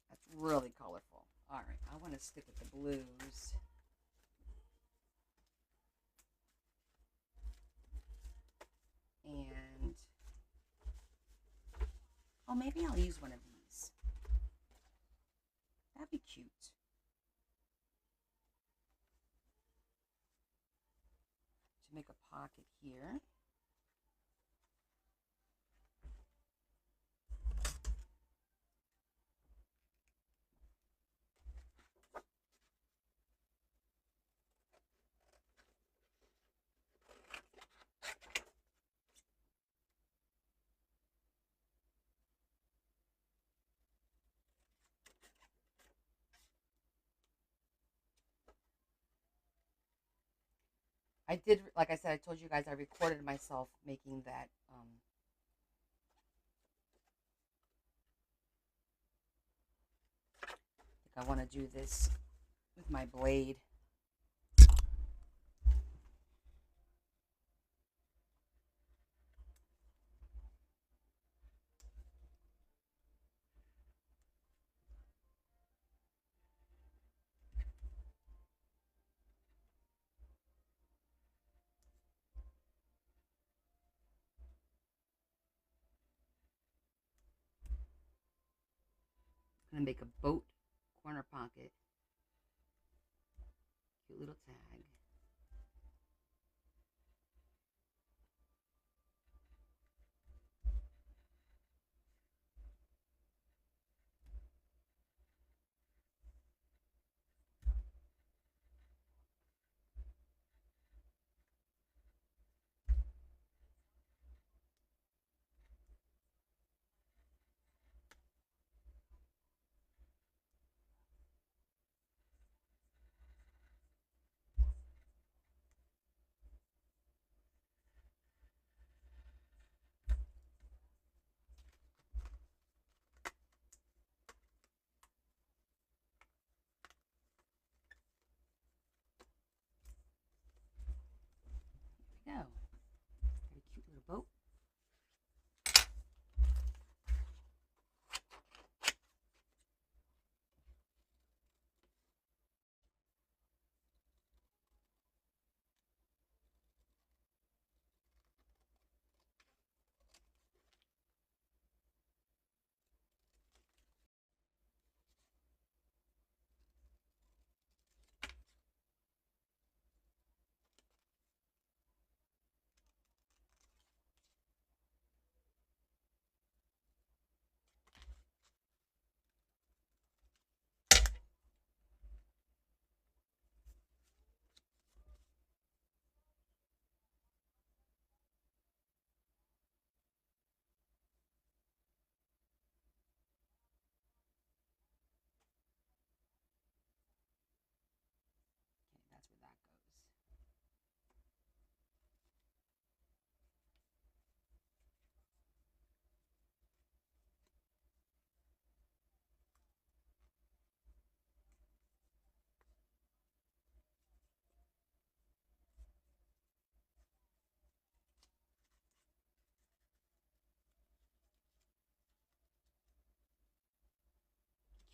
That's really colorful. All right, I want to stick with the blues. And, oh, maybe I'll use one of these. That'd be cute. To make a pocket here. I did, like I said, I told you guys I recorded myself making that. I want to do this with my blade. I'm going to make a boat corner pocket. Cute little tag.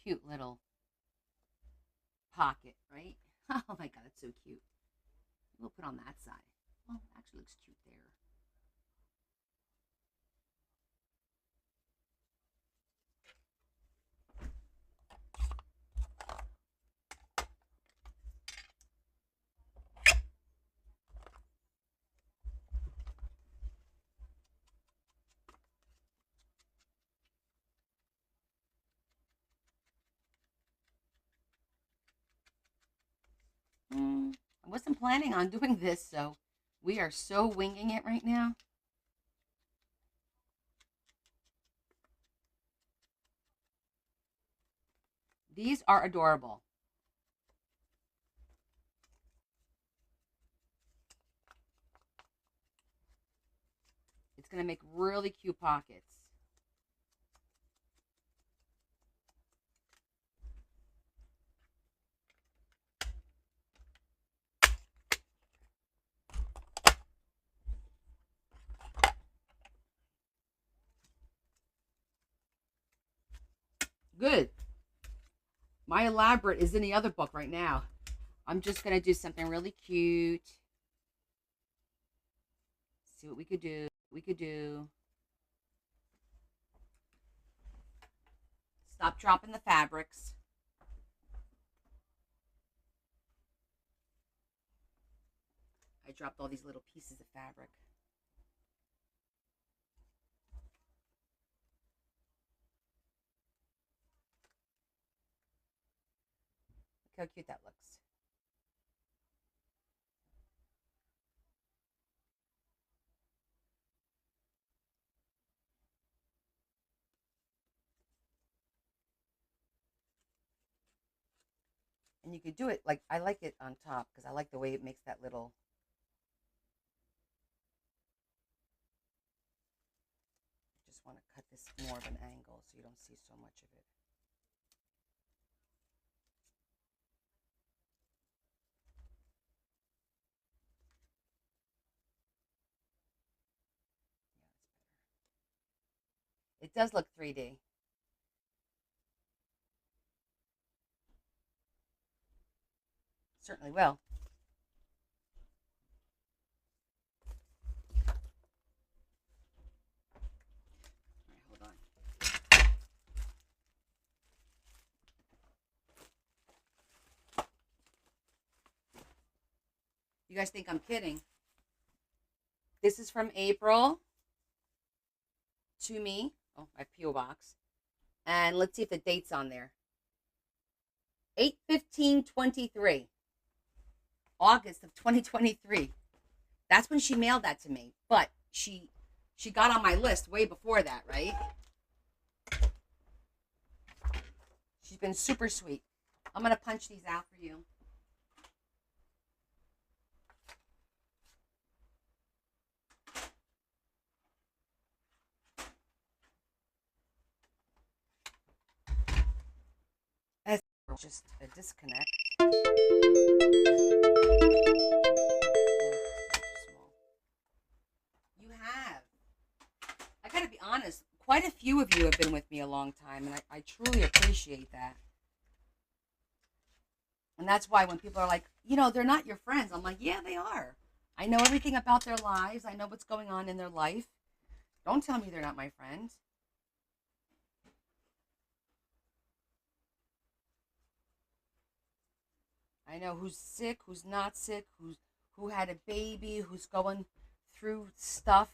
cute little pocket, right? Oh my God, it's so cute. We'll put on that side. Oh, it actually looks cute there. I wasn't planning on doing this, so we are so winging it right now. These are adorable. It's going to make really cute pockets. Good. My elaborate is in the other book right now. I'm just going to do something really cute. See what we could do. Stop dropping the fabrics. I dropped all these little pieces of fabric. Look how cute that looks. And you could do it like I like it on top because I like the way it makes that little. Just want to cut this more of an angle so you don't see so much of it. Yeah, it's better. It does look 3D. Certainly will. All right, hold on. You guys think I'm kidding? This is from April to me. Oh, my P.O. box. And let's see if the date's on there. 8/15/23. August of 2023. That's when she mailed that to me. But she got on my list way before that, right? She's been super sweet. I'm going to punch these out for you. That's just a disconnect. You have. I got to be honest. Quite a few of you have been with me a long time, and I truly appreciate that. And that's why when people are like, they're not your friends, I'm like, yeah, they are. I know everything about their lives. I know what's going on in their life. Don't tell me they're not my friend. I know who's sick, who's not sick, who had a baby, who's going through stuff.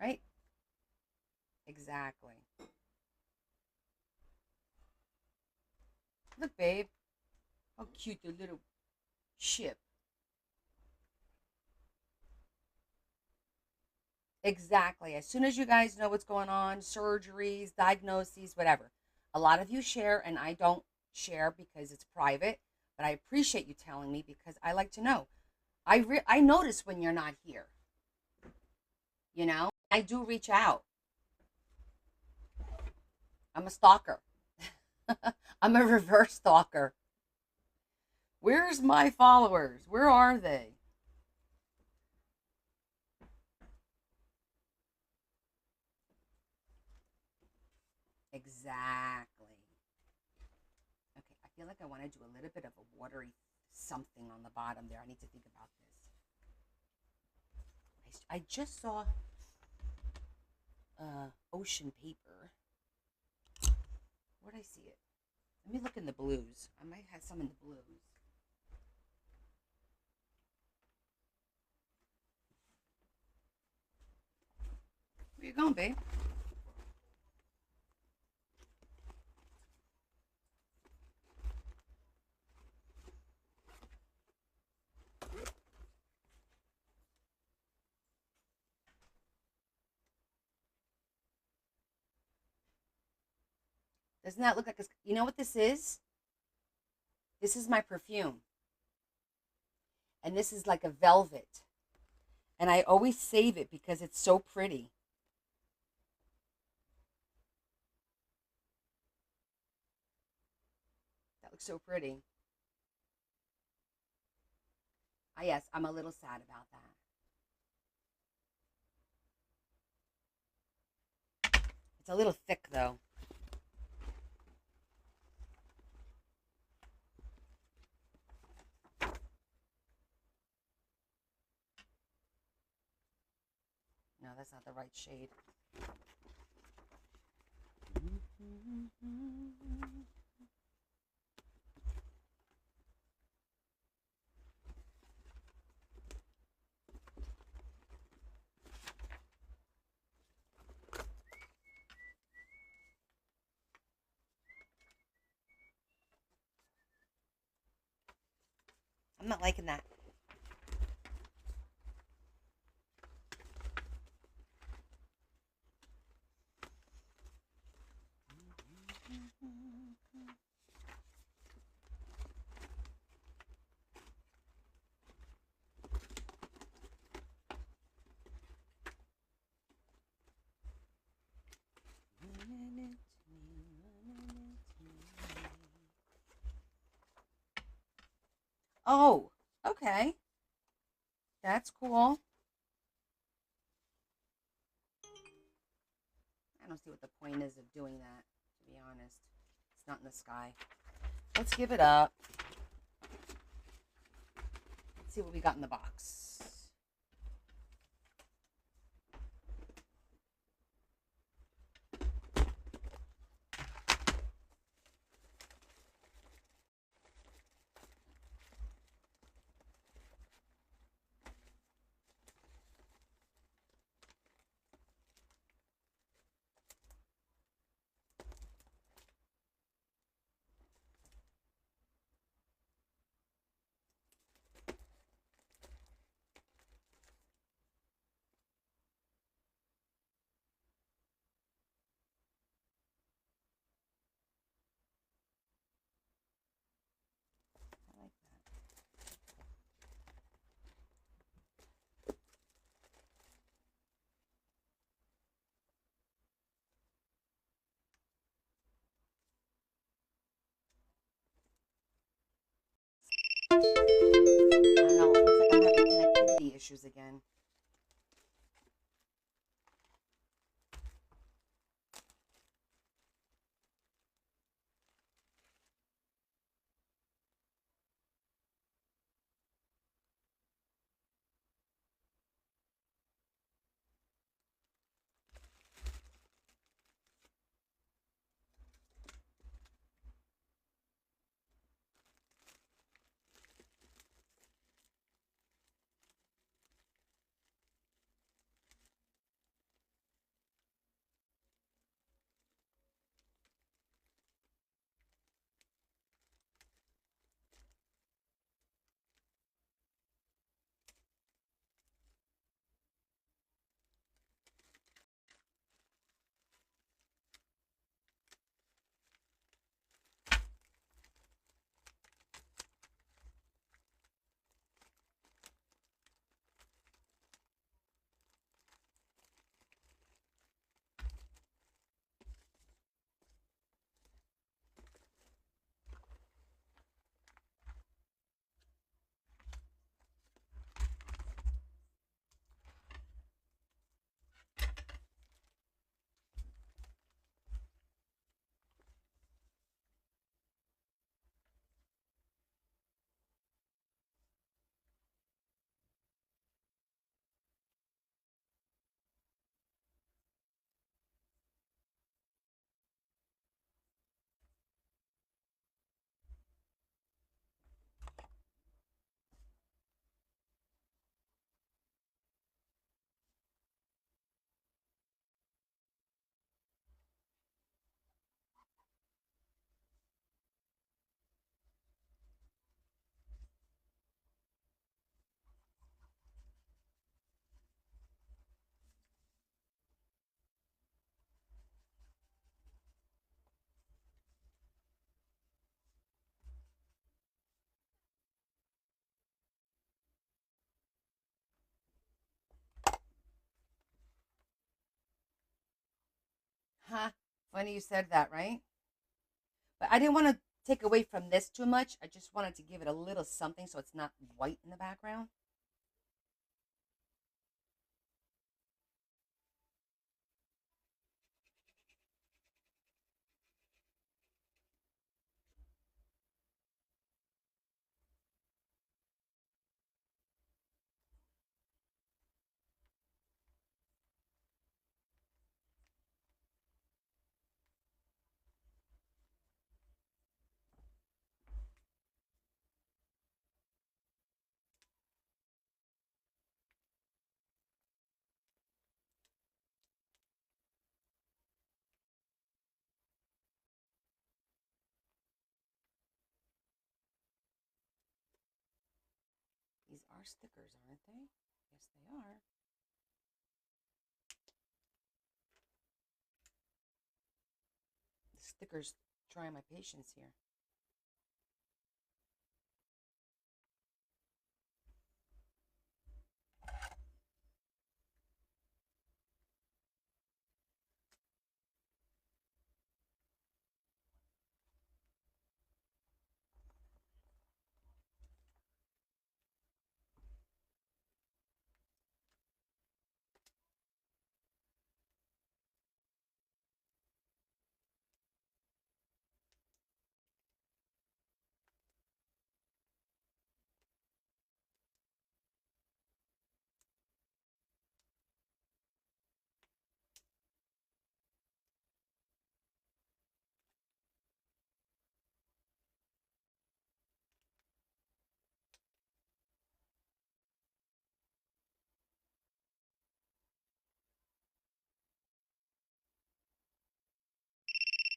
Right? Exactly. Look, babe. How cute the little ship. Exactly. As soon as you guys know what's going on, surgeries, diagnoses, whatever. A lot of you share, and I don't share because it's private, but I appreciate you telling me because I like to know. I notice when you're not here, I do reach out. I'm a stalker. I'm a reverse stalker. Where's my followers? Where are they? Exactly. Okay, I feel like I want to do a little bit of a watery something on the bottom there. I need to think about this. I just saw ocean paper. Where'd I see it? Let me look in the blues. I might have some in the blues. Where you going, babe? Doesn't that look like a, you know what this is? This is my perfume. And this is like a velvet. And I always save it because it's so pretty. That looks so pretty. Ah, yes, I'm a little sad about that. It's a little thick though. No, that's not the right shade. I'm not liking that. Oh, okay. That's cool. I don't see what the point is of doing that, to be honest. It's not in the sky. Let's give it up. Let's see what we got in the box. I like that. I don't know. It looks like I'm having connectivity issues again. Funny you said that, right? But I didn't want to take away from this too much. I just wanted to give it a little something so it's not white in the background. These are stickers, aren't they? Yes, they are. The stickers try my patience here.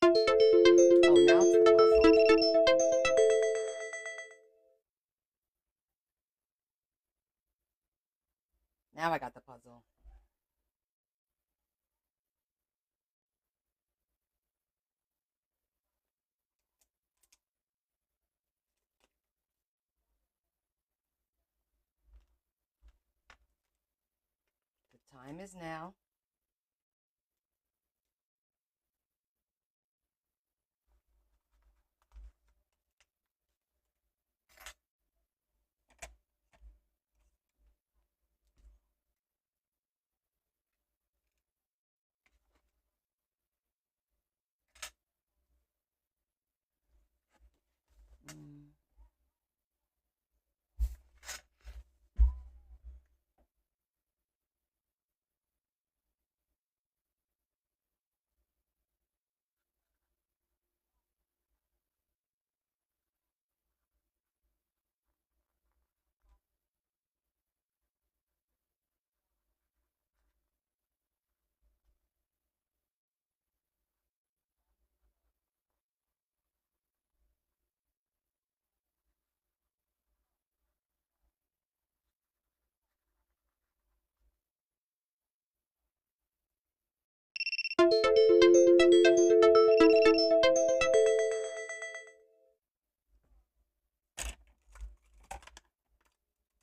Oh, now it's the puzzle. Now I got the puzzle. The time is now. Mm.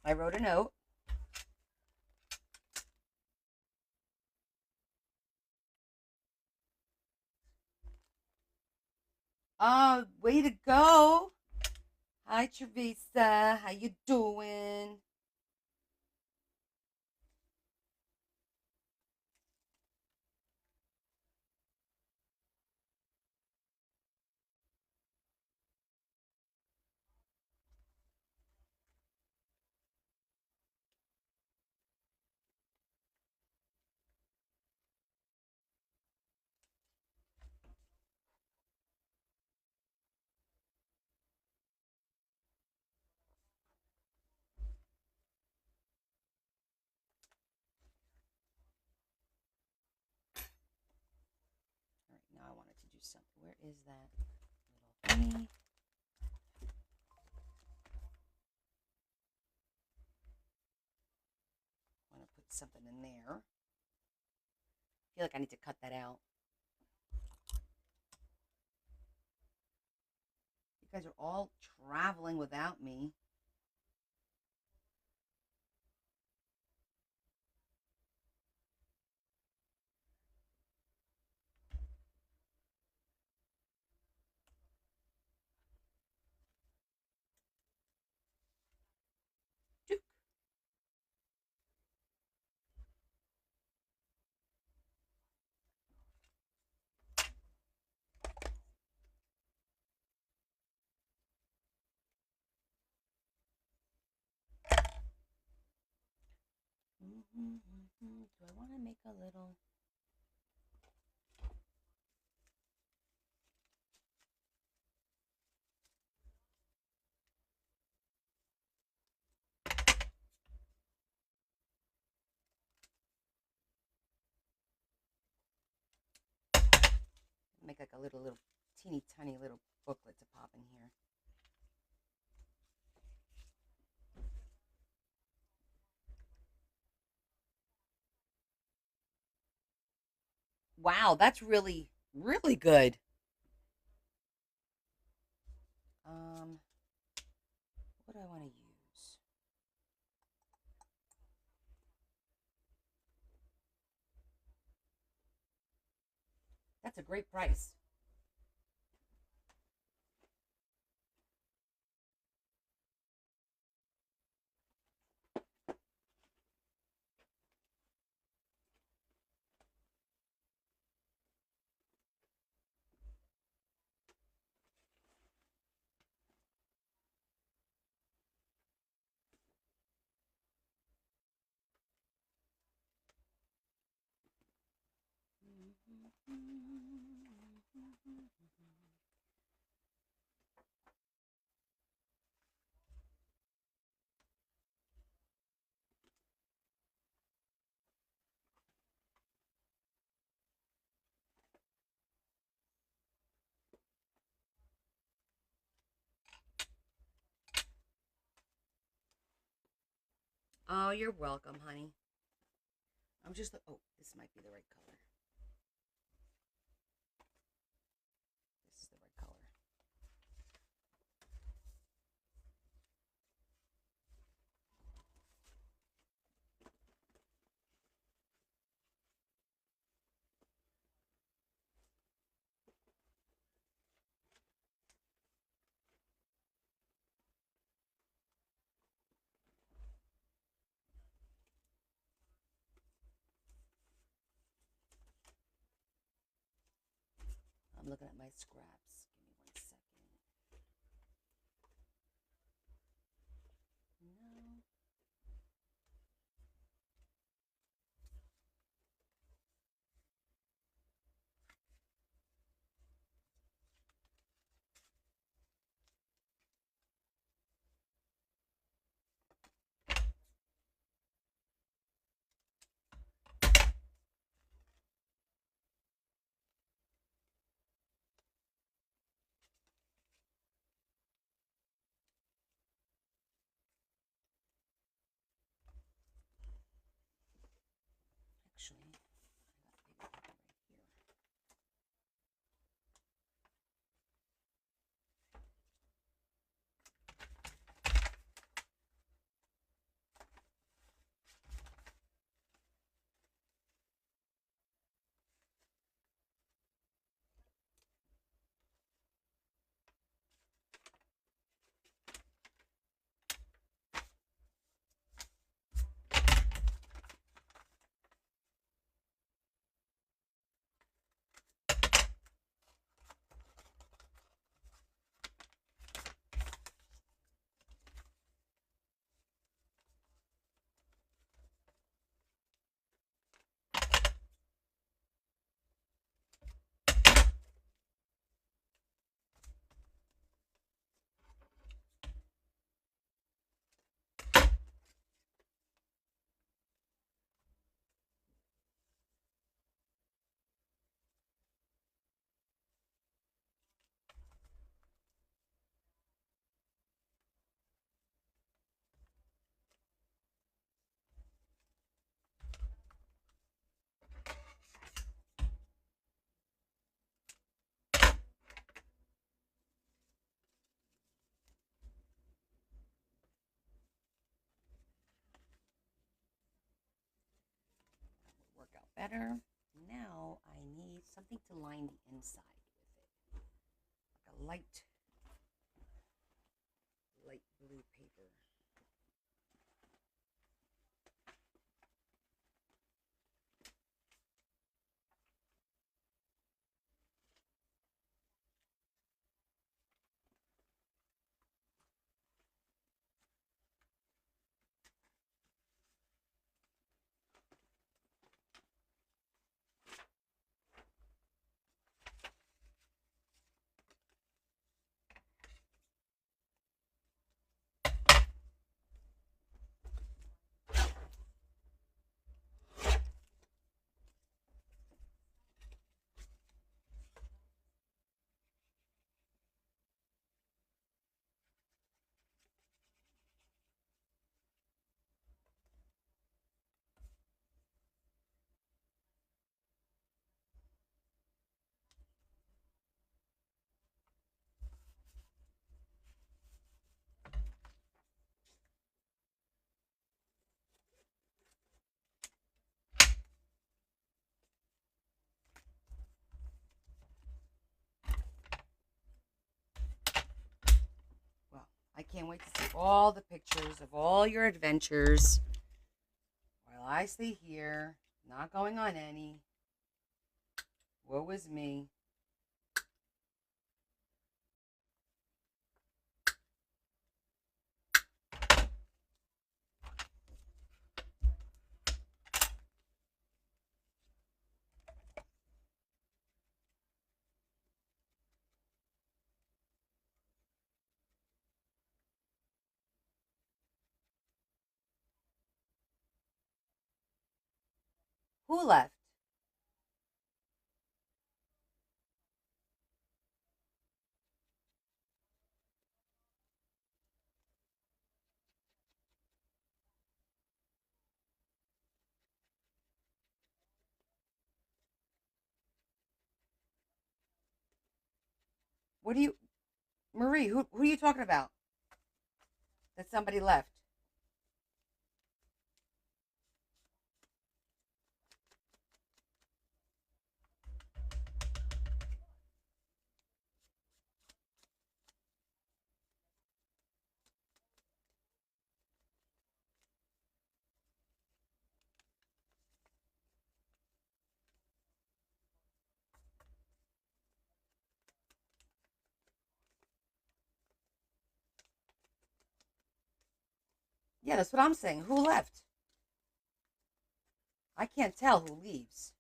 I wrote a note. Oh, way to go. Hi, Teresa. How you doing? All right, now I wanted to do something. Where is that little thingy? I want to put something in there. I feel like I need to cut that out. You guys are all traveling without me. Do I want to make a little? Make like a little teeny tiny little booklet to pop in here. Wow, that's really good. What do I want to use? That's a great price. Oh, you're welcome, honey. I'm just. Oh, this might be the right color. This is the right color. I'm looking at my scraps. Give me 1 second. No. Actually, I got paper right here. That would work out better. Now I need something to line the inside with it, like a light blue paper. can't wait to see all the pictures of all your adventures while I stay here, not going on any. Woe is me. Who left? What do you, Marie? Who are you talking about? That somebody left? Yeah, that's what I'm saying. Who left? I can't tell who leaves.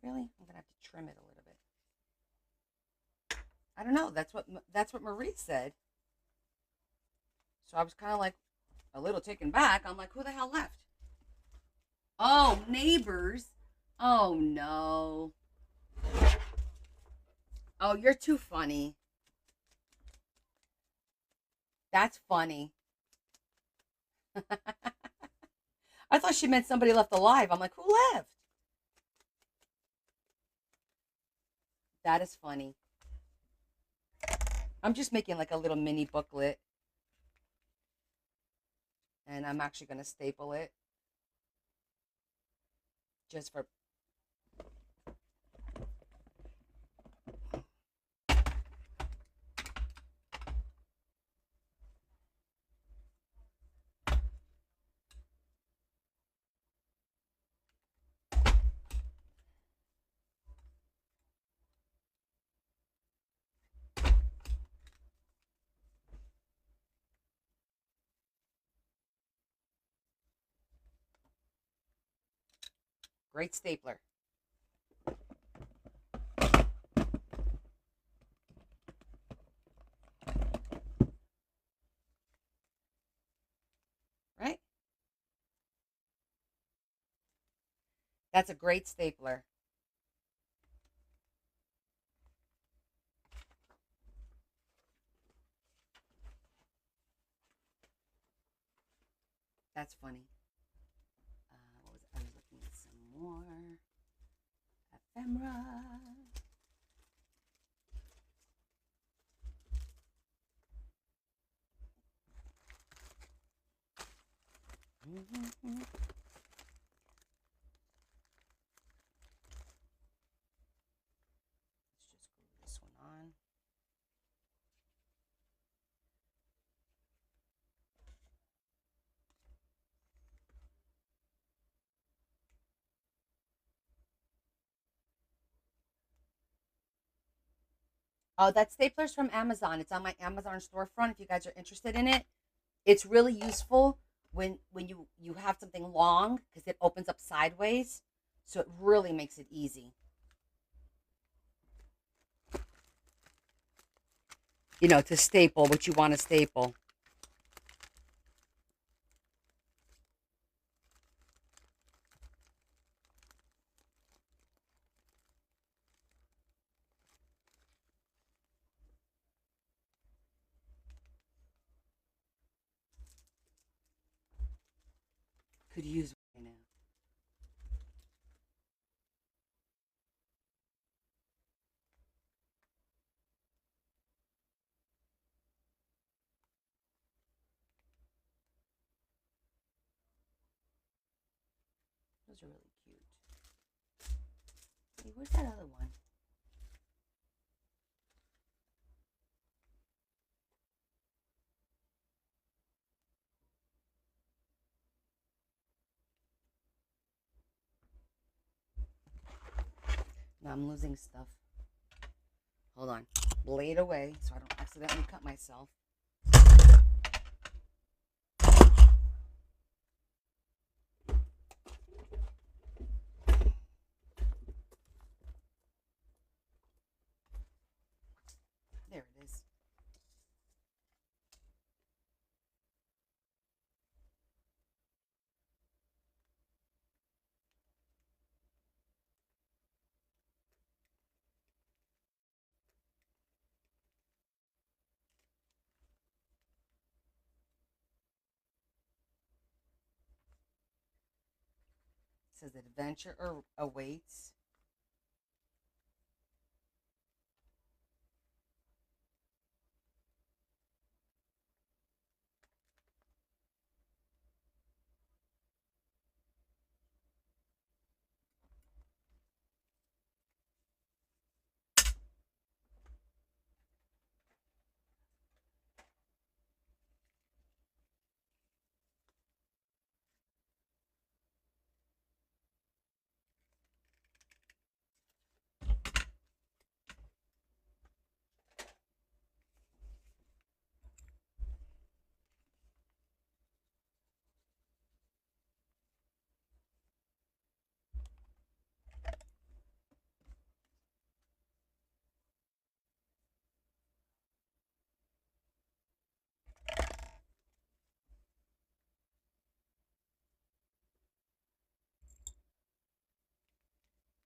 Really? I'm gonna have to trim it a little bit. I don't know. That's what Marie said. So I was kind of like a little taken back. I'm like, who the hell left? Oh, neighbors. Oh no. Oh, you're too funny. That's funny. I thought she meant somebody left alive. I'm like, who left? That is funny. I'm just making like a little mini booklet, and I'm actually going to staple it just for. Great stapler. Right? That's a great stapler. That's funny. What was I was looking at some more ephemera. Mm-hmm. Let's just glue this one on. Oh, that stapler's from Amazon. It's on my Amazon storefront. If you guys are interested in it, it's really useful when you have something long because it opens up sideways, so it really makes it easy. To staple what you want to staple. Could use right now. Those are really cute. Hey, where's that other one? Now I'm losing stuff. Hold on. Lay it away so I don't accidentally cut myself. There it is. It says adventure awaits.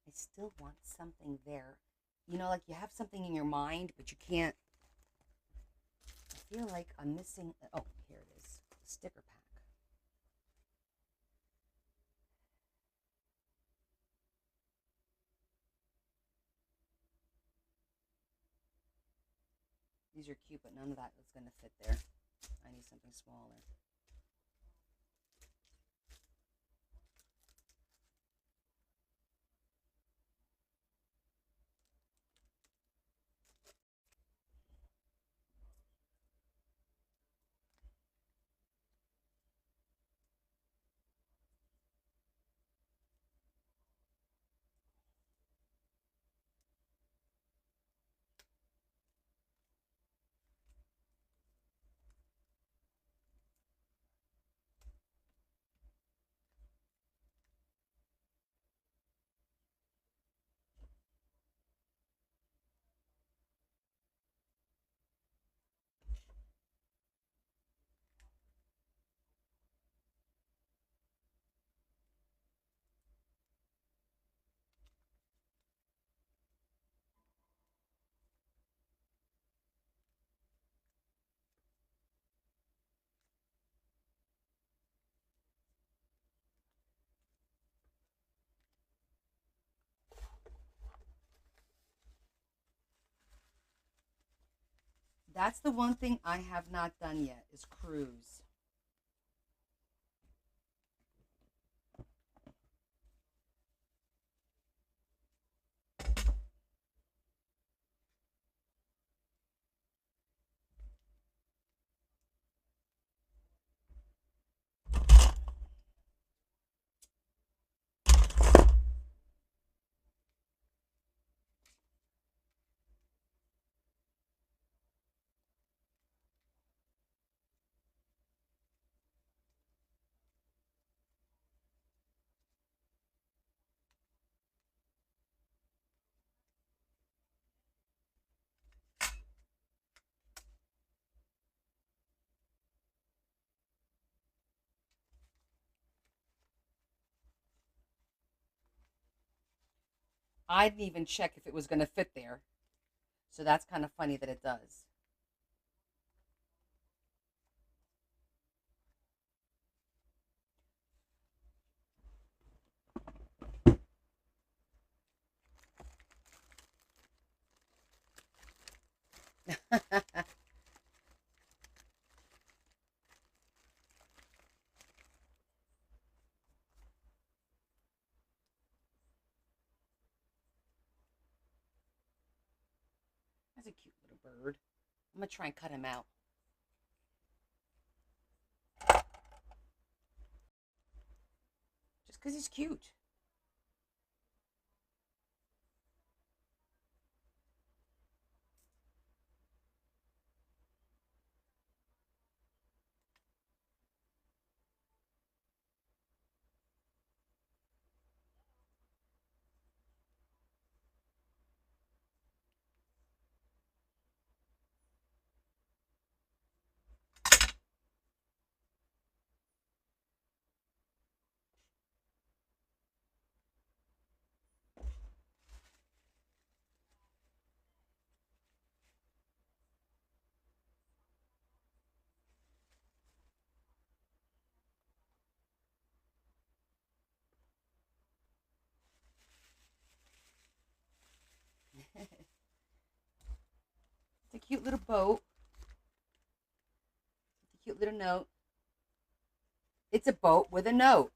I still want something there. You know, like you have something in your mind, but you can't. I feel like I'm missing. Oh, here it is. Sticker pack. These are cute, but none of that is going to fit there. I need something smaller. That's the one thing I have not done yet is cruise. I didn't even check if it was going to fit there. So that's kind of funny that it does. That's a cute little bird. I'm gonna try and cut him out. Just because he's cute. It's a cute little boat. It's a cute little note. It's a boat with a note.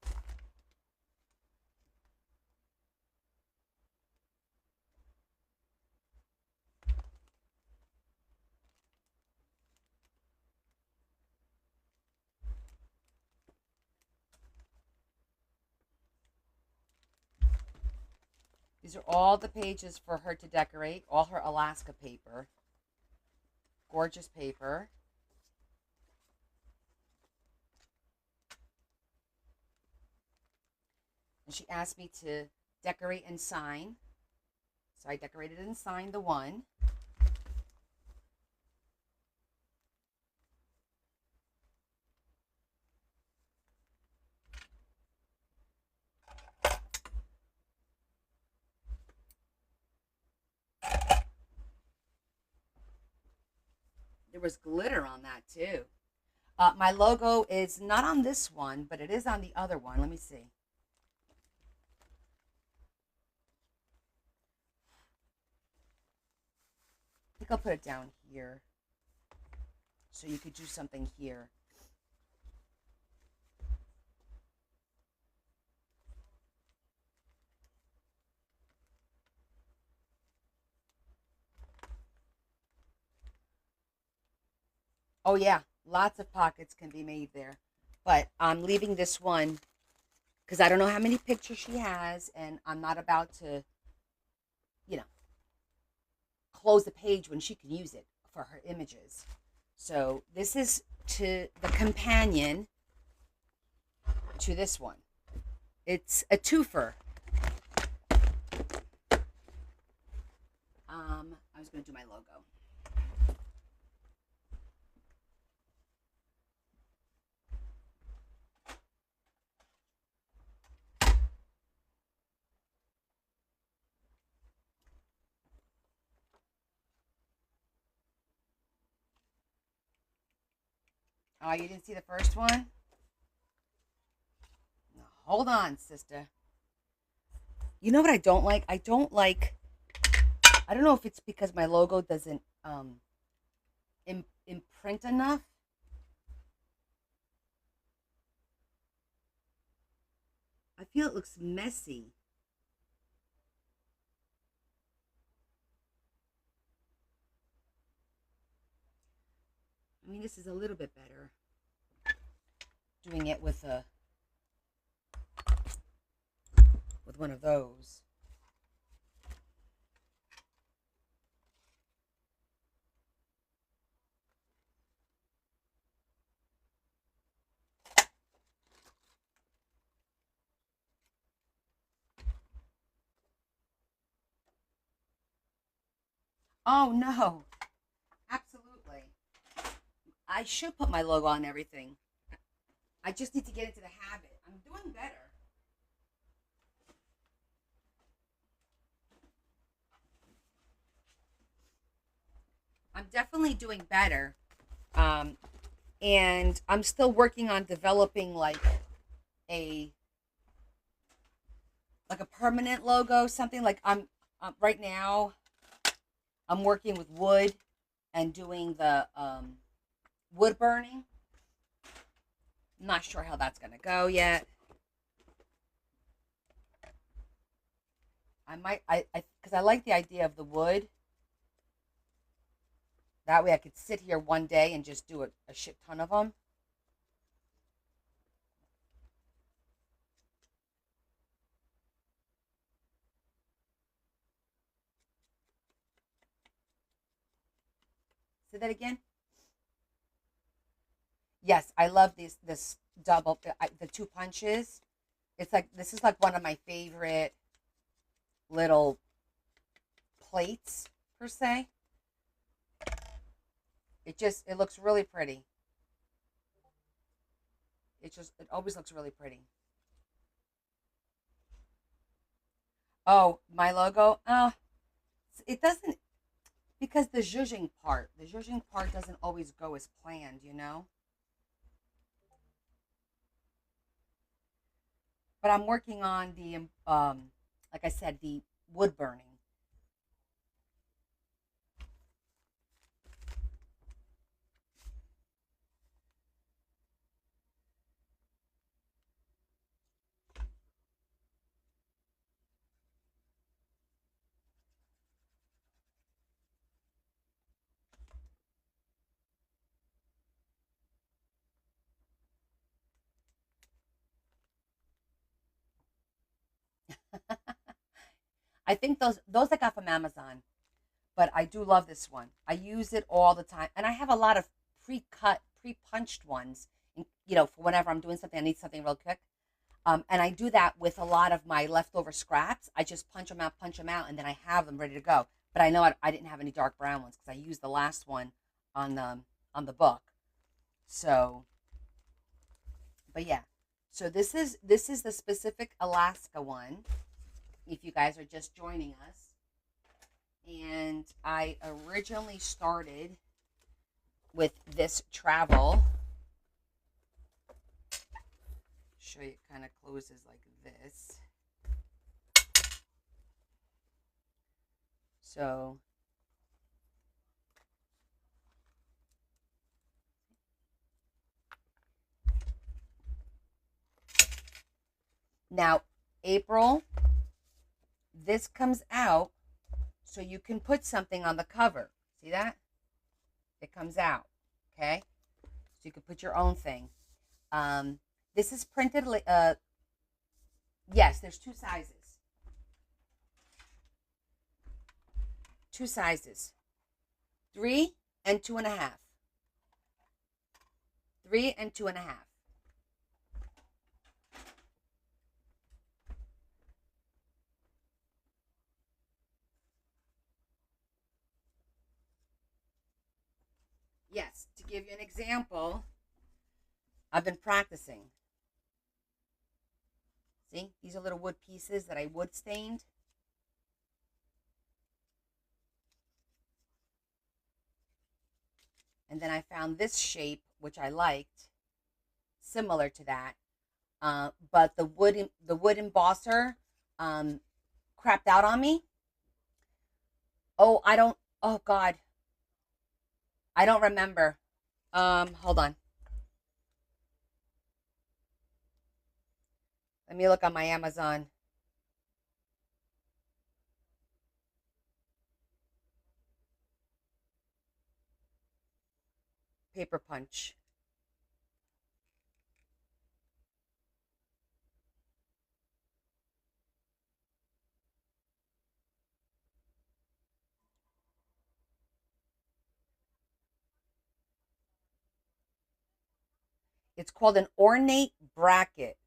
These are all the pages for her to decorate, all her Alaska paper. Gorgeous paper. And she asked me to decorate and sign. So I decorated and signed the one. There was glitter on that too. My logo is not on this one, but it is on the other one. Let me see. I think I'll put it down here. So you could do something here. Oh yeah, lots of pockets can be made there. But I'm leaving this one because I don't know how many pictures she has, and I'm not about to, you know, close the page when she can use it for her images. So this is to the companion to this one. It's a twofer. I was going to do my logo. Oh, you didn't see the first one? Hold on, sister. You know what I don't like? I don't like. I don't know if it's because my logo doesn't imprint enough. I feel it looks messy. I mean, this is a little bit better. Doing it with one of those. Oh no, absolutely. I should put my logo on everything. I just need to get into the habit. I'm doing better. I'm definitely doing better. Um, and I'm still working on developing a like a permanent logo, something like right now. I'm working with wood and doing the wood burning. I'm not sure how that's gonna go yet. I might, because I like the idea of the wood. That way I could sit here one day and just do a shit ton of them. Say that again. Yes, I love this double the two punches. It's like this is like one of my favorite little plates per se. It looks really pretty. It always looks really pretty. Oh, my logo. Oh, it doesn't because the zhuzhing part doesn't always go as planned, you know. But I'm working on like I said, the wood burning. I think those I got from Amazon, but I do love this one. I use it all the time, and I have a lot of pre-cut, pre-punched ones. For whenever I'm doing something, I need something real quick. And I do that with a lot of my leftover scraps. I just punch them out, and then I have them ready to go. But I know I didn't have any dark brown ones because I used the last one on the book. So, but yeah. So this is the specific Alaska one. If you guys are just joining us, and I originally started with this travel. Show you, it kind of closes like this. So now April, this comes out so you can put something on the cover. See that? It comes out. Okay? So you can put your own thing. This is printed, yes, there's two sizes. Two sizes. 3 and 2.5. 3 and 2.5. Yes, to give you an example, I've been practicing. See, these are little wood pieces that I wood stained. And then I found this shape, which I liked, similar to that. But the wood embosser crapped out on me. Oh, I don't. Oh God, I don't remember. Hold on. Let me look on my Amazon. Paper punch. It's called an ornate bracket.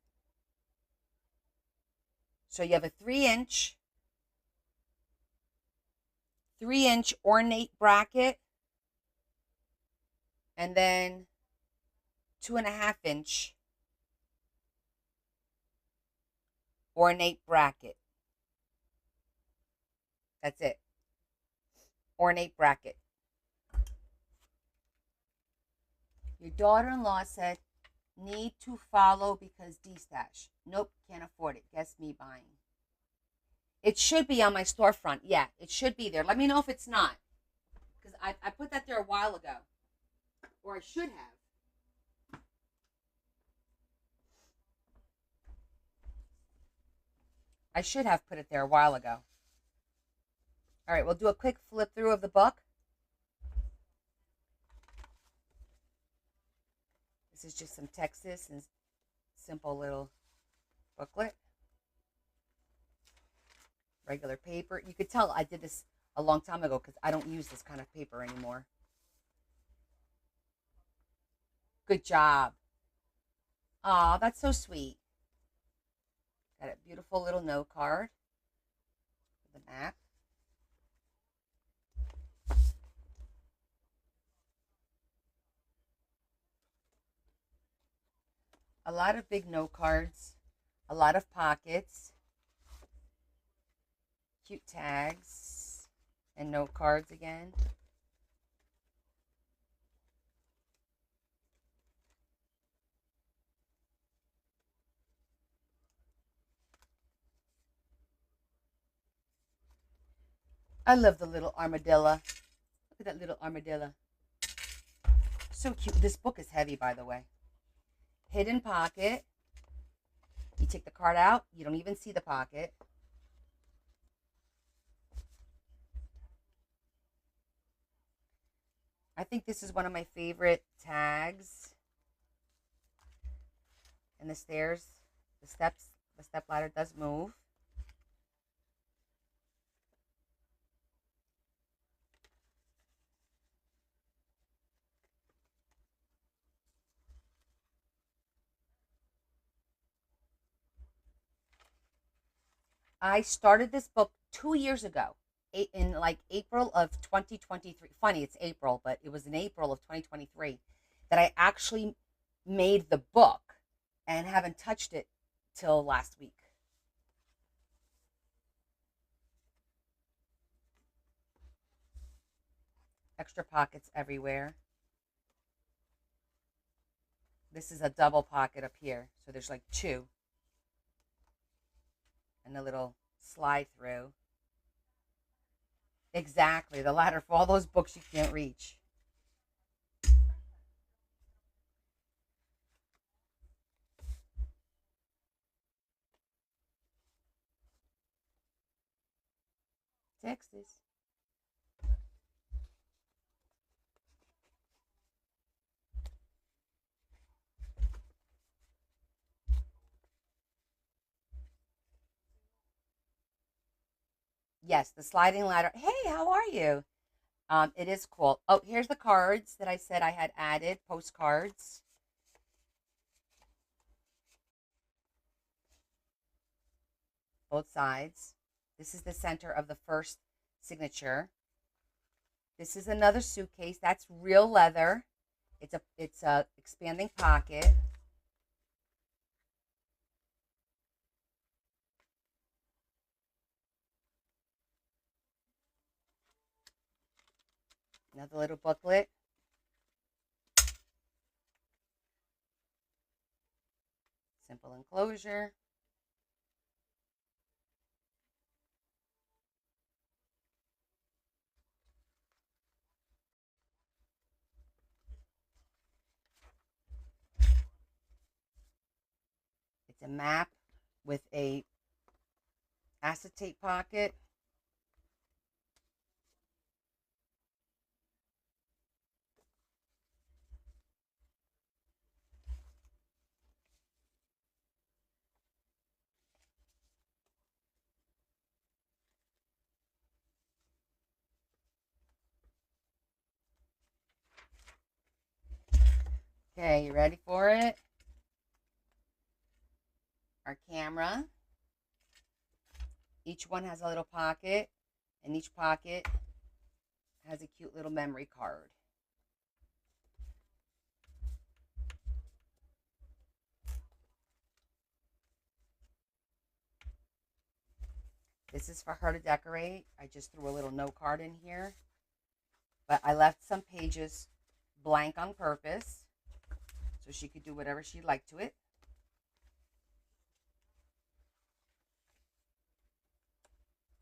So you have a 3-inch ornate bracket, and then 2.5-inch ornate bracket. That's it. Ornate bracket. Your daughter-in-law said, need to follow because D-stash. Nope, can't afford it. Guess me buying. It should be on my storefront. Yeah, it should be there. Let me know if it's not. Because I put that there a while ago. Or I should have. I should have put it there a while ago. All right, we'll do a quick flip through of the book. This is just some Texas and simple little booklet. Regular paper. You could tell I did this a long time ago because I don't use this kind of paper anymore. Good job. Aw, that's so sweet. Got a beautiful little note card. The map. A lot of big note cards. A lot of pockets. Cute tags. And note cards again. I love the little armadillo. Look at that little armadillo. So cute. This book is heavy, by the way. Hidden pocket. You take the card out, you don't even see the pocket. I think this is one of my favorite tags. And the stairs, the step ladder does move. I started this book 2 years ago, in like April of 2023. Funny, it's April, but it was in April of 2023 that I actually made the book and haven't touched it till last week. Extra pockets everywhere. This is a double pocket up here, so there's like two. And a little slide through. Exactly, the ladder for all those books you can't reach. Texas. Yes, the sliding ladder. Hey, how are you? It is cool. Oh, here's the cards that I said I had added, postcards. Both sides. This is the center of the first signature. This is another suitcase. That's real leather. It's a expanding pocket. Another little booklet. Simple enclosure. It's a map with a acetate pocket. Okay, you ready for it? Our camera. Each one has a little pocket, and each pocket has a cute little memory card. This is for her to decorate. I just threw a little note card in here, but I left some pages blank on purpose so she could do whatever she'd like to it.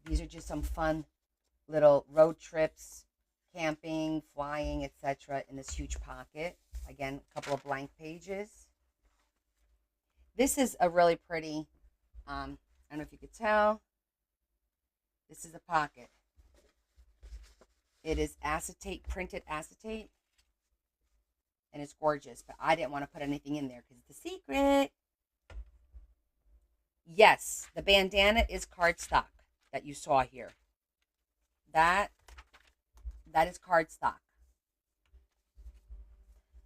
These are just some fun little road trips, camping, flying, etc. in this huge pocket. Again, a couple of blank pages. This is a really pretty, I don't know if you could tell. This is a pocket. It is acetate, printed acetate. and it's gorgeous, but I didn't want to put anything in there because it's a secret. Yes, the bandana is cardstock that you saw here. That is cardstock.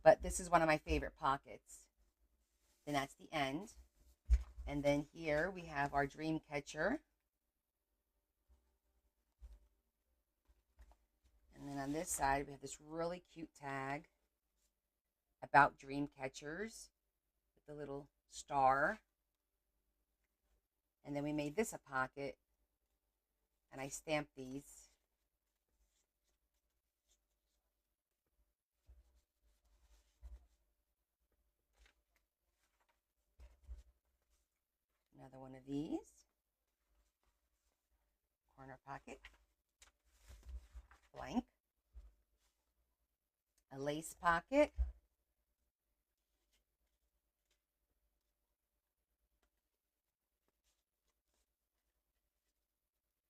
But this is one of my favorite pockets. Then that's the end. And then here we have our dream catcher. And then on this side, we have this really cute tag about dream catchers with the little star. And then we made this a pocket, and I stamped these. Another one of these. Corner pocket. Blank. A lace pocket.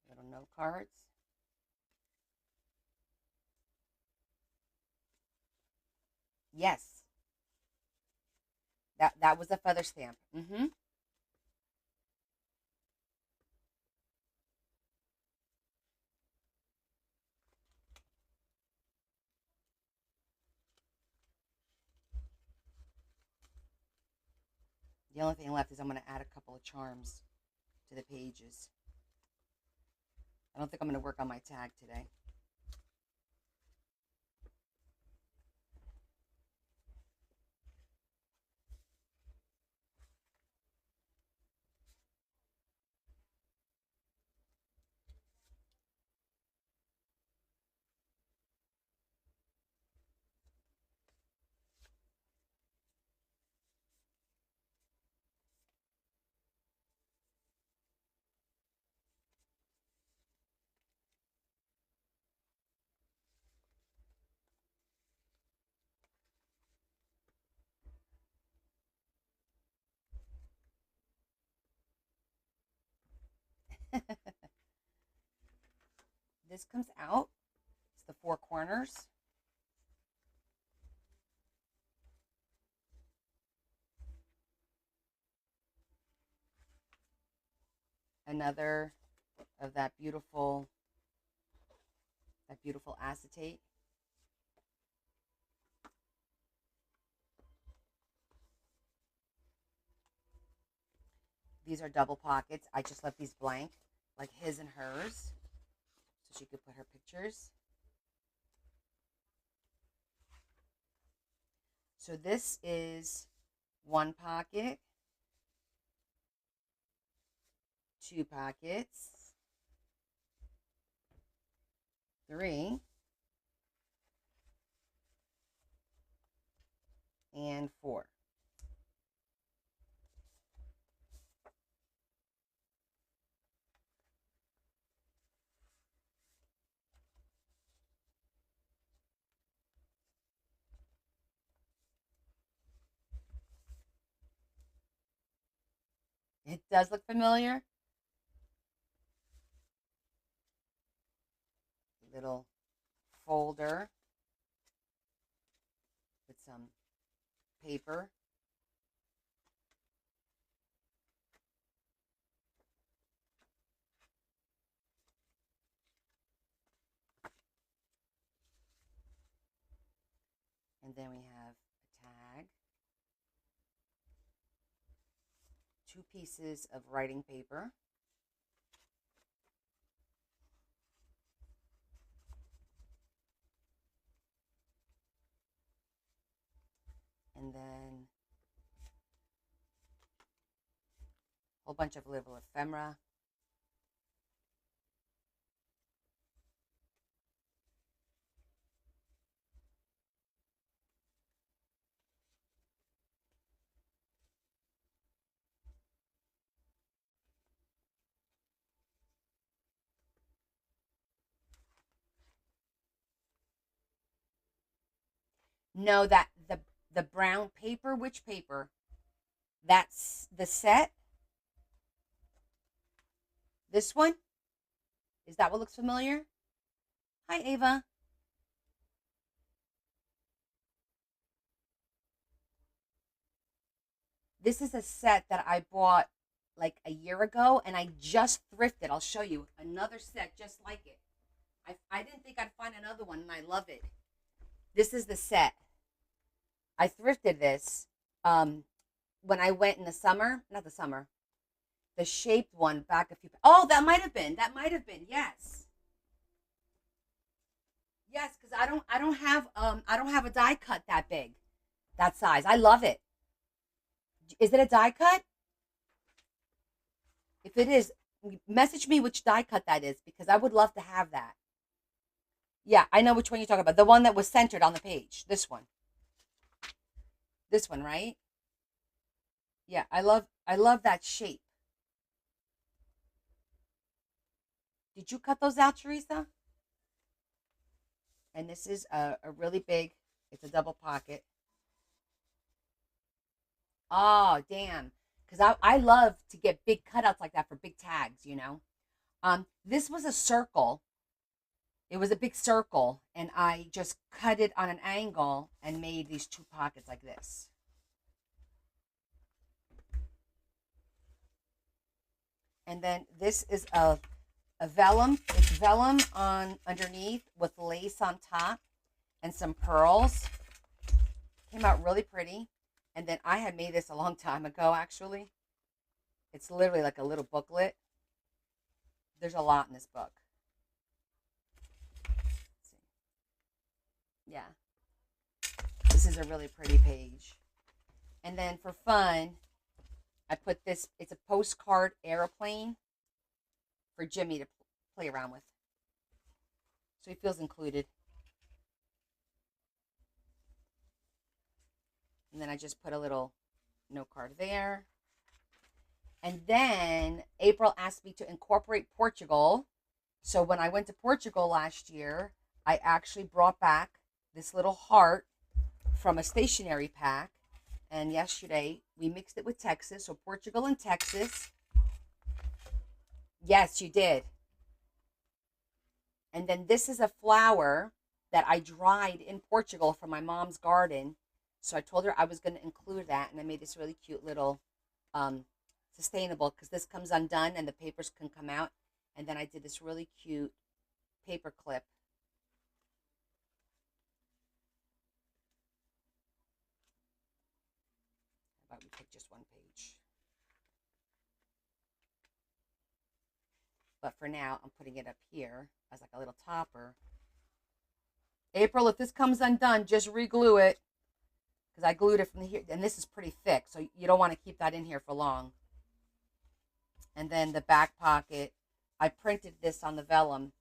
Little note cards. Yes. That was a feather stamp. Mm-hmm. The only thing left is I'm going to add a couple of charms to the pages. I don't think I'm going to work on my tag today. This comes out. It's the four corners. Another of that beautiful acetate. These are double pockets. I just left these blank, like his and hers, so she could put her pictures. So this is one pocket, two pockets, three, and four. It does look familiar. Little folder with some paper. And then we have a tag. Two pieces of writing paper. And then a whole bunch of little ephemera. No, that the brown paper. Which paper? That's the set. This one? Is that what looks familiar? Hi, Ava. This is a set that I bought like a year ago, and I just thrifted. I'll show you another set just like it. I didn't think I'd find another one, and I love it. This is the set. I thrifted this when I went in the summer. Not the summer. The shaped one back a few. Oh, that might have been. That might have been. Yes. Yes, because I don't have a die cut that big, that size. I love it. Is it a die cut? If it is, message me which die cut that is because I would love to have that. Yeah, I know which one you're talking about. The one that was centered on the page. This one. This one, right? Yeah, I love that shape. Did you cut those out, Teresa? And this is a really big, it's a double pocket. Oh, damn. Because I love to get big cutouts like that for big tags, you know? This was a circle. It was a big circle, and I just cut it on an angle and made these two pockets like this. And then this is a vellum. It's vellum on underneath with lace on top and some pearls. Came out really pretty. And then I had made this a long time ago, actually. It's literally like a little booklet. There's a lot in this book. Yeah. This is a really pretty page. And then for fun, I put this, it's a postcard airplane for Jimmy to play around with. So he feels included. And then I just put a little note card there. And then April asked me to incorporate Portugal. So when I went to Portugal last year, I actually brought back this little heart from a stationery pack. And yesterday we mixed it with Texas. So Portugal and Texas. Yes, you did. And then this is a flower that I dried in Portugal from my mom's garden. So I told her I was going to include that. And I made this really cute little sustainable because this comes undone and the papers can come out. And then I did this really cute paper clip. How about we take just one page? But for now, I'm putting it up here as like a little topper. April, if this comes undone, just re-glue it. Because I glued it from here. And this is pretty thick, so you don't want to keep that in here for long. And then the back pocket, I printed this on the vellum.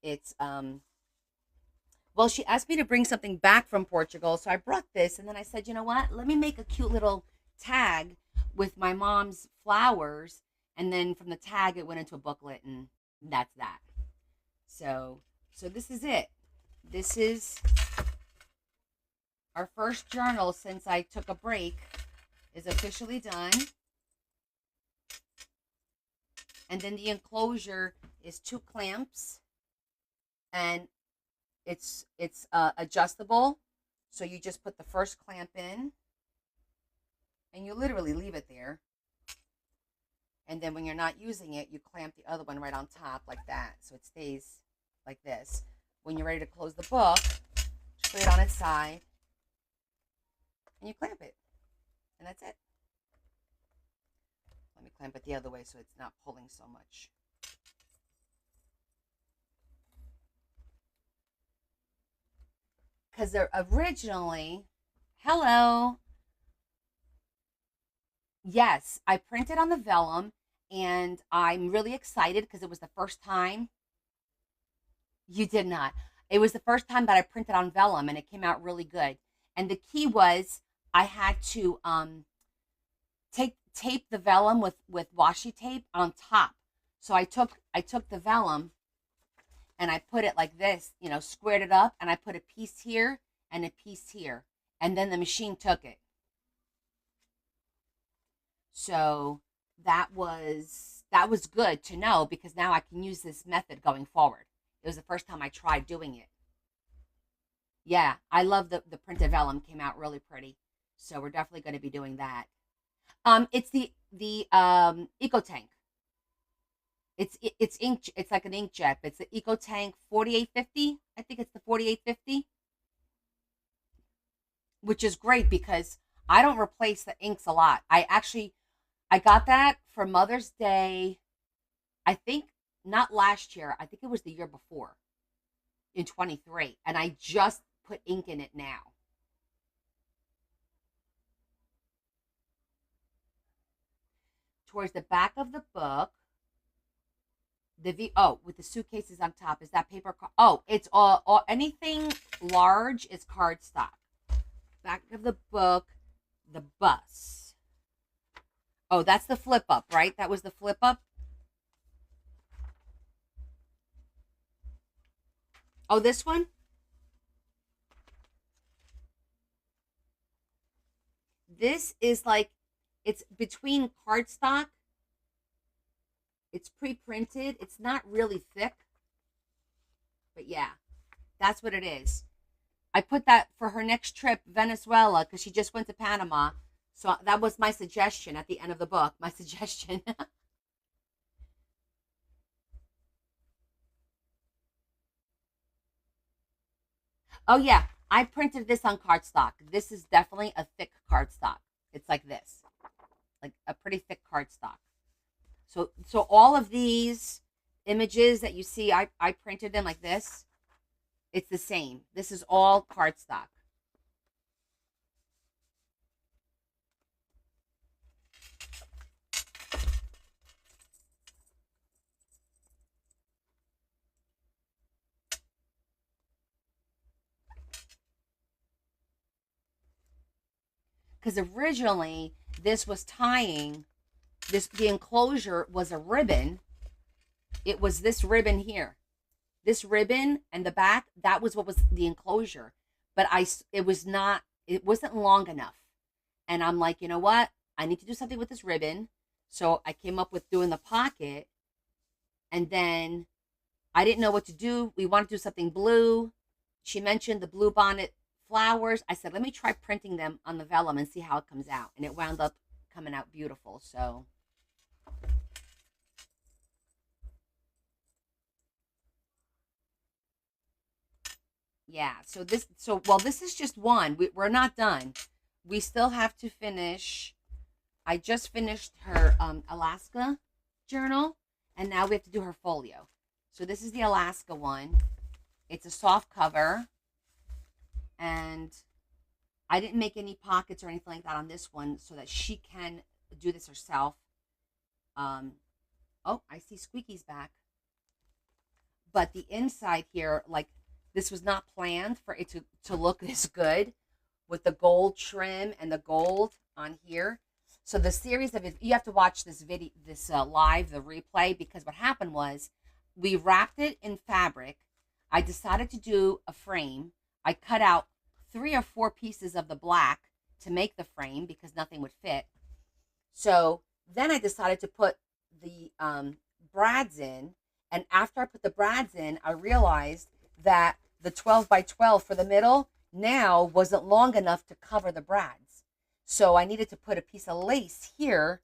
It's, well, she asked me to bring something back from Portugal, so I brought this. And then I said, you know what? Let me make a cute little tag with my mom's flowers. And then from the tag, it went into a booklet, and that's that. So this is it. This is our first journal since I took a break is officially done. And then the enclosure is 2 clamps, and it's adjustable. So you just put the first clamp in, and you literally leave it there. And then when you're not using it, you clamp the other one right on top like that. So it stays like this. When you're ready to close the book, just put it on its side. And you clamp it. And that's it. Let me clamp it the other way so it's not pulling so much. Because they're originally, hello. Yes, I printed on the vellum, and I'm really excited because it was the first time. You did not. It was the first time that I printed on vellum, and it came out really good. And the key was I had to tape the vellum with washi tape on top. So I took the vellum and I put it like this, you know, squared it up, and I put a piece here and a piece here, and then the machine took it. So that was good to know because now I can use this method going forward. It was the first time I tried doing it. Yeah, I love the printed vellum. Came out really pretty. So we're definitely going to be doing that. It's the Eco Tank. It's ink. It's like an inkjet. It's the Eco Tank 4850. I think it's the 4850, which is great because I don't replace the inks a lot. I got that for Mother's Day. I think not last year. I think it was the year before in 23, and I just put ink in it now. Towards the back of the book, with the suitcases on top, is that paper? Oh, it's all anything large is cardstock. Back of the book, the bus. Oh, that's the flip up, right? That was the flip up. Oh, this one? This is like, it's between cardstock. It's pre-printed. It's not really thick. But yeah, that's what it is. I put that for her next trip, Venezuela, because she just went to Panama. So that was my suggestion at the end of the book. My suggestion. Oh yeah, I printed this on cardstock. This is definitely a thick cardstock. It's like this, like a pretty thick cardstock. So all of these images that you see, I printed them like this. It's the same. This is all cardstock. Because originally this was tying this, the enclosure was a ribbon. It was this ribbon here, this ribbon and the back, that was what was the enclosure. But it wasn't long enough. And I'm like, you know what? I need to do something with this ribbon. So I came up with doing the pocket. And then I didn't know what to do. We wanted to do something blue. She mentioned the blue bonnet flowers. I said, let me try printing them on the vellum and see how it comes out. And it wound up coming out beautiful. So yeah, this is just one. We're not done. We still have to finish. I just finished her Alaska journal, and now we have to do her folio. So this is the Alaska one. It's a soft cover, and I didn't make any pockets or anything like that on this one so that she can do this herself. Oh, I see Squeaky's back. But the inside here, like, this was not planned for it to look this good with the gold trim and the gold on here. So the series of it, you have to watch this video, this live, the replay, because what happened was we wrapped it in fabric. I decided to do a frame. I cut out 3 or 4 pieces of the black to make the frame because nothing would fit. So then I decided to put the brads in. And after I put the brads in, I realized that the 12 by 12 for the middle now wasn't long enough to cover the brads. So I needed to put a piece of lace here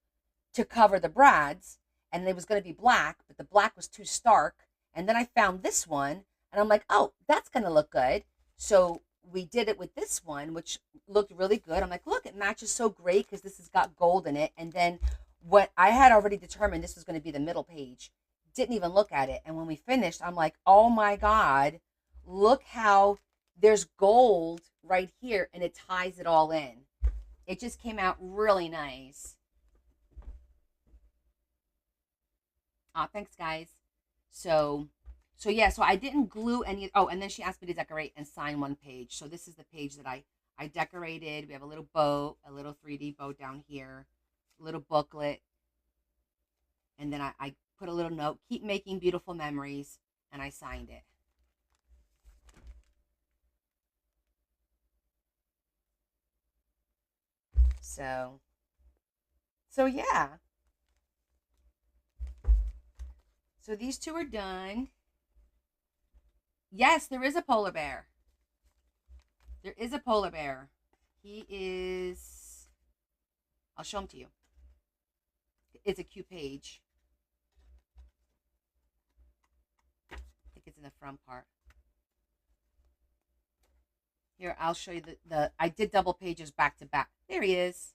to cover the brads, and it was going to be black, but the black was too stark. And then I found this one, and I'm like, oh, that's going to look good. So we did it with this one, which looked really good. I'm like, look, it matches so great because this has got gold in it. And then what I had already determined this was going to be the middle page. Didn't even look at it. And when we finished, I'm like, oh my God, look how there's gold right here and it ties it all in. It just came out really nice. Oh, thanks guys. So yeah, so I didn't glue any. Oh, and then she asked me to decorate and sign one page. So this is the page that I decorated. We have a little bow, a little 3D bow down here, a little booklet. And then I put a little note, keep making beautiful memories, and I signed it. So yeah. So these two are done. Yes, there is a polar bear. There is a polar bear. He is. I'll show him to you. It's a cute page. I think it's in the front part. Here, I'll show you the I did double pages back to back. There he is.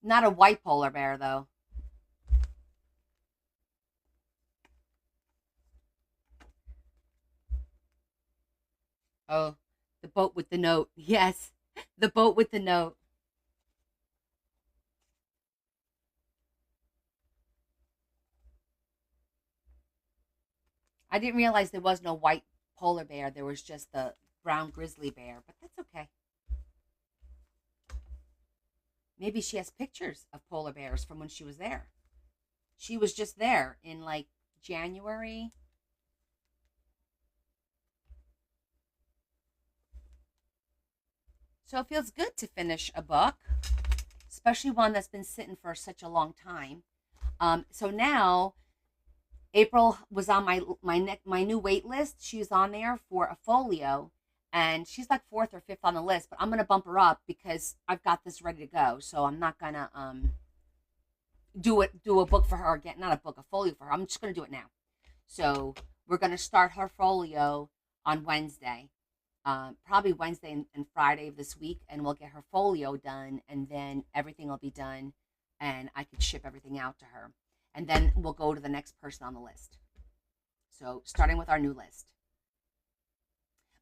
Not a white polar bear, though. Oh, the boat with the note. Yes, the boat with the note. I didn't realize there was no white polar bear. There was just the brown grizzly bear, but that's okay. Maybe she has pictures of polar bears from when she was there. She was just there in like January. So it feels good to finish a book, especially one that's been sitting for such a long time. So now April was on my new wait list. She was on there for a folio, and she's like fourth or fifth on the list. But I'm gonna bump her up because I've got this ready to go. So I'm not gonna do a book for her again. Not a book, a folio for her. I'm just gonna do it now. So we're gonna start her folio on Wednesday. Probably Wednesday and Friday of this week, and we'll get her folio done, and then everything will be done, and I could ship everything out to her, and then we'll go to the next person on the list. So starting with our new list.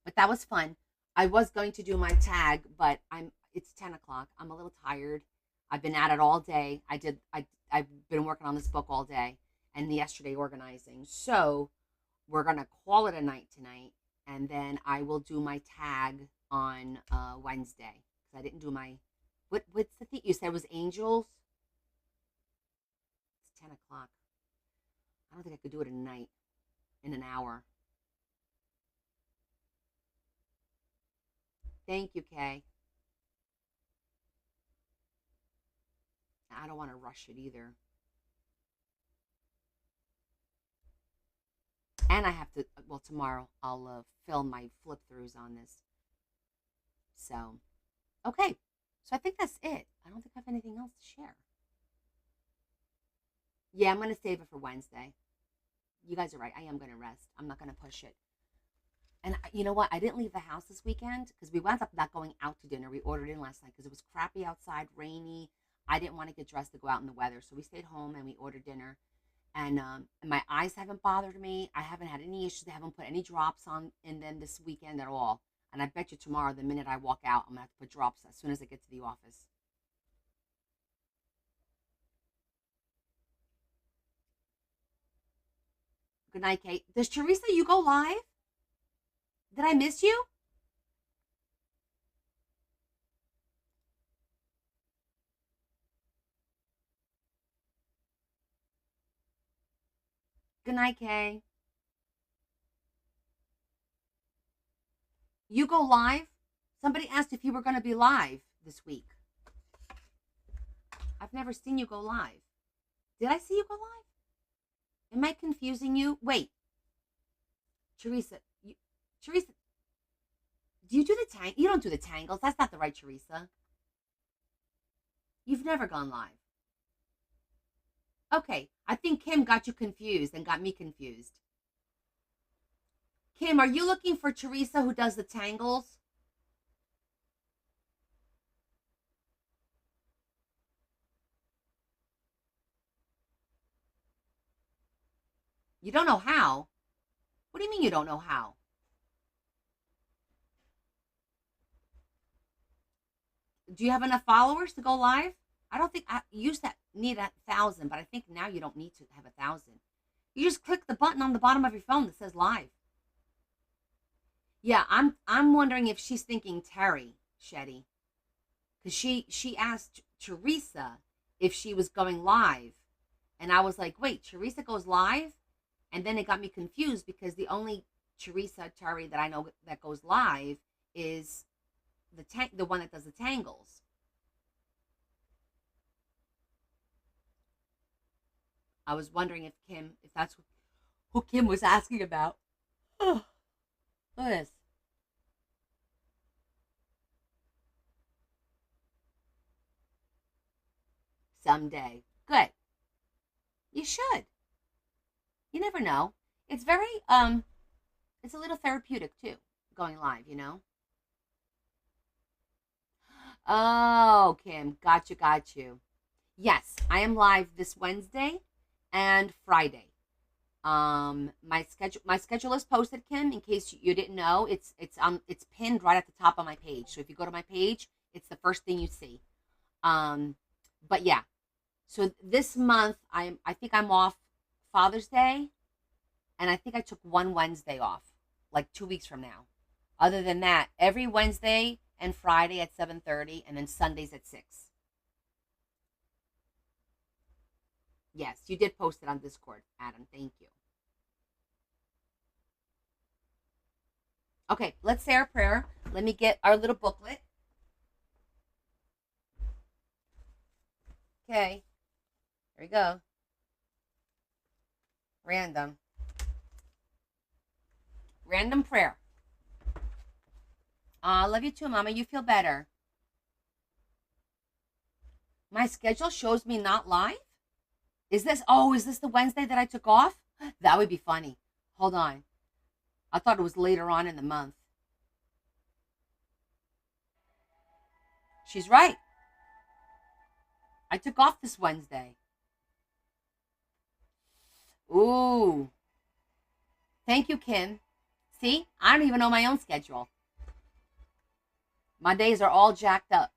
But that was fun. I was going to do my tag, but it's 10 o'clock. I'm a little tired. I've been at it all day. I've been working on this book all day, and yesterday organizing. So we're gonna call it a night tonight, and then I will do my tag on Wednesday because I didn't do my what's the thing you said was angels. It's 10 o'clock. I don't think I could do it at night in an hour. Thank you, Kay. I don't want to rush it either. And I have to, well, tomorrow I'll film my flip throughs on this. So, okay. So I think that's it. I don't think I have anything else to share. Yeah, I'm going to save it for Wednesday. You guys are right. I am going to rest. I'm not going to push it. And you know what? I didn't leave the house this weekend because we wound up not going out to dinner. We ordered in last night because it was crappy outside, rainy. I didn't want to get dressed to go out in the weather. So we stayed home and we ordered dinner. And my eyes haven't bothered me. I haven't had any issues. I haven't put any drops on in them this weekend at all. And I bet you tomorrow, the minute I walk out, I'm going to have to put drops as soon as I get to the office. Good night, Kate. Does Teresa, you go live? Did I miss you? Good night, Kay. You go live? Somebody asked if you were going to be live this week. I've never seen you go live. Did I see you go live? Am I confusing you? Wait. Teresa, Teresa, do you do the tang? You don't do the tangles. That's not the right Teresa. You've never gone live. Okay, I think Kim got you confused and got me confused. Kim, are you looking for Teresa who does the tangles? You don't know how? What do you mean you don't know how? Do you have enough followers to go live? I don't think I used to need 1,000, but I think now you don't need to have 1,000. You just click the button on the bottom of your phone that says live. Yeah, I'm wondering if she's thinking Terry Shetty, because she asked Teresa if she was going live, and I was like, wait, Teresa goes live, and then it got me confused because the only Teresa Terry that I know that goes live is the one that does the tangles. I was wondering if that's who Kim was asking about. Look at this. Someday. Good. You should. You never know. It's very it's a little therapeutic too, going live, you know? Oh, Kim, got you. Yes, I am live this Wednesday and Friday. My schedule is posted, Kim, in case you didn't know. It's pinned right at the top of my page. So if you go to my page, it's the first thing you see. Um, but yeah. So this month I think I'm off Father's Day, and I think I took one Wednesday off, like 2 weeks from now. Other than that, every Wednesday and Friday at 7:30, and then Sundays at 6. Yes, you did post it on Discord, Adam. Thank you. Okay, let's say our prayer. Let me get our little booklet. Okay, here we go. Random. Random prayer. Love you too, Mama. You feel better. My schedule shows me not live. Is this the Wednesday that I took off? That would be funny. Hold on. I thought it was later on in the month. She's right. I took off this Wednesday. Ooh. Thank you, Kim. See, I don't even know my own schedule. My days are all jacked up.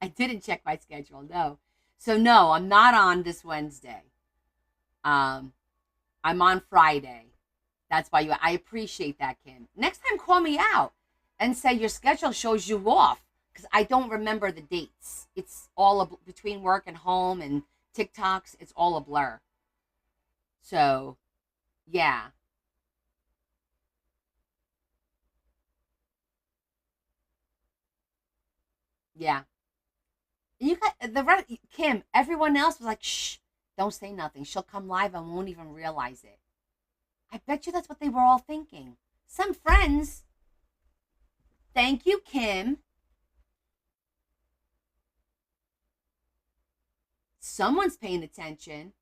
I didn't check my schedule, no. So no, I'm not on this Wednesday. Um, I'm on Friday. That's why I appreciate that, Kim. Next time, call me out and say your schedule shows you off because I don't remember the dates. It's all between work and home and TikToks. It's all a blur. So, yeah, yeah. You got Kim. Everyone else was like, "Shh, don't say nothing. She'll come live and won't even realize it." I bet you that's what they were all thinking. Some friends. Thank you, Kim. Someone's paying attention.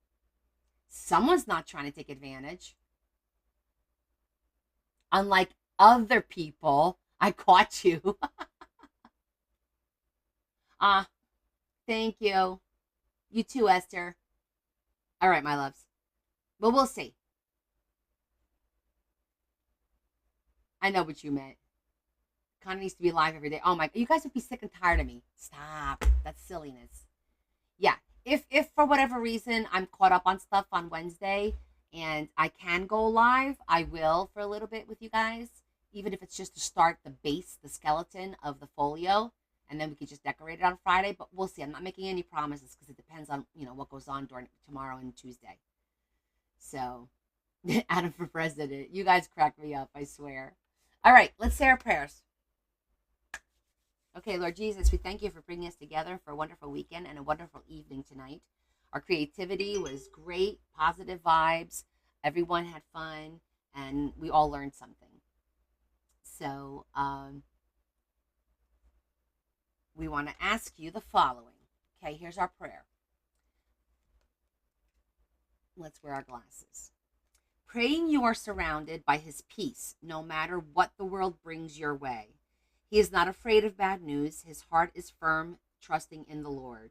Someone's not trying to take advantage. Unlike other people, I caught you. Ah, thank you. You too, Esther. All right, my loves. But we'll see. I know what you meant. Kind of needs to be live every day. Oh my, you guys would be sick and tired of me. Stop. That's silliness. Yeah. If for whatever reason I'm caught up on stuff on Wednesday and I can go live, I will for a little bit with you guys, even if it's just to start the base, the skeleton of the folio, and then we could just decorate it on Friday. But we'll see. I'm not making any promises because it depends on what goes on during tomorrow and Tuesday. So, Adam for president, you guys crack me up. I swear. All right, let's say our prayers. Okay, Lord Jesus, we thank you for bringing us together for a wonderful weekend and a wonderful evening tonight. Our creativity was great, positive vibes. Everyone had fun, and we all learned something. So, we want to ask you the following. Okay, here's our prayer. Let's wear our glasses. Praying you are surrounded by his peace, no matter what the world brings your way. He is not afraid of bad news. His heart is firm, trusting in the Lord.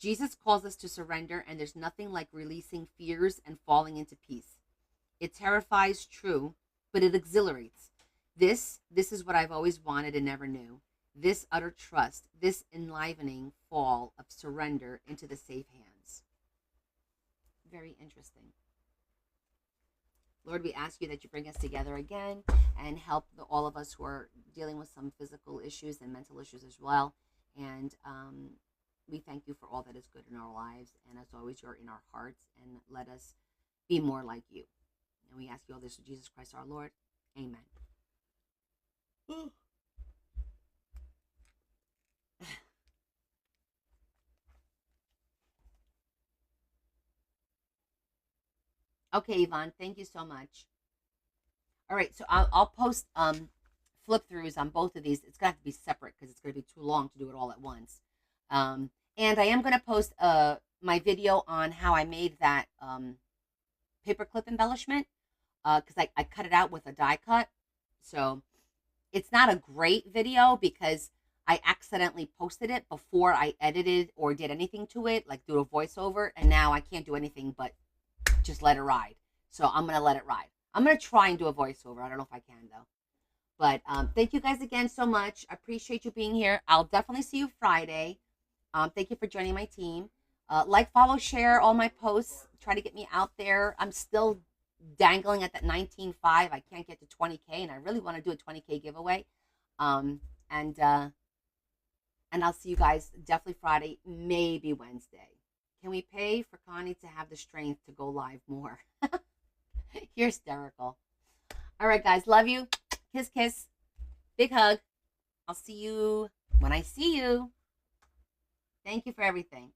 Jesus calls us to surrender, and there's nothing like releasing fears and falling into peace. It terrifies, true, but it exhilarates. This is what I've always wanted and never knew. This utter trust, this enlivening fall of surrender into the safe hands. Very interesting. Lord, we ask you that you bring us together again and help all of us who are dealing with some physical issues and mental issues as well. And we thank you for all that is good in our lives. And as always, you're in our hearts, and let us be more like you. And we ask you all this through Jesus Christ our Lord. Amen. Okay, Yvonne, thank you so much. All right, so I'll post flip throughs on both of these. It's gonna have to be separate because it's gonna be too long to do it all at once. And I am gonna post my video on how I made that paperclip embellishment because I cut it out with a die cut. So it's not a great video because I accidentally posted it before I edited or did anything to it, like do a voiceover, and now I can't do anything but just let it ride. So I'm gonna let it ride. I'm gonna try and do a voiceover. I don't know if I can though. But thank you guys again so much. I appreciate you being here. I'll definitely see you Friday. Thank you for joining my team. Like, follow, share all my posts. Try to get me out there. I'm still dangling at that 19.5. I can't get to 20K, and I really want to do a 20K giveaway. And I'll see you guys definitely Friday, maybe Wednesday. Can we pay for Connie to have the strength to go live more? You're hysterical. All right, guys. Love you. Kiss, kiss. Big hug. I'll see you when I see you. Thank you for everything.